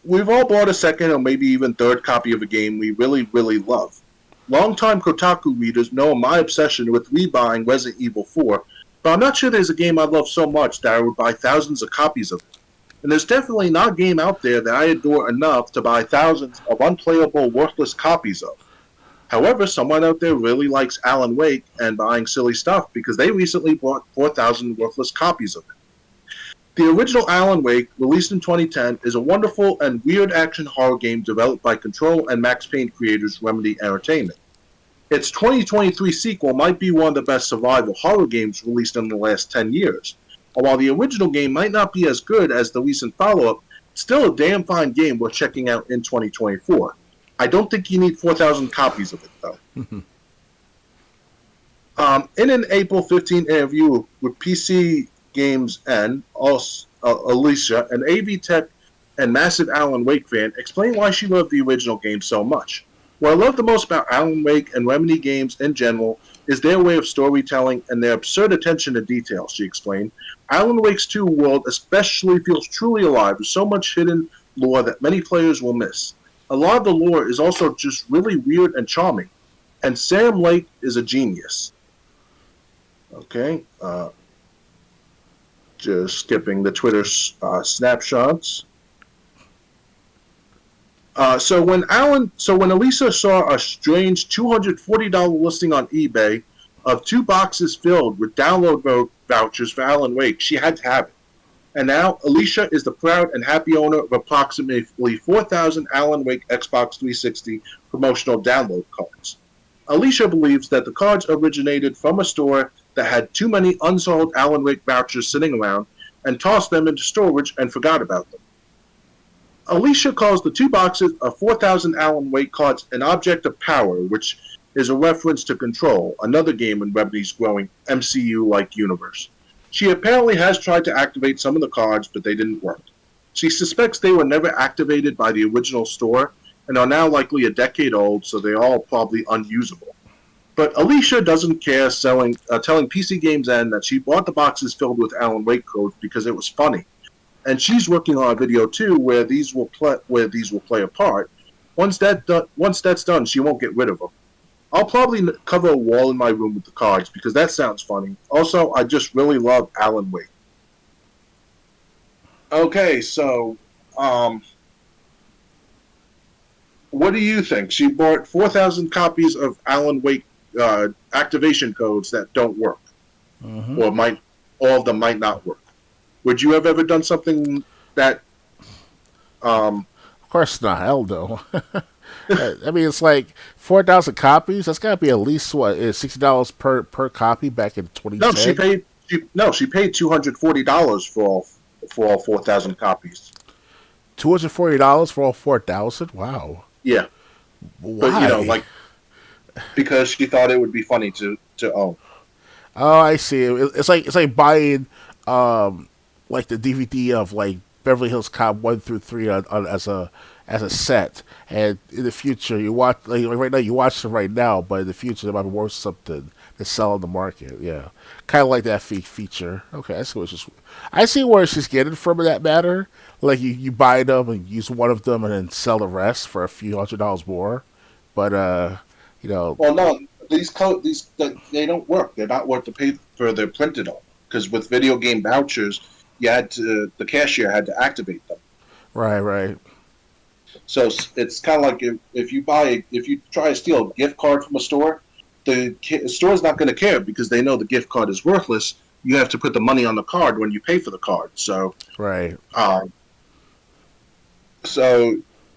We've all bought a second or maybe even third copy of a game we really, really love. Longtime Kotaku readers know my obsession with rebuying Resident Evil 4, but I'm not sure there's a game I love so much that I would buy thousands of copies of it. And there's definitely not a game out there that I adore enough to buy thousands of unplayable, worthless copies of. However, someone out there really likes Alan Wake and buying silly stuff because they recently bought 4,000 worthless copies of it. The original Alan Wake, released in 2010, is a wonderful and weird action horror game developed by Control and Max Payne creators Remedy Entertainment. Its 2023 sequel might be one of the best survival horror games released in the last 10 years. And while the original game might not be as good as the recent follow-up, it's still a damn fine game worth checking out in 2024. I don't think you need 4,000 copies of it, though. In an April 15 interview with PC Games N, Alicia, an AV Tech and massive Alan Wake fan, explained why she loved the original game so much. What I love the most about Alan Wake and Remedy games in general is their way of storytelling and their absurd attention to detail, she explained. Alan Wake's 2 world especially feels truly alive with so much hidden lore that many players will miss. A lot of the lore is also just really weird and charming, and Sam Lake is a genius. Okay, just skipping the Twitter snapshots. So when Elisa saw a strange $240 listing on eBay of 2 boxes filled with download vouchers for Alan Wake, she had to have it. And now Alicia is the proud and happy owner of approximately 4,000 Alan Wake Xbox 360 promotional download cards. Alicia believes that the cards originated from a store that had too many unsold Alan Wake vouchers sitting around and tossed them into storage and forgot about them. Alicia calls the 2 boxes of 4,000 Alan Wake cards an object of power, which is a reference to Control, another game in Remy's growing MCU-like universe. She apparently has tried to activate some of the cards, but they didn't work. She suspects they were never activated by the original store and are now likely a decade old, so they're all probably unusable. But Alicia doesn't care telling PC Games N that she bought the boxes filled with Alan Wake codes because it was funny, and she's working on a video too where these will play a part. Once that's done, she won't get rid of them. I'll probably cover a wall in my room with the cards because that sounds funny. Also, I just really love Alan Wake. Okay, so what do you think? She bought 4,000 copies of Alan Wake activation codes that don't work, Mm-hmm. or might all of them might not work. Would you have ever done something that? Um, Of course not. Hell no. I mean, it's like 4,000 copies. That's got to be at least what is $60 per copy back in no, 2010. she paid $240 for all 4,000 copies. $240 for all 4,000. Wow. Yeah, but Why? like because she thought it would be funny to own. Oh, I see. It's like buying like the DVD of like Beverly Hills Cop 1 through 3 as a set, and in the future you watch like right now you watch it right now, but in the future there might be worth something to sell on the market. Yeah, kind of like that feature. Okay, I see where she's getting from in that matter. Like you buy them and use one of them and then sell the rest for a few $100 more, but you know. Well, no, they don't work. They're not worth the paper they're printed on. Because with video game vouchers, the cashier had to activate them. Right, right. So it's kind of like if you try to steal a gift card from a store, the store's not going to care because they know the gift card is worthless. You have to put the money on the card when you pay for the card. Right. Um, so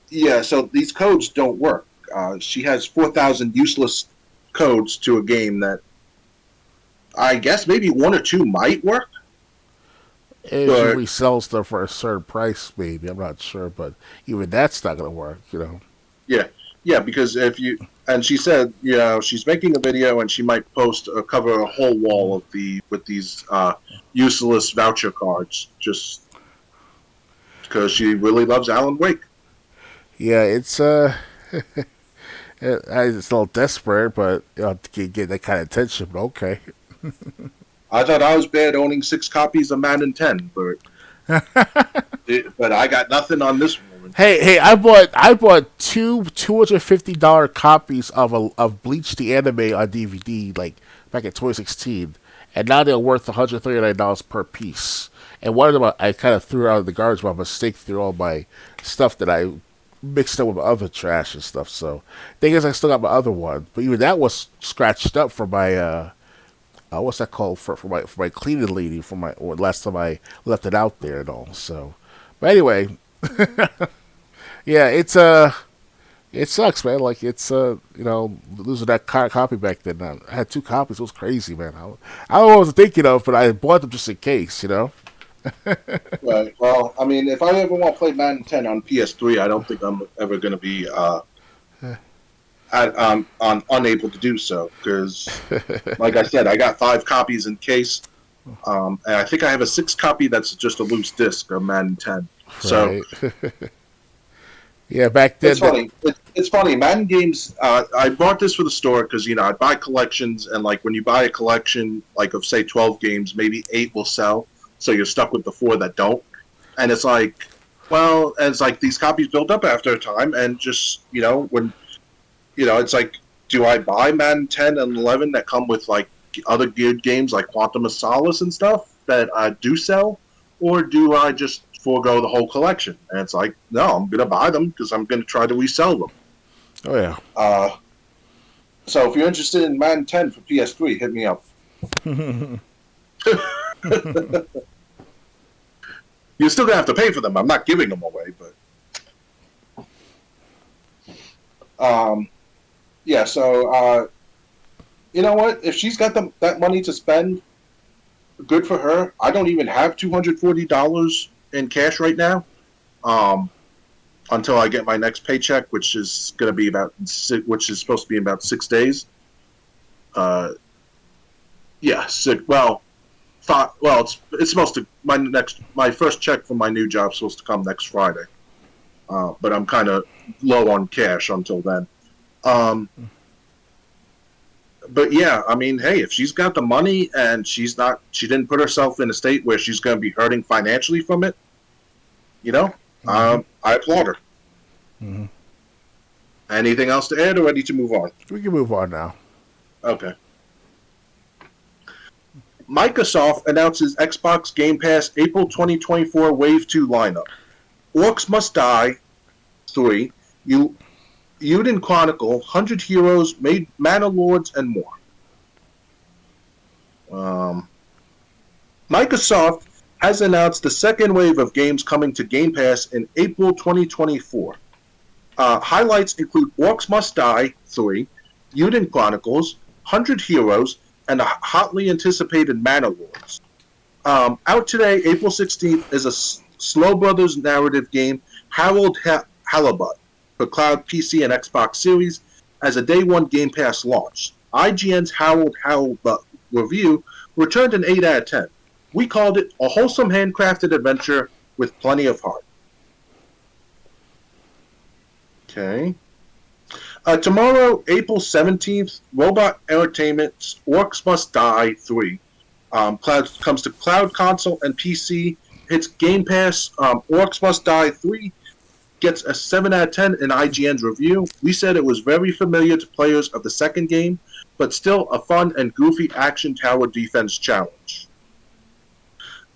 yeah, so these codes don't work. She has 4,000 useless codes to a game that I guess maybe one or two might work, If she but resells stuff for a certain price, maybe I'm not sure, but even that's not gonna work. You know. yeah, yeah, because if you and she said, she's making a video and she might cover a whole wall of with these useless voucher cards just because she really loves Alan Wake. Yeah, it's a little desperate, but to get that kind of attention. But okay. I thought I was bad owning 6 copies of Madden 10, but I got nothing on this woman. Hey, I bought two $250 copies of Bleach the anime on DVD like back in 2016, and now they're worth $139 per piece. And one of them I kind of threw out of the garbage by mistake through all my stuff that I mixed up with other trash and stuff. So, thing is, I still got my other one, but even that was scratched up for my what's that called for my cleaning lady for my or last time I left it out there and all. So, but anyway, yeah, it sucks, man. Like it's losing that copy back then. I had 2 copies. It was crazy, man. I don't know what I was thinking of, but I bought them just in case, you know. Right. Well, I mean, if I ever want to play Madden 10 on PS3, I don't think I'm ever going to be unable to do so because, like I said, I got 5 copies in case, and I think I have a 6 copy that's just a loose disc of Madden 10. So Right. Yeah, back then. it's funny. It's funny. Madden games. I bought this for the store because I buy collections, and like when you buy a collection, like of say 12 games, maybe 8 will sell, so you're stuck with the 4 that don't. And it's like, well, and it's like these copies build up after a time, and just when it's like, do I buy Madden 10 and 11 that come with like other good games like Quantum of Solace and stuff that do sell, or do I just forego the whole collection? And it's like, no, I'm gonna buy them because I'm gonna try to resell them. Oh yeah. So if you're interested in Madden 10 for PS3, hit me up. You're still gonna have to pay for them. I'm not giving them away, but yeah. So you know what? If she's got that money to spend, good for her. I don't even have $240 in cash right now. until I get my next paycheck, which is going to be which is supposed to be in about 6 days. Uh, yeah, well, it's supposed to my first check from my new job is supposed to come next Friday. But I'm kind of low on cash until then. Um, but yeah, I mean, hey, if she's got the money and she didn't put herself in a state where she's going to be hurting financially from it, you know, Mm-hmm. I applaud her. Mm-hmm. Anything else to add, or ready to move on? We can move on now. Okay. Microsoft announces Xbox Game Pass April 2024 Wave 2 lineup. Orcs Must Die 3, Uden Chronicle, 100 Heroes, Mana Lords, and more. Um, Microsoft has announced the second wave of games coming to Game Pass in April 2024. Highlights include Orcs Must Die 3, Uden Chronicles, 100 Heroes, and the hotly anticipated Mana Lords. Out today, April 16th, is a Slow Brothers narrative game, Harold Halibut, for Cloud, PC, and Xbox Series as a day one Game Pass launch. IGN's Harold Halibut review returned an 8 out of 10. We called it a wholesome handcrafted adventure with plenty of heart. Okay. Tomorrow, April 17th, Robot Entertainment's Orcs Must Die 3 comes to Cloud Console and PC. Hits Game Pass. Orcs Must Die 3 gets a 7 out of 10 in IGN's review. We said it was very familiar to players of the second game, but still a fun and goofy action tower defense challenge.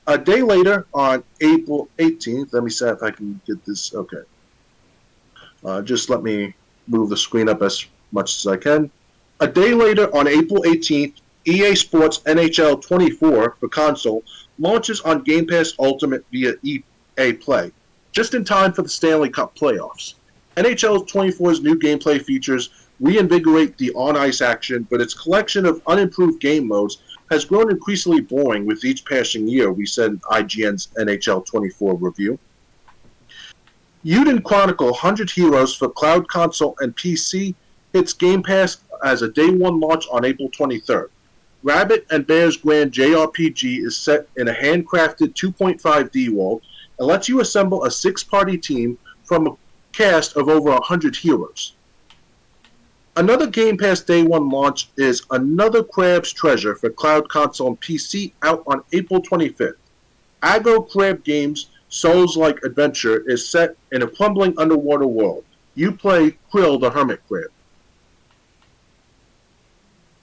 A day later, on April 18th, let me see if I can get this. Okay. Just let me move the screen up as much as I can. A day later, on April 18th, EA Sports NHL 24 for console launches on Game Pass Ultimate via EA Play, just in time for the Stanley Cup playoffs. NHL 24's new gameplay features reinvigorate the on-ice action, but its collection of unimproved game modes has grown increasingly boring with each passing year, we said in IGN's NHL 24 review. Uden Chronicle 100 Heroes for Cloud Console and PC hits Game Pass as a day one launch on April 23rd. Rabbit and Bear's Grand JRPG is set in a handcrafted 2.5D world and lets you assemble a 6-party team from a cast of over 100 heroes. Another Game Pass Day 1 launch is Another Crab's Treasure for Cloud Console and PC out on April 25th. Agro Crab Games' Souls-like adventure is set in a crumbling underwater world. You play Krill the Hermit Crab.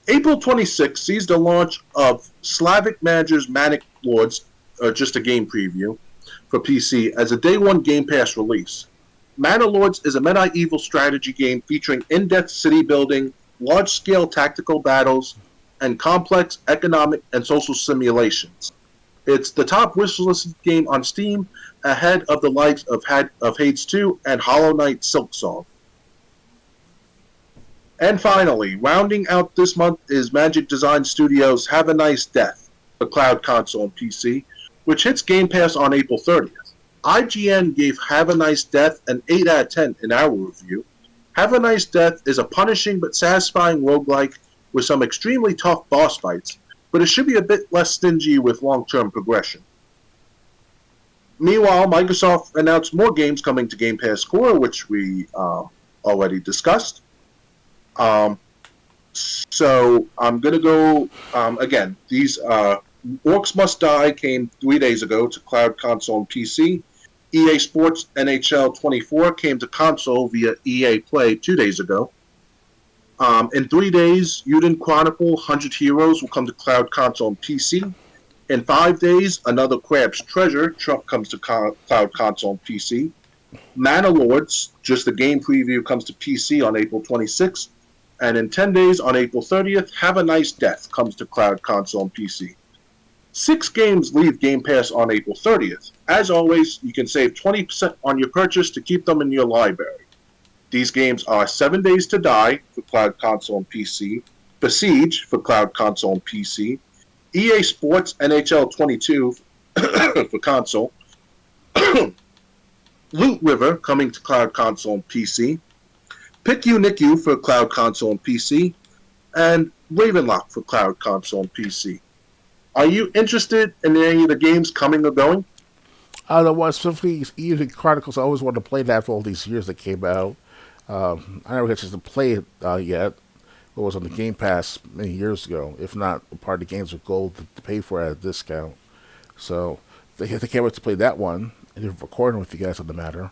April 26th sees the launch of Slavic Manager's Manic Lords, just a game preview, for PC as a Day 1 Game Pass release. Mana Lords is a medieval strategy game featuring in-depth city building, large-scale tactical battles, and complex economic and social simulations. It's the top wishlist game on Steam, ahead of the likes of Hades 2 and Hollow Knight Silksong. And finally, rounding out this month is Magic Design Studios' Have a Nice Death for Cloud Console and PC, which hits Game Pass on April 30th. IGN gave Have a Nice Death an 8 out of 10 in our review. Have a Nice Death is a punishing but satisfying roguelike with some extremely tough boss fights, but it should be a bit less stingy with long-term progression. Meanwhile, Microsoft announced more games coming to Game Pass Core, which we already discussed. So I'm going to go, again, these Orcs Must Die came 3 days ago to Cloud Console and PC. EA Sports NHL 24 came to console via EA Play 2 days ago. In 3 days, Uden Chronicle 100 Heroes will come to Cloud Console and PC. In 5 days, Another Crab's Treasure comes to Cloud Console and PC. Mana Lords, just a game preview, comes to PC on April 26th. And in 10 days, on April 30th, Have a Nice Death comes to Cloud Console and PC. 6 games leave Game Pass on April 30th. As always, you can save 20% on your purchase to keep them in your library. These games are 7 Days to Die for Cloud Console and PC, Besiege for Cloud Console and PC, EA Sports NHL 22 for console, Loot River coming to Cloud Console and PC, Pick You Nick You for Cloud Console and PC, and Ravenlock for Cloud Console and PC. Are you interested in any of the games coming or going? The one specifically Evening Chronicles, I always wanted to play that for all these years that came out. I never got a chance to play it yet. It was on the Game Pass many years ago. If not, part of the games with gold to pay for at a discount. So they can't wait to play that one. And they're recording with you guys on the matter.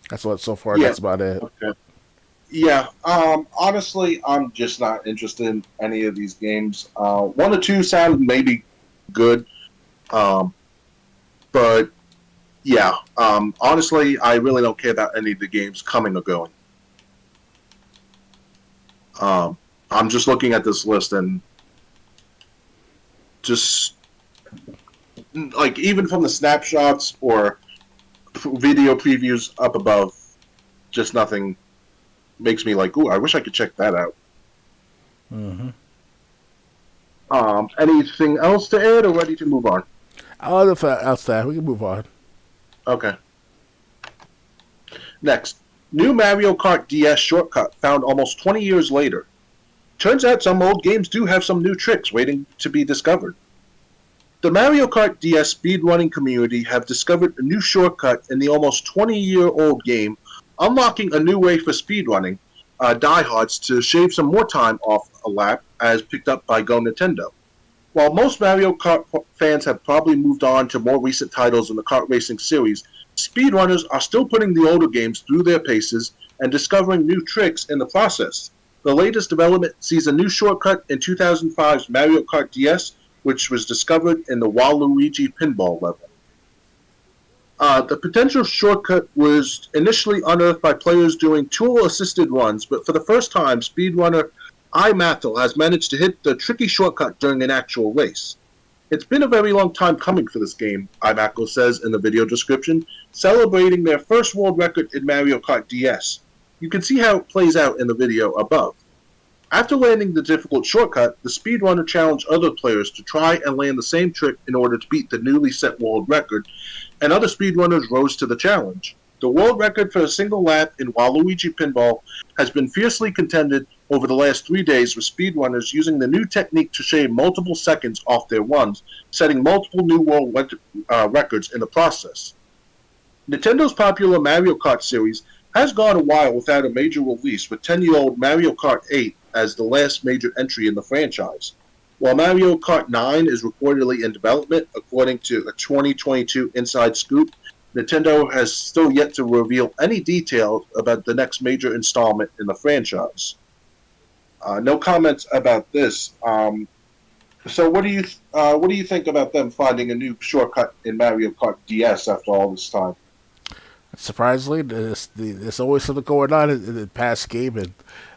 That's what so far. Yeah. That's about it. Okay. Yeah. Honestly, I'm just not interested in any of these games. One or two sound maybe good, um, but yeah. Honestly, I really don't care about any of the games coming or going. Um, I'm just looking at this list and just like even from the snapshots or video previews up above, just nothing makes me like, ooh, I wish I could check that out. Mm-hmm. Anything else to add or ready to move on? Outside, we can move on. Okay. Next, new Mario Kart DS shortcut found almost 20 years later. Turns out some old games do have some new tricks waiting to be discovered. The Mario Kart DS speedrunning community have discovered a new shortcut in the almost 20-year-old game, unlocking a new way for speedrunning diehards to shave some more time off a lap, as picked up by Go Nintendo. While most Mario Kart fans have probably moved on to more recent titles in the kart racing series, speedrunners are still putting the older games through their paces and discovering new tricks in the process. The latest development sees a new shortcut in 2005's Mario Kart DS, which was discovered in the Waluigi pinball level. The potential shortcut was initially unearthed by players doing tool-assisted runs, but for the first time, speedrunner iMathel has managed to hit the tricky shortcut during an actual race. It's been a very long time coming for this game, iMathel says in the video description, celebrating their first world record in Mario Kart DS. You can see how it plays out in the video above. After landing the difficult shortcut, the speedrunner challenged other players to try and land the same trick in order to beat the newly set world record, and other speedrunners rose to the challenge. The world record for a single lap in Waluigi Pinball has been fiercely contended over the last 3 days, with speedrunners using the new technique to shave multiple seconds off their runs, setting multiple new world records in the process. Nintendo's popular Mario Kart series has gone a while without a major release, with 10-year-old Mario Kart 8 as the last major entry in the franchise. While Mario Kart 9 is reportedly in development, according to a 2022 Inside Scoop, Nintendo has still yet to reveal any details about the next major installment in the franchise. No comments about this. So, what do you think about them finding a new shortcut in Mario Kart DS after all this time? Surprisingly, there's always something going on in the past gaming.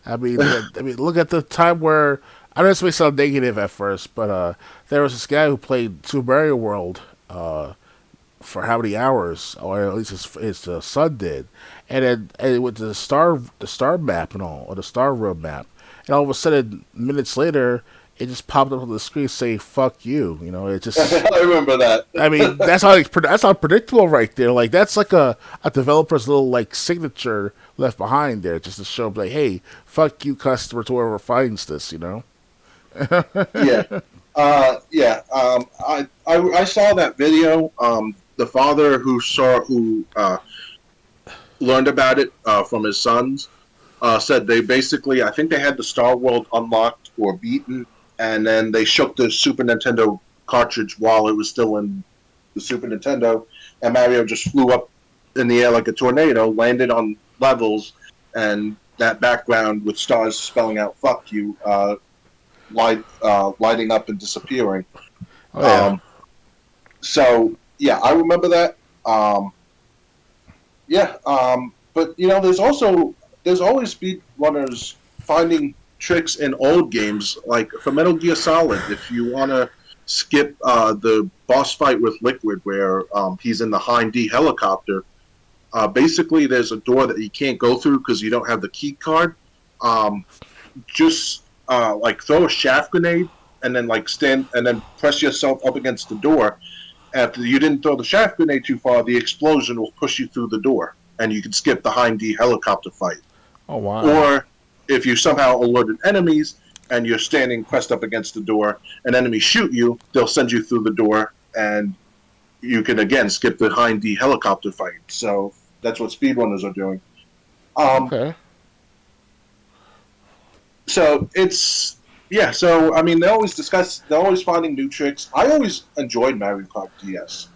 Look at the time where I know this may sound negative at first, but there was this guy who played Super Mario World for how many hours, or at least his son did, and with the star map and all, or the star road map, and all of a sudden, minutes later, it just popped up on the screen saying "fuck you." You know, it just. I remember that. I mean, that's how predictable right there. Like that's like a developer's little like signature left behind there, just to show like, hey, fuck you, customer, to whoever finds this. You know. Yeah. Yeah. I saw that video. The father who learned about it from his sons said they basically, I think they had the Star World unlocked or beaten, and then they shook the Super Nintendo cartridge while it was still in the Super Nintendo, and Mario just flew up in the air like a tornado, landed on levels, and that background with stars spelling out "fuck you," lighting up and disappearing. Oh yeah. So yeah, I remember that. Yeah, but you know, there's always speedrunners finding tricks in old games, like for Metal Gear Solid. If you want to skip the boss fight with Liquid, where he's in the Hind D helicopter, basically there's a door that you can't go through because you don't have the key card. Just like throw a shaft grenade and then like stand and then press yourself up against the door, After you didn't throw the shaft grenade too far, the explosion will push you through the door, and you can skip the Hind D helicopter fight. Oh wow. Or if you somehow alerted enemies and you're standing pressed up against the door, and enemies shoot you, they'll send you through the door, and you can again skip the Hind D helicopter fight. So that's what speedrunners are doing. Um, Okay. so it's yeah. So I mean, they're always finding new tricks. I always enjoyed Mario Kart DS.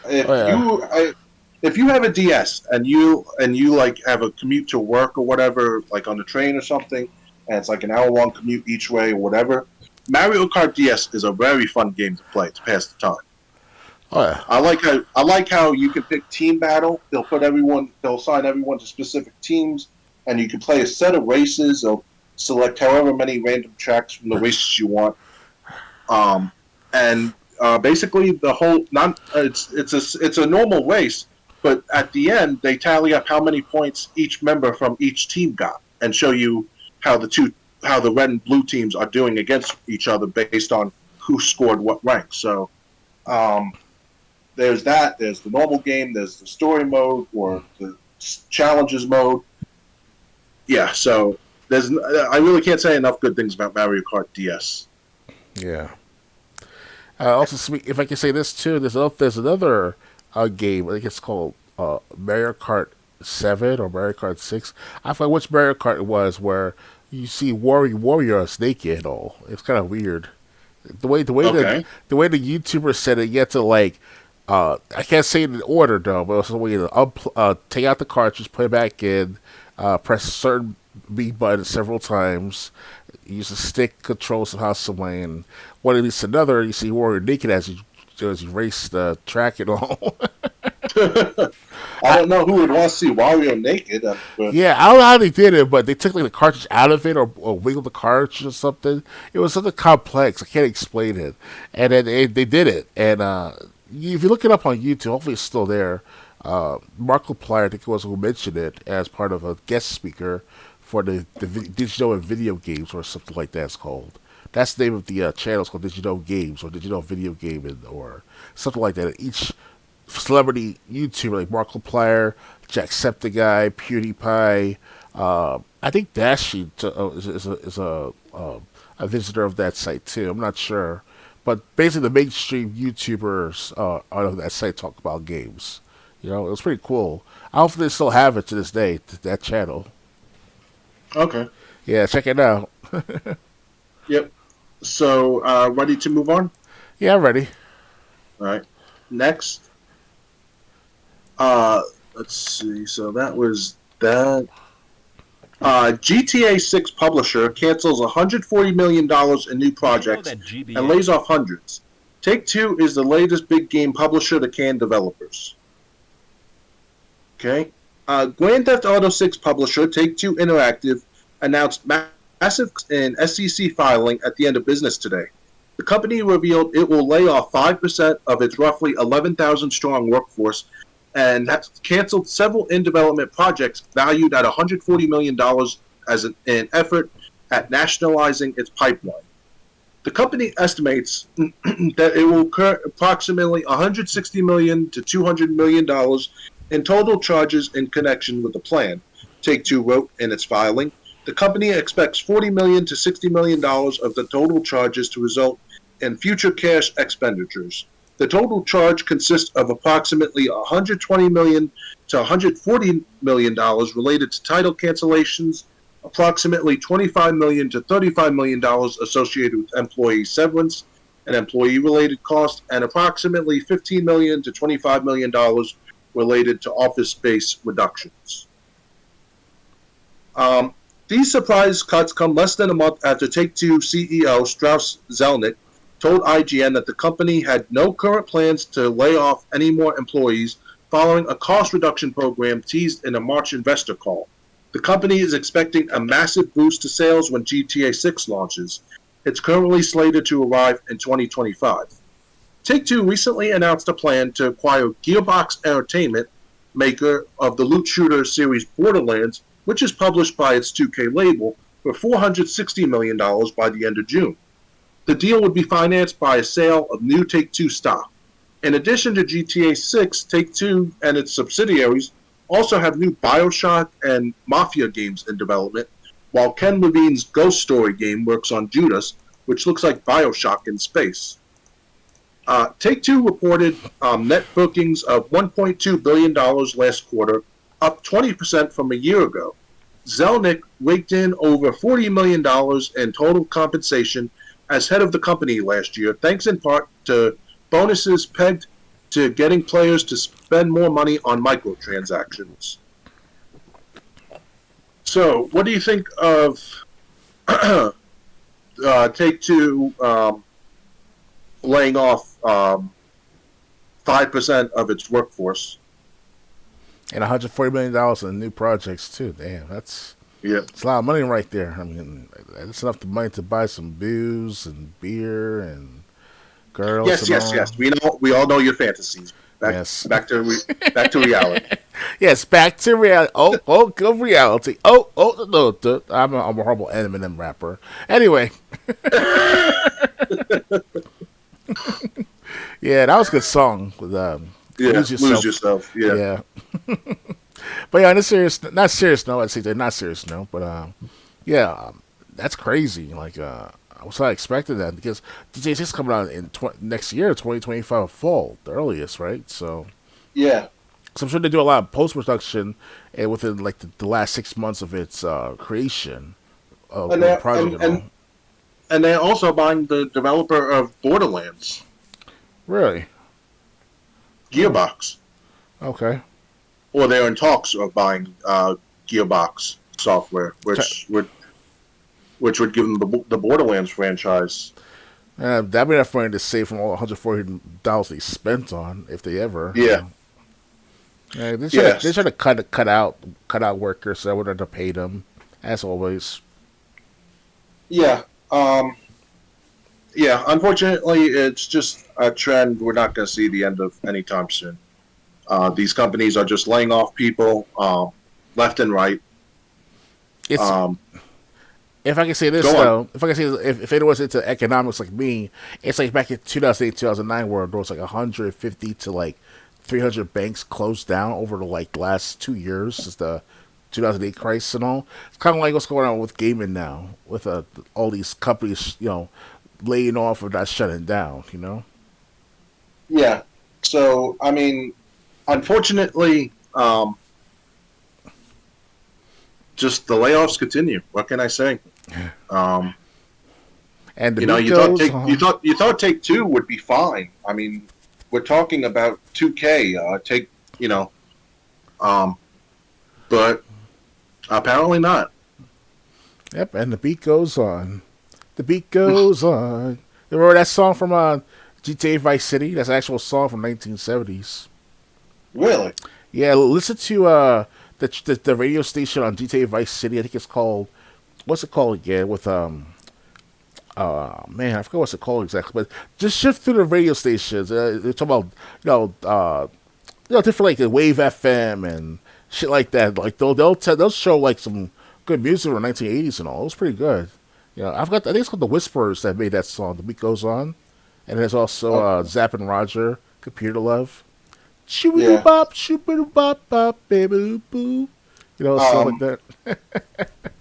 Oh If yeah. you if you have a DS and you like have a commute to work or whatever, like on the train or something, and it's like an hour long commute each way or whatever, Mario Kart DS is a very fun game to play to pass the time. Oh yeah. I like how you can pick team battle. They'll assign everyone to specific teams, and you can play a set of races or select however many random tracks from the races you want. Um, and basically the whole not it's a normal race, but at the end they tally up how many points each member from each team got and show you how how the red and blue teams are doing against each other based on who scored what rank. So um, there's that. There's the normal game. There's the story mode or the challenges mode. Yeah. So there's I really can't say enough good things about Mario Kart DS. Yeah. Also, if I can say this too, there's another game. I think it's called Mario Kart 7 or Mario Kart 6. I forget which Mario Kart it was, where you see warriors naked and all. It's kind of weird. Okay. The way the YouTuber said it, you had to like I can't say it in order though, but it was a way to take out the cartridge, put it back in, press certain B button several times, use a stick control somehow some way, and one at least another you see warrior naked as you race the track and all. I don't know who would want to see Wario naked, but Yeah, I don't know how they did it, but they took like the cartridge out of it or wiggled the cartridge or something. It was something complex. I can't explain it. And then they did it. And if you look it up on YouTube, hopefully it's still there. Markiplier, I think it was who mentioned it as part of a guest speaker for the digital and video games or something like that. It's called. That's the name of the channel. It's called Digital Games or Digital Video Gaming or something like that. Each celebrity YouTuber like Markiplier, Jacksepticeye, PewDiePie. I think Dashi a visitor of that site too. I'm not sure, but basically the mainstream YouTubers on that site talk about games. You know, it was pretty cool. I hope they still have it to this day. That channel. okay. Yeah, check it out. Yep. So, ready to move on? Yeah, I'm ready. All right. Next, uh, let's see. So that was that. GTA 6 publisher cancels $140 million in new projects and lays off hundreds. Take Two is the latest big game publisher to can developers. Okay. Grand Theft Auto 6 publisher Take Two Interactive announced massive in SEC filing at the end of business today. The company revealed it will lay off 5% of its roughly 11,000 strong workforce and has canceled several in development projects valued at $140 million as an effort at nationalizing its pipeline. The company estimates that it will incur approximately $160 million to $200 million in total charges in connection with the plan, Take Two wrote in its filing. The company expects $40 million to $60 million of the total charges to result in future cash expenditures. The total charge consists of approximately $120 million to $140 million related to title cancellations, approximately $25 million to $35 million associated with employee severance and employee-related costs, and approximately $15 million to $25 million related to office space reductions. These surprise cuts come less than a month after Take-Two CEO Strauss Zelnick told IGN that the company had no current plans to lay off any more employees following a cost reduction program teased in a March investor call. The company is expecting a massive boost to sales when GTA 6 launches. It's currently slated to arrive in 2025. Take-Two recently announced a plan to acquire Gearbox Entertainment, maker of the loot shooter series Borderlands, which is published by its 2K label, for $460 million by the end of June. The deal would be financed by a sale of new Take-Two stock. In addition to GTA 6, Take-Two and its subsidiaries also have new Bioshock and Mafia games in development, while Ken Levine's Ghost Story game works on Judas, which looks like Bioshock in space. Take-Two reported net bookings of $1.2 billion last quarter, up 20% from a year ago. Zelnick raked in over $40 million in total compensation as head of the company last year, thanks in part to bonuses pegged to getting players to spend more money on microtransactions. So, what do you think of Take-Two laying off 5% of its workforce? And $140 million in new projects too. Damn, Yeah. that's a lot of money right there. I mean, it's enough money to buy some booze and beer and girls Yes, and yes, all. yes. We all know your fantasies. Yes. Back to reality. Yes, back to reality. Oh, good reality. Oh, no, I'm a horrible Eminem rapper. Anyway, yeah, that was a good song. With Yeah, Lose lose Yourself. yourself. Yeah, Yeah, but yeah, on a serious, not serious note, I'd say they're not serious note, but yeah, that's crazy. Like, I was not expecting that because DJ is coming out in next year, 2025 fall, the earliest, right? yeah. So I'm sure they do a lot of post production, within like the last 6 months of its creation of And the they project and all. and they're also buying the developer of Borderlands, Really? Oh, Gearbox, okay. or they're in talks of buying Gearbox software, Try- which would give them the Borderlands franchise. That'd be enough money to save from all the $140 they spent on, if they ever. Yeah. Yeah, they Yes. try to cut out workers so I wouldn't have to pay them, as always. Yeah. Yeah. Unfortunately, it's just a trend we're not going to see the end of anytime soon. These companies are just laying off people left and right. It's Um, If I can say this Go on. though, if I can say if anyone was into economics like me, it's like back in 2008, 2009, where there was like 150 to like 300 banks closed down over the like last 2 years since the 2008 crisis and all. It's kind of like what's going on with gaming now, with all these companies, laying off or not shutting down. Yeah. So, I mean, unfortunately, just the layoffs continue. What can I say? Um, And the you know, beat goes, you thought Take Two would be fine. I mean, we're talking about 2K. Take you know, um, but apparently not. yep, and the beat goes on. The beat goes on. You remember that song from GTA Vice City? That's an actual song from 1970s. Really? Yeah, listen to the radio station on GTA Vice City. I think it's called, what's it called again? With man, I forgot what's it called exactly. But just shift through the radio stations. They're talking about different like the Wave FM and shit like that. Like they'll show like some good music from the 1980s and all. It was pretty good. I think it's called the Whisperers that made that song. The beat goes on, and there's also Oh, Zap and Roger, Computer Love. Shoo yeah. bop, shoo bop bop, baby boo. Stuff like Um, that.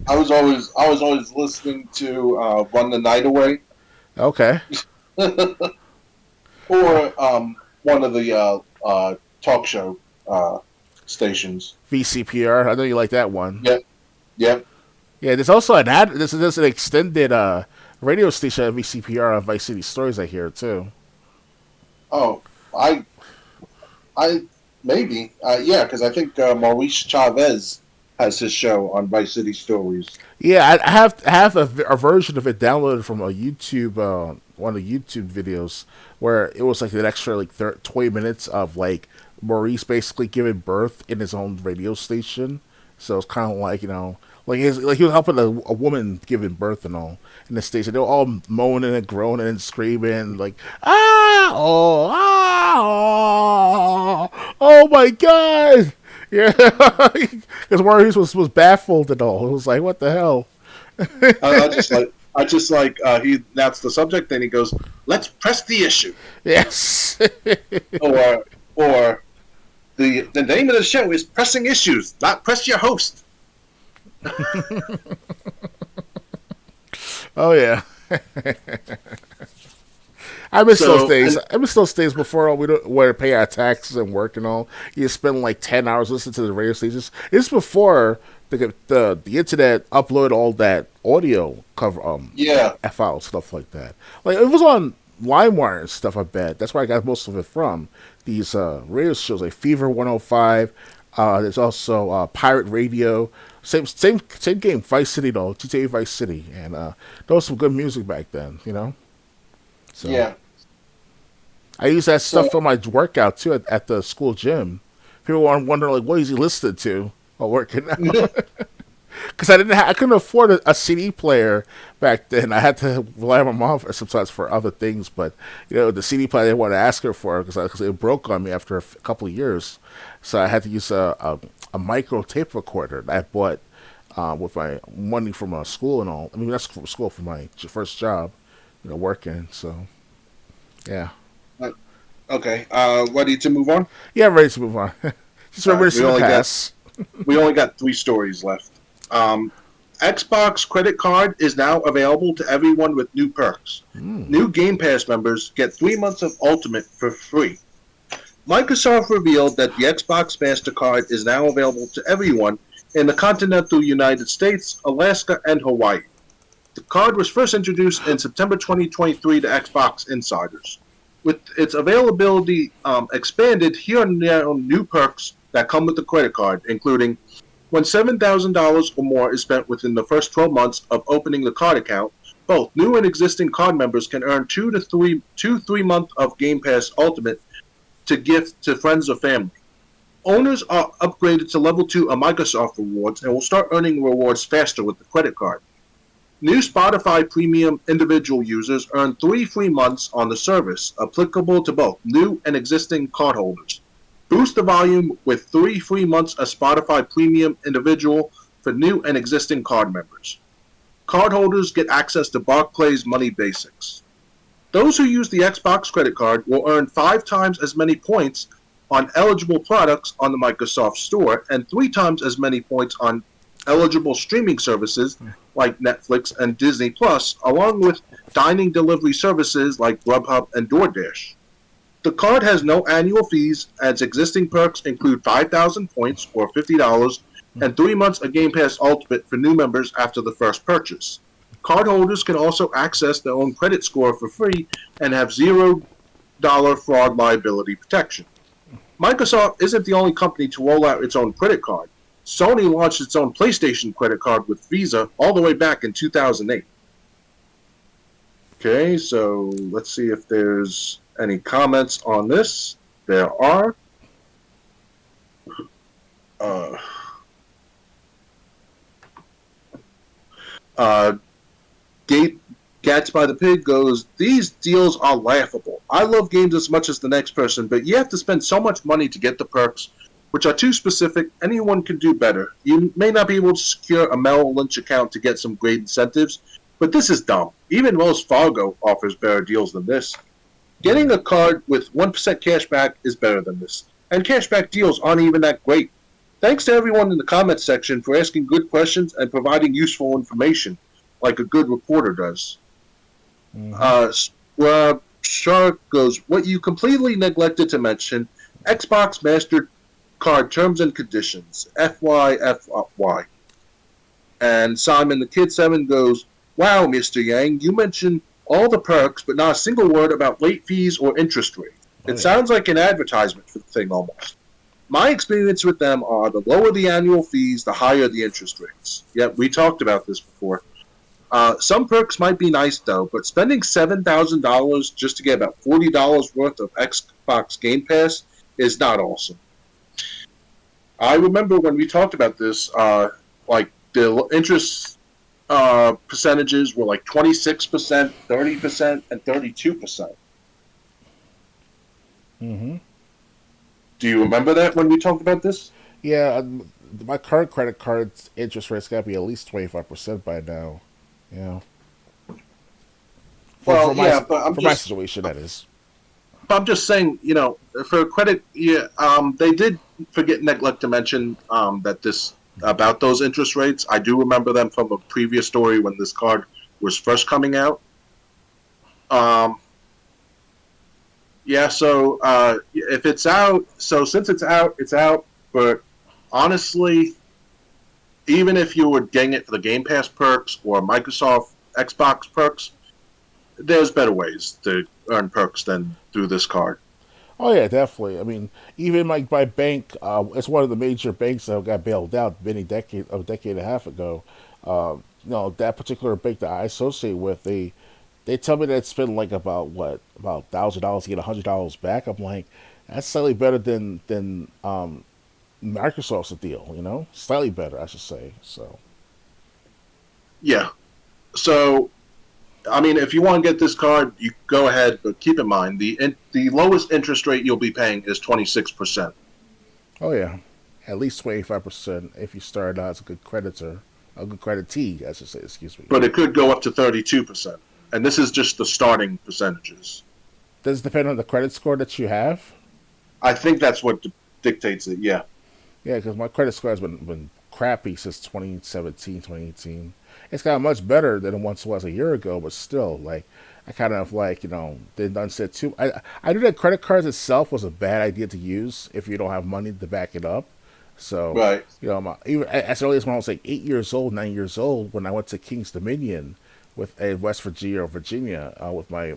I was always listening to Run the Night Away, Okay. or one of the talk show stations. VCPR. I know you like that one. Yep. Yep. Yeah, there's also an ad. There's an extended radio station at VCPR on Vice City Stories. I hear too. Oh, I maybe yeah, because I think Maurice Chavez has his show on Vice City Stories. Yeah, I have a version of it downloaded from a YouTube one of the YouTube videos where it was like an extra like 20 minutes of like Maurice basically giving birth in his own radio station. So it's kind of like like he was helping a woman giving birth and all in the station. They were all moaning and groaning and screaming like oh my god. Yeah, because Maurice was baffled and all. It was like, what the hell? I just like I just like that's the subject. Then he goes, "Let's press the issue," Yes. or or the name of the show is "Pressing Issues," not "Press Your Host." Oh yeah. I miss those So days. and I miss those days before we don't where to pay our taxes and work and all. You spend like 10 hours listening to the radio stations. It's before the internet upload all that audio cover yeah, files stuff like that. Like it was on LimeWire and stuff. I bet that's where I got most of it from. These radio shows like Fever 105. There's also Pirate Radio. Same game, Vice City though, GTA Vice City, and there was some good music back then. So yeah. I use that stuff So for my workout too at the school gym. People want wonder like, what is he listening to while working out? Because I couldn't afford a CD player back then. I had to rely on my mom sometimes for other things. But the CD player I didn't want to ask her for because it broke on me after a couple of years. So I had to use a micro tape recorder that I bought with my money from school and all. I mean, that's from school for my first job, working. So yeah, uh, okay, ready to move on? yeah, ready to move on. Just All remember right, this in the past. we only got three stories left. Um, Xbox credit card is now available to everyone with new perks. Mm. New Game Pass members get 3 months of Ultimate for free. Microsoft revealed that the Xbox MasterCard is now available to everyone in the continental United States, Alaska, and Hawaii. The card was first introduced in September 2023 to Xbox insiders. With its availability expanded, here are now new perks that come with the credit card, including when $7,000 or more is spent within the first 12 months of opening the card account, both new and existing card members can earn 2 3 months of Game Pass Ultimate to gift to friends or family. Owners are upgraded to level 2 of Microsoft rewards and will start earning rewards faster with the credit card. New Spotify Premium individual users earn 3 free months on the service, applicable to both new and existing cardholders. Boost the volume with 3 free months of Spotify Premium individual for new and existing card members. Cardholders get access to Barclays Money Basics. Those who use the Xbox credit card will earn 5 times as many points on eligible products on the Microsoft Store and 3 times as many points on eligible streaming services like Netflix and Disney Plus, along with dining delivery services like Grubhub and DoorDash. The card has no annual fees, as existing perks include 5,000 points or $50 and 3 months of Game Pass Ultimate for new members after the first purchase. Cardholders can also access their own credit score for free and have $0 fraud liability protection. Microsoft isn't the only company to roll out its own credit card. Sony launched its own PlayStation credit card with Visa all the way back in 2008. Okay, so let's see if there's any comments on this. There are. Uh, uh, Gate Gats by the Pig goes, "These deals are laughable. I love games as much as the next person, but you have to spend so much money to get the perks, which are too specific. Anyone can do better. You may not be able to secure a Merrill Lynch account to get some great incentives, but this is dumb. Even Wells Fargo offers better deals than this. Getting a card with 1% cashback is better than this, and cashback deals aren't even that great. Thanks to everyone in the comments section for asking good questions and providing useful information, like a good reporter does." Mm-hmm. Uh, Shark goes, "What you completely neglected to mention, Xbox MasterCard terms and conditions, FYFY." And Simon the Kid 7 goes, "Wow, Mr. Yang, you mentioned all the perks, but not a single word about late fees or interest rate. Oh It yeah. sounds like an advertisement for the thing almost. My experience with them are the lower the annual fees, the higher the interest rates. Yep, we talked about this before. Some perks might be nice though, but spending $7,000 just to get about $40 worth of Xbox Game Pass is not awesome." I remember when we talked about this, like the interest percentages were like 26%, 30%, and 32%. Mm-hmm. Do you remember that when we talked about this? Yeah, my current credit card's interest rate's got to be at least 25% by now. Yeah. Well, yeah, but for my situation, that is. I'm just saying, for credit, yeah, they did forget neglect to mention that this about those interest rates. I do remember them from a previous story when this card was first coming out. Um, yeah, so if it's out, so since it's out, it's out. But honestly, even if you were getting it for the Game Pass perks or Microsoft Xbox perks, there's better ways to earn perks than through this card. Oh yeah, definitely. I mean, even like my bank, it's one of the major banks that got bailed out many a decade and a half ago. That particular bank that I associate with, they tell me that it's been like about what about $1,000 to get $100 back. I'm like, that's slightly better than Microsoft's deal. Slightly better, I should say. So Yeah. So I mean, if you want to get this card, you go ahead, but keep in mind the lowest interest rate you'll be paying is 26%, oh yeah, at least 25% if you start out as a good creditee, I should say. Excuse me. but it could go up to 32%. And this is just the starting percentages. Does it depend on the credit score that you have? I think that's what dictates it. Yeah. Yeah, because my credit score has been crappy since 2017, 2018. It's gotten much better than it once was a year ago, but still, like, I kind of like, didn't understand too. I knew that credit cards itself was a bad idea to use if you don't have money to back it up. So, Right. even as early as when I was like 8 years old, 9 years old, when I went to King's Dominion with West Virginia or Virginia with my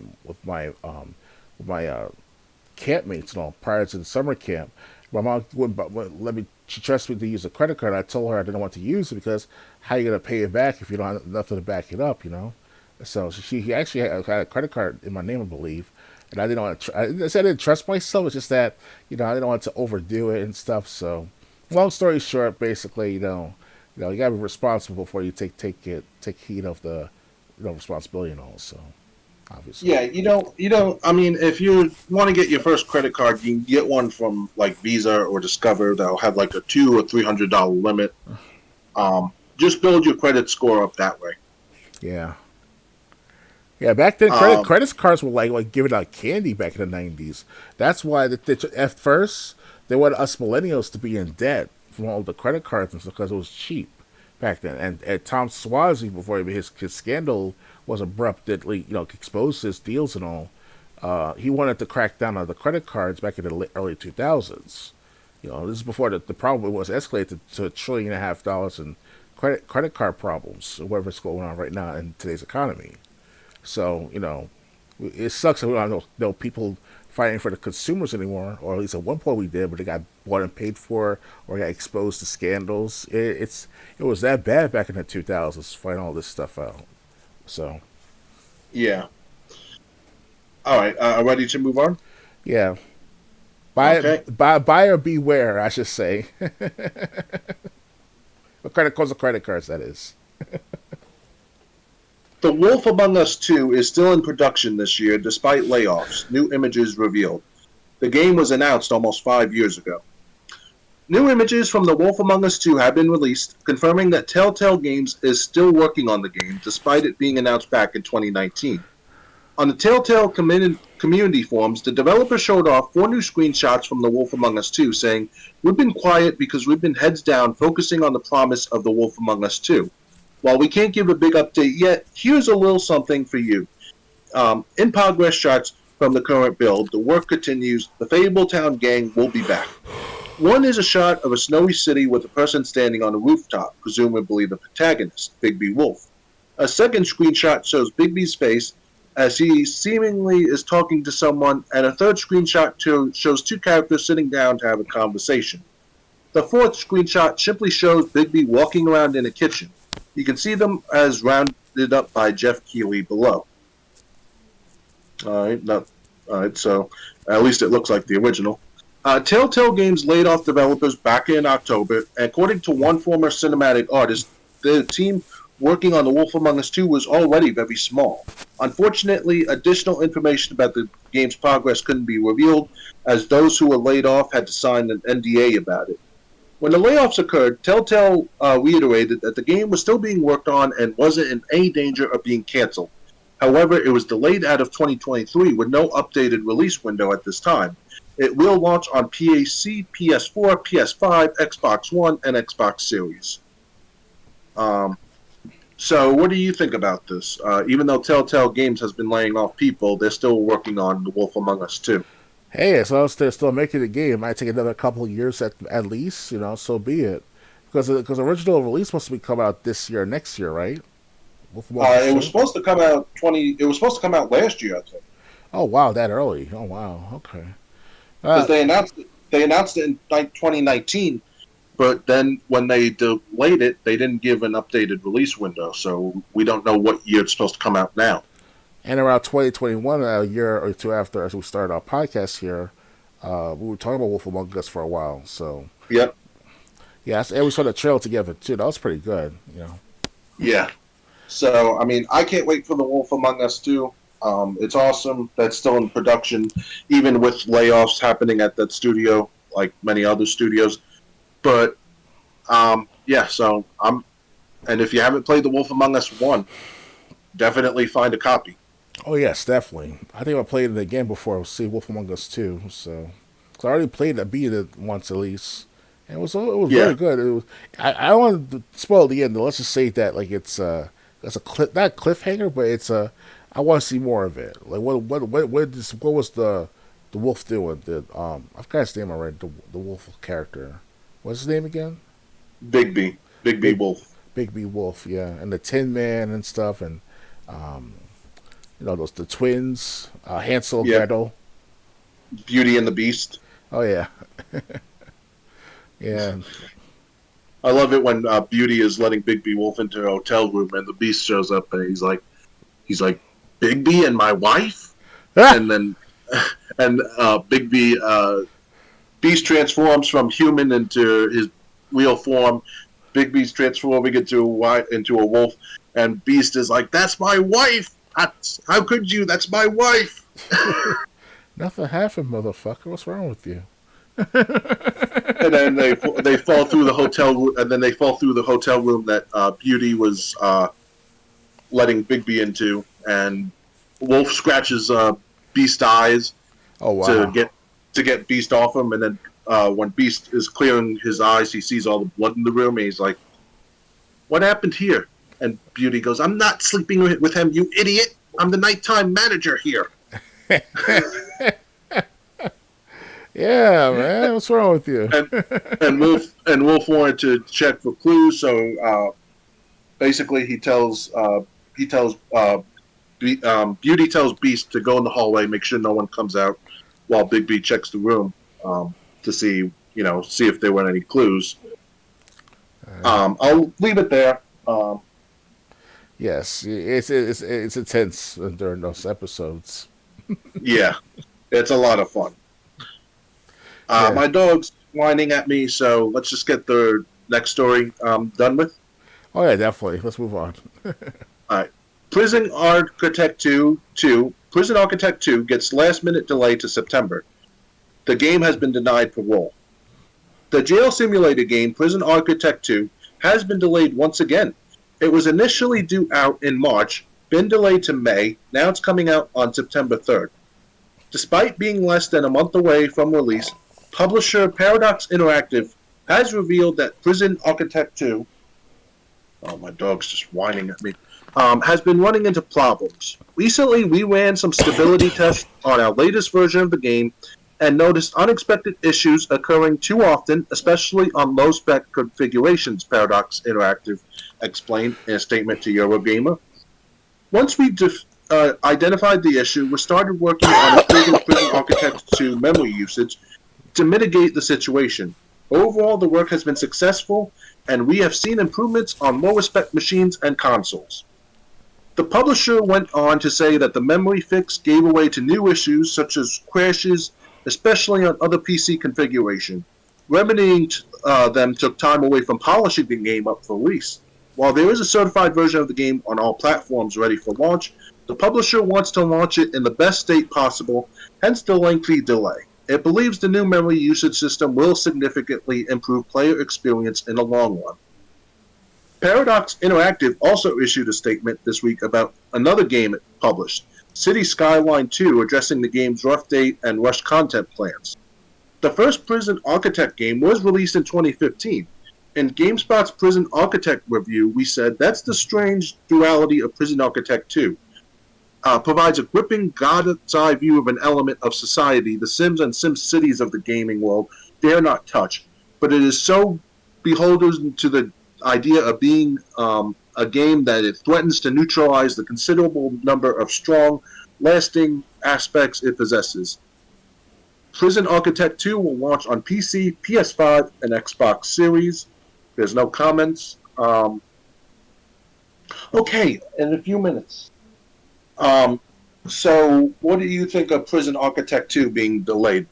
campmates and all prior to the summer camp. My mom wouldn't let me. She trusted me to use a credit card. I told her I didn't want to use it because how are you gonna pay it back if you don't have nothing to back it up? So she actually had a credit card in my name, I believe, and I didn't want to. I said I didn't trust myself. It's just that I didn't want to overdo it and stuff. So, long story short, basically, you gotta be responsible before you take heed of the responsibility and all. So, obviously. Yeah, you don't. I mean, if you want to get your first credit card, you can get one from like Visa or Discover that'll have like a $200 or $300 limit. Just build your credit score up that way. Yeah. Yeah, back then Um, credit cards were like giving out candy back in the 90s. That's why at first they wanted us millennials to be in debt from all the credit cards and stuff because it was cheap back then. And Tom Swazi, before his scandal was abruptly exposed his deals and all, he wanted to crack down on the credit cards back in the early 2000s. This is before the problem was escalated to $1.5 trillion in credit card problems, whatever's going on right now in today's economy. So, it sucks that we don't have no people fighting for the consumers anymore, or at least at one point we did, but they got bought and paid for or got exposed to scandals. It was that bad back in the 2000s, fighting all this stuff out. So, yeah. All right. Ready to move on? yeah. Okay. Buyer beware, I should say. What credit cards are credit cards, that is. The Wolf Among Us 2 is still in production this year despite layoffs, new images revealed. The game was announced almost 5 years ago. New images from The Wolf Among Us 2 have been released, confirming that Telltale Games is still working on the game despite it being announced back in 2019. On the Telltale community forums, the developer showed off 4 new screenshots from The Wolf Among Us 2, saying, "We've been quiet because we've been heads down focusing on the promise of The Wolf Among Us 2. While we can't give a big update yet, here's a little something for you. In progress shots from the current build. The work continues. The Fabletown gang will be back. One is a shot of a snowy city with a person standing on a rooftop, presumably the protagonist, Bigby Wolf. A second screenshot shows Bigby's face as he seemingly is talking to someone, and a third screenshot shows 2 characters sitting down to have a conversation. The fourth screenshot simply shows Bigby walking around in a kitchen. You can see them as rounded up by Jeff Keighley below. All right, so at least it looks like the original. Telltale Games laid off developers back in October. According to one former cinematic artist, the team working on The Wolf Among Us 2 was already very small. Unfortunately, additional information about the game's progress couldn't be revealed, as those who were laid off had to sign an NDA about it. When the layoffs occurred, Telltale reiterated that the game was still being worked on and wasn't in any danger of being canceled. However, it was delayed out of 2023 with no updated release window at this time. It will launch on PAC, PS4, PS5, Xbox One, and Xbox Series. Um, so, what do you think about this? Even though Telltale Games has been laying off people, they're still working on The Wolf Among Us 2. Hey, as long as they're still making the game, it might take another couple of years at least. So be it. Because original release must be coming out this year, next year, right? Wolf Among Us It was 2? supposed to come out 20. It was supposed to come out last year, I think, Oh wow, that early. Oh wow, okay. because Uh, they announced it in 2019. But then when they delayed it, they didn't give an updated release window, so we don't know what year it's supposed to come out now. and around 2021, a year or two after as we started our podcast here, we were talking about Wolf Among Us for a while. So Yep. yeah, and we saw the trail together too. That was pretty good. Yeah. So I mean, I can't wait for the Wolf Among Us 2. It's awesome. That's still in production, even with layoffs happening at that studio, like many other studios. But yeah, so I'm. And if you haven't played the Wolf Among Us 1, definitely find a copy. Oh yes, definitely. I think I played it again before. See Wolf Among Us 2. So, 'cause I already played it, beat it once at least. And it was very Yeah. good. I don't want to spoil the end. Though. Let's just say that like it's a not cliffhanger, but it's a. I want to see more of it. Like what was the wolf doing? I forgot his name already. The wolf character. What's his name again? Big B. Big B Big Wolf. Big B Wolf. Yeah, and the Tin Man and stuff, and um, those the twins, Hansel, Yeah. Gretel. Beauty and the Beast. Oh yeah, yeah. I love it when Beauty is letting Big B Wolf into a hotel room and the Beast shows up and he's like, Big B and my wife? Ah! And then, and Big B, Beast transforms from human into his real form. Big B's transforming into a wolf, and Beast is like, "That's my wife. How could you? That's my wife." Nothing happened, motherfucker. What's wrong with you? And then they fall through the hotel room, and then they fall through the hotel room that Beauty was letting Big B into, and Wolf scratches Beast's eyes Oh to wow. get Beast off him, and then when Beast is clearing his eyes, he sees all the blood in the room, and he's like, "What happened here?" And Beauty goes, "I'm not sleeping with him, you idiot! I'm the nighttime manager here." Yeah, man. What's wrong with you? And Wolf wanted to check for clues, so basically he tells Beauty tells Beast to go in the hallway, make sure no one comes out, while Big B checks the room to see if there were any clues. I'll leave it there. Yes, it's intense during those episodes. Yeah, it's a lot of fun. Yeah. My dog's whining at me, so let's just get the next story done with. Oh yeah, definitely. Let's move on. All right. Prison Architect 2 gets last minute delay to September. The game has been denied parole. The jail simulator game Prison Architect 2 has been delayed once again. It was initially due out in March, been delayed to May, now it's coming out on September 3rd. Despite being less than a month away from release, publisher Paradox Interactive has revealed that Prison Architect 2, oh, my dog's just whining at me, has been running into problems. Recently, we ran some stability tests on our latest version of the game and noticed unexpected issues occurring too often, especially on low-spec configurations, Paradox Interactive explained in a statement to Eurogamer. Once we identified the issue, we started working on improving Prison Architect 2 memory usage to mitigate the situation. Overall, the work has been successful, and we have seen improvements on lower-spec machines and consoles. The publisher went on to say that the memory fix gave way to new issues such as crashes, especially on other PC configuration. Remedying them took time away from polishing the game up for release. While there is a certified version of the game on all platforms ready for launch, the publisher wants to launch it in the best state possible, hence the lengthy delay. It believes the new memory usage system will significantly improve player experience in the long run. Paradox Interactive also issued a statement this week about another game it published, City Skyline 2, addressing the game's rough date and rushed content plans. The first Prison Architect game was released in 2015. In GameSpot's Prison Architect review, we said that's the strange duality of Prison Architect 2. Provides a gripping God's eye view of an element of society the Sims and Sim Cities of the gaming world dare not touch, but it is so beholden to the idea of being a game that it threatens to neutralize the considerable number of strong, lasting aspects it possesses. Prison Architect 2 will launch on PC, PS5, and Xbox Series. There's no comments. Okay, in a few minutes. Um, so, what do you think of Prison Architect 2 being delayed?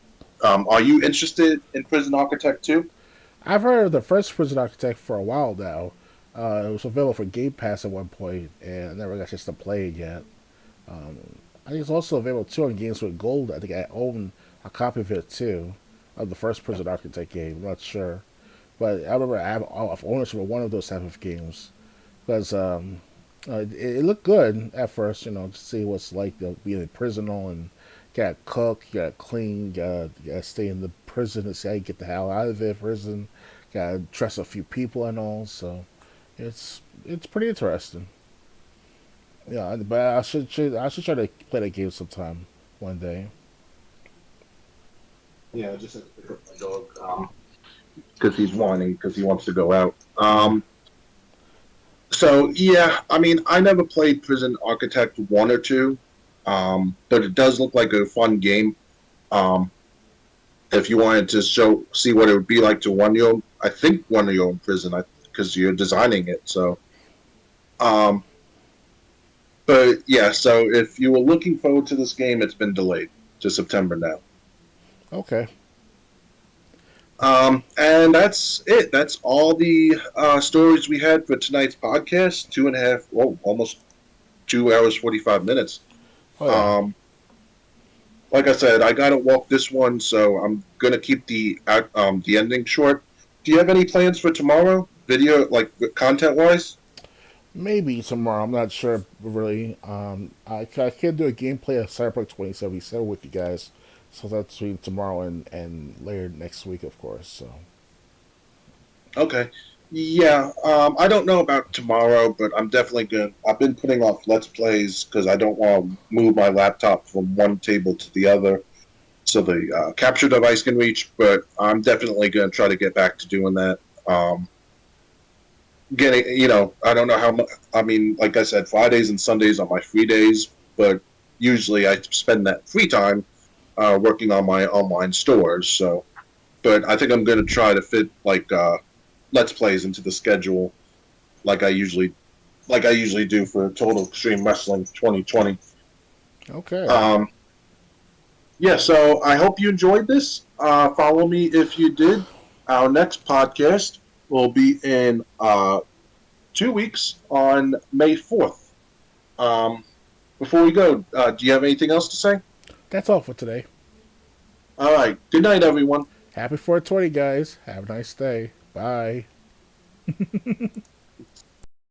Are you interested in Prison Architect 2? I've heard of the first Prison Architect for a while now. It was available for Game Pass at one point, and I never got a chance to play it yet. I think it's also available too on Games with Gold. I think I own a copy of it too, of the first Prison Architect game. I'm not sure, but I remember I have ownership of one of those type of games because it looked good at first. To see what's like to be in a prison and you gotta cook, you gotta clean, you gotta stay in the prison and see how you get the hell out of it. Prison, gotta trust a few people and all. So it's pretty interesting. Yeah, but I should try to play that game sometime one day. Yeah, I just have to pick up my dog because he's whining because he wants to go out. Yeah. So yeah, I mean, I never played Prison Architect 1 or 2, but it does look like a fun game. Um, if you wanted to see what it would be like to I think run your own prison, because you're designing it. So, um, but yeah, so if you were looking forward to this game, it's been delayed to September now. Okay. And that's it. That's all the stories we had for tonight's podcast. 2.5, almost 2 hours 45 minutes. Oh yeah. Um, like I said, I gotta walk this one, so I'm gonna keep the ending short. Do you have any plans for tomorrow? Video, like content wise? Maybe tomorrow. I'm not sure really. I can do a gameplay of Cyberpunk 2077 with you guys. So that's between tomorrow and later next week, of course. So Okay. Yeah, I don't know about tomorrow, but I'm definitely good. I've been putting off Let's Plays because I don't want to move my laptop from one table to the other so the capture device can reach, but I'm definitely going to try to get back to doing that. I don't know how much, I mean, like I said, Fridays and Sundays are my free days, but usually I spend that free time working on my online stores, so but I think I'm going to try to fit like let's plays into the schedule like I usually do for Total Extreme Wrestling 2020. okay. Um, yeah, so I hope you enjoyed this. Follow me if you did. Our next podcast will be in 2 weeks on May 4th. Um, before we go, do you have anything else to say? That's all for today. All right. Good night, everyone. Happy 420, guys. Have a nice day. Bye.